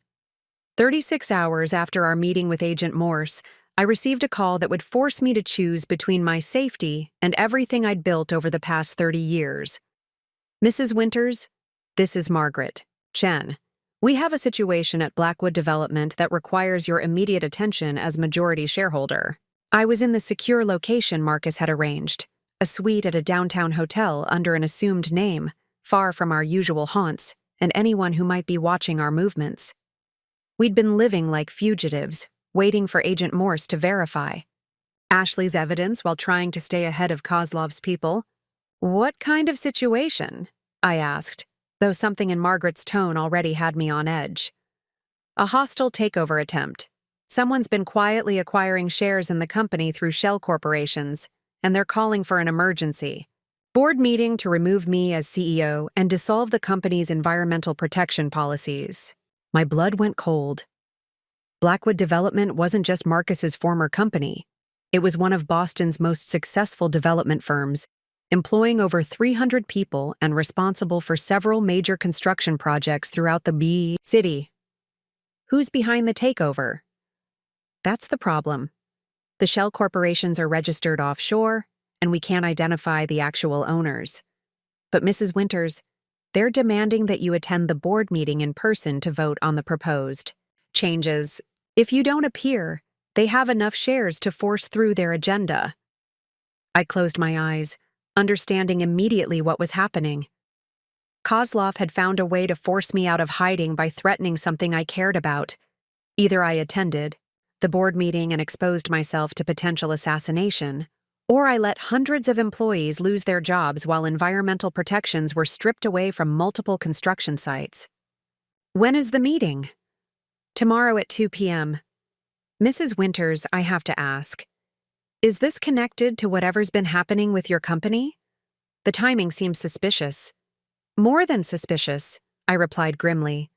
36 hours after our meeting with Agent Morse, I received a call that would force me to choose between my safety and everything I'd built over the past 30 years. Mrs. Winters, this is Margaret Chen. We have a situation at Blackwood Development that requires your immediate attention as majority shareholder. I was in the secure location Marcus had arranged, a suite at a downtown hotel under an assumed name, far from our usual haunts and anyone who might be watching our movements. We'd been living like fugitives, waiting for Agent Morse to verify Ashley's evidence while trying to stay ahead of Kozlov's people. What kind of situation? I asked, though something in Margaret's tone already had me on edge. A hostile takeover attempt. Someone's been quietly acquiring shares in the company through shell corporations, and they're calling for an emergency board meeting to remove me as CEO and dissolve the company's environmental protection policies. My blood went cold. Blackwood Development wasn't just Marcus's former company. It was one of Boston's most successful development firms, employing over 300 people and responsible for several major construction projects throughout the city. Who's behind the takeover? That's the problem. The shell corporations are registered offshore, and we can't identify the actual owners. But Mrs. Winters, they're demanding that you attend the board meeting in person to vote on the proposed changes. If you don't appear, they have enough shares to force through their agenda. I closed my eyes, understanding immediately what was happening. Kozlov had found a way to force me out of hiding by threatening something I cared about. Either I attended the board meeting and exposed myself to potential assassination, or I let hundreds of employees lose their jobs while environmental protections were stripped away from multiple construction sites. When is the meeting? Tomorrow at 2 p.m. Mrs. Winters, I have to ask, is this connected to whatever's been happening with your company? The timing seems suspicious. More than suspicious, I replied grimly.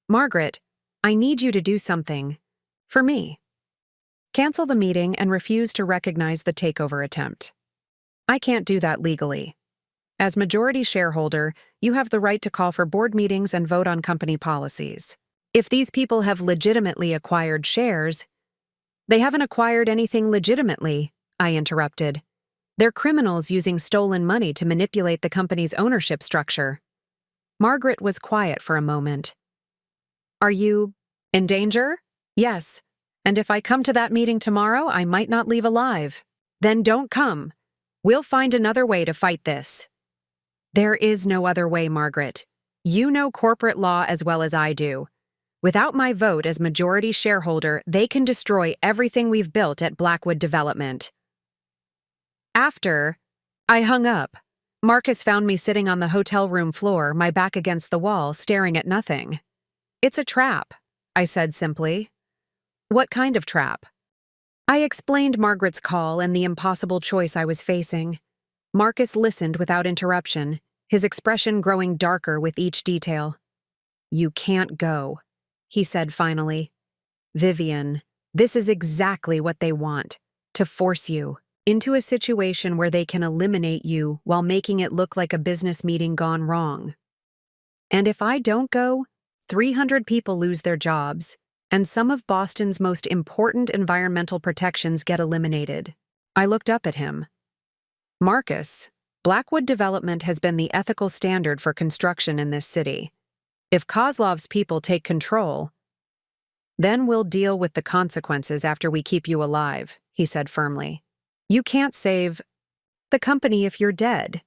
Margaret, I need you to do something. For me. Cancel the meeting and refuse to recognize the takeover attempt. I can't do that legally. As majority shareholder, you have the right to call for board meetings and vote on company policies. If these people have legitimately acquired shares, they haven't acquired anything legitimately, I interrupted. They're criminals using stolen money to manipulate the company's ownership structure. Margaret was quiet for a moment. Are you in danger? Yes. And if I come to that meeting tomorrow, I might not leave alive. Then don't come. We'll find another way to fight this. There is no other way, Margaret. You know corporate law as well as I do. Without my vote as majority shareholder, they can destroy everything we've built at Blackwood Development. After I hung up, Marcus found me sitting on the hotel room floor, my back against the wall, staring at nothing. It's a trap, I said simply. What kind of trap? I explained Margaret's call and the impossible choice I was facing. Marcus listened without interruption, his expression growing darker with each detail. You can't go, he said finally. Vivian, this is exactly what they want, to force you into a situation where they can eliminate you while making it look like a business meeting gone wrong. And if I don't go, 300 people lose their jobs, and some of Boston's most important environmental protections get eliminated. I looked up at him. Marcus, Blackwood Development has been the ethical standard for construction in this city. If Kozlov's people take control, then we'll deal with the consequences after we keep you alive, he said firmly. You can't save the company if you're dead.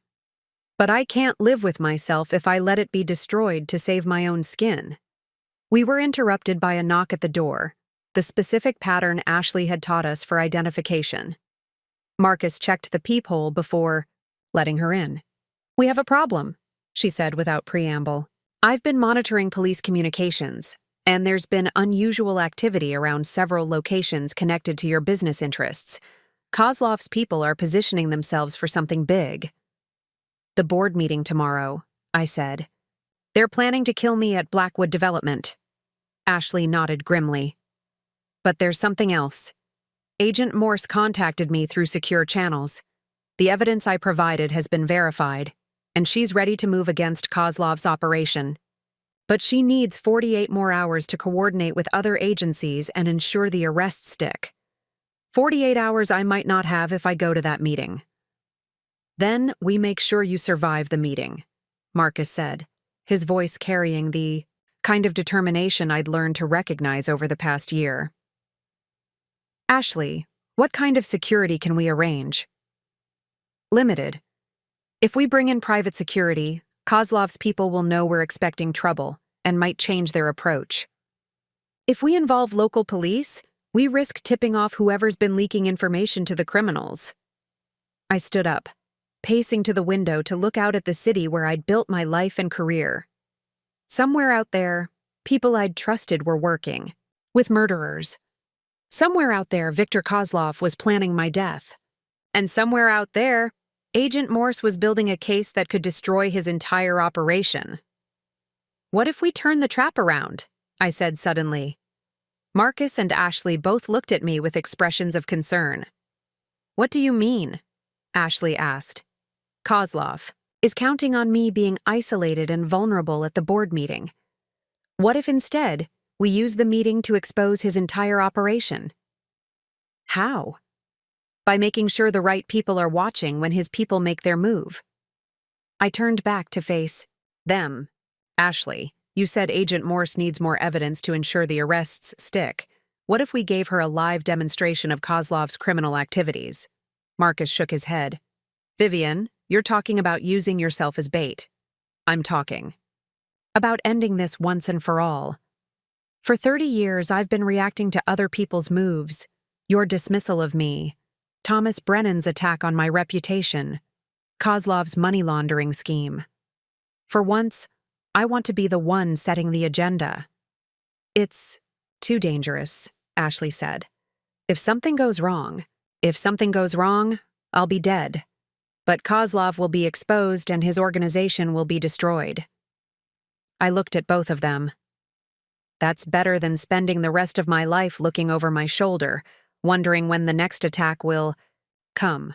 But I can't live with myself if I let it be destroyed to save my own skin. We were interrupted by a knock at the door, the specific pattern Ashley had taught us for identification. Marcus checked the peephole before letting her in. We have a problem, she said without preamble. I've been monitoring police communications, and there's been unusual activity around several locations connected to your business interests. Kozlov's people are positioning themselves for something big. The board meeting tomorrow, I said. They're planning to kill me at Blackwood Development. Ashley nodded grimly. But there's something else. Agent Morse contacted me through secure channels. The evidence I provided has been verified, and she's ready to move against Kozlov's operation. But she needs 48 more hours to coordinate with other agencies and ensure the arrests stick. 48 hours I might not have if I go to that meeting. Then we make sure you survive the meeting, Marcus said, his voice carrying the kind of determination I'd learned to recognize over the past year. Ashley, what kind of security can we arrange? Limited. If we bring in private security, Kozlov's people will know we're expecting trouble and might change their approach. If we involve local police, we risk tipping off whoever's been leaking information to the criminals. I stood up, pacing to the window to look out at the city where I'd built my life and career. Somewhere out there, people I'd trusted were working, with murderers. Somewhere out there, Viktor Kozlov was planning my death. And somewhere out there, Agent Morse was building a case that could destroy his entire operation. What if we turn the trap around? I said suddenly. Marcus and Ashley both looked at me with expressions of concern. What do you mean? Ashley asked. Kozlov is counting on me being isolated and vulnerable at the board meeting. What if instead we use the meeting to expose his entire operation? How? By making sure the right people are watching when his people make their move. I turned back to face them. Ashley, you said Agent Morse needs more evidence to ensure the arrests stick. What if we gave her a live demonstration of Kozlov's criminal activities? Marcus shook his head. Vivian, you're talking about using yourself as bait. I'm talking about ending this once and for all. For 30 years, I've been reacting to other people's moves, your dismissal of me, Thomas Brennan's attack on my reputation, Kozlov's money laundering scheme. For once, I want to be the one setting the agenda. It's too dangerous, Ashley said. If something goes wrong, I'll be dead. But Kozlov will be exposed and his organization will be destroyed. I looked at both of them. That's better than spending the rest of my life looking over my shoulder, wondering when the next attack will come.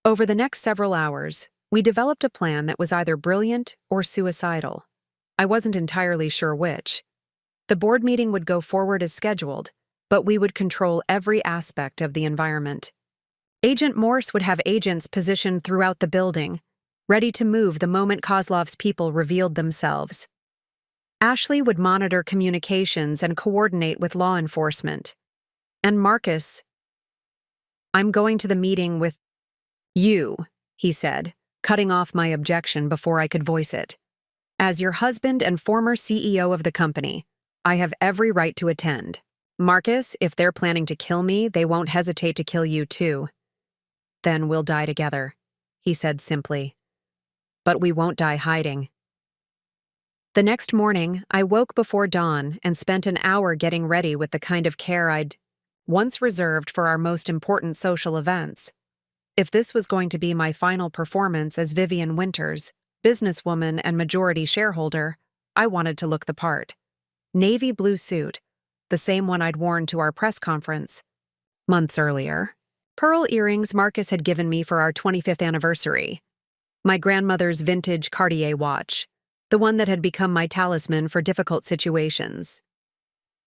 Over the next several hours, we developed a plan that was either brilliant or suicidal. I wasn't entirely sure which. The board meeting would go forward as scheduled, but we would control every aspect of the environment. Agent Morse would have agents positioned throughout the building, ready to move the moment Kozlov's people revealed themselves. Ashley would monitor communications and coordinate with law enforcement. And Marcus, "I'm going to the meeting with you," he said, cutting off my objection before I could voice it. "As your husband and former CEO of the company, I have every right to attend. Marcus, if they're planning to kill me, they won't hesitate to kill you too. Then we'll die together," he said simply. "But we won't die hiding." The next morning, I woke before dawn and spent an hour getting ready with the kind of care I'd once reserved for our most important social events. If this was going to be my final performance as Vivian Winters, businesswoman and majority shareholder, I wanted to look the part. Navy blue suit, the same one I'd worn to our press conference months earlier. Pearl earrings Marcus had given me for our 25th anniversary. My grandmother's vintage Cartier watch, the one that had become my talisman for difficult situations.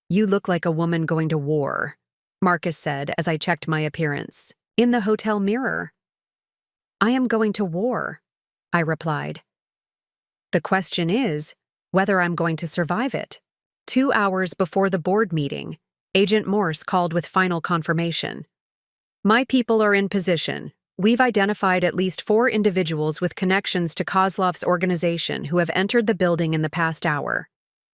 "You look like a woman going to war," Marcus said as I checked my appearance. "In the hotel mirror." "I am going to war," I replied. "The question is whether I'm going to survive it." 2 hours before the board meeting, Agent Morse called with final confirmation. "My people are in position. We've identified at least 4 individuals with connections to Kozlov's organization who have entered the building in the past hour.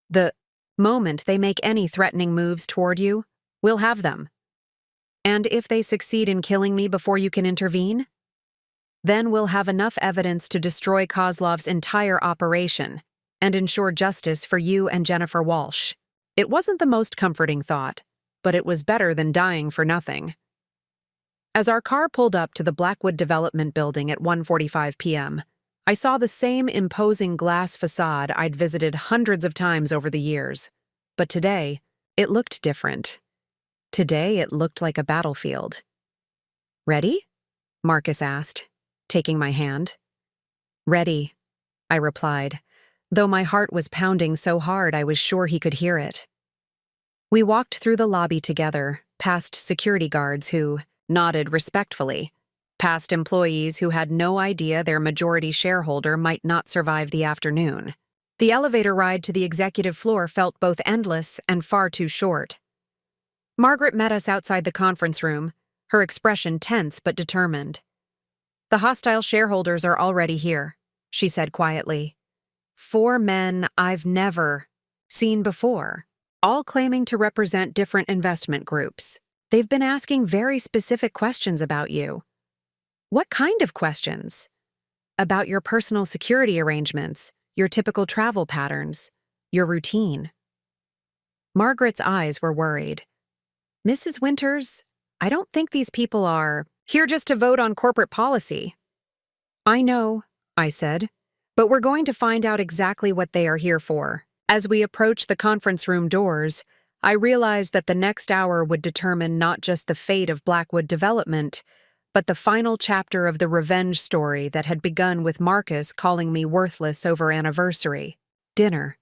The moment they make any threatening moves toward you, we'll have them. And if they succeed in killing me before you can intervene, then we'll have enough evidence to destroy Kozlov's entire operation and ensure justice for you and Jennifer Walsh." It wasn't the most comforting thought, but it was better than dying for nothing. As our car pulled up to the Blackwood Development Building at 1:45 p.m., I saw the same imposing glass facade I'd visited hundreds of times over the years. But today, it looked different. Today, it looked like a battlefield. "Ready?" Marcus asked, taking my hand. "Ready," I replied, though my heart was pounding so hard I was sure he could hear it. We walked through the lobby together, past security guards who nodded respectfully, past employees who had no idea their majority shareholder might not survive the afternoon. The elevator ride to the executive floor felt both endless and far too short. Margaret met us outside the conference room, her expression tense but determined. "The hostile shareholders are already here," she said quietly. 4 men I've never seen before, all claiming to represent different investment groups. They've been asking very specific questions about you." "What kind of questions?" "About your personal security arrangements, your typical travel patterns, your routine." Margaret's eyes were worried. "Mrs. Winters, I don't think these people are here just to vote on corporate policy." "I know," I said, "but we're going to find out exactly what they are here for." As we approached the conference room doors, I realized that the next hour would determine not just the fate of Blackwood Development, but the final chapter of the revenge story that had begun with Marcus calling me worthless over anniversary. Dinner.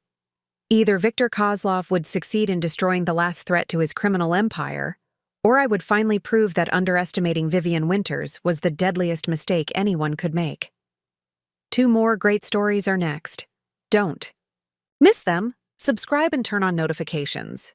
Either Victor Kozlov would succeed in destroying the last threat to his criminal empire, or I would finally prove that underestimating Vivian Winters was the deadliest mistake anyone could make. 2 more great stories are next. Don't miss them. Subscribe and turn on notifications.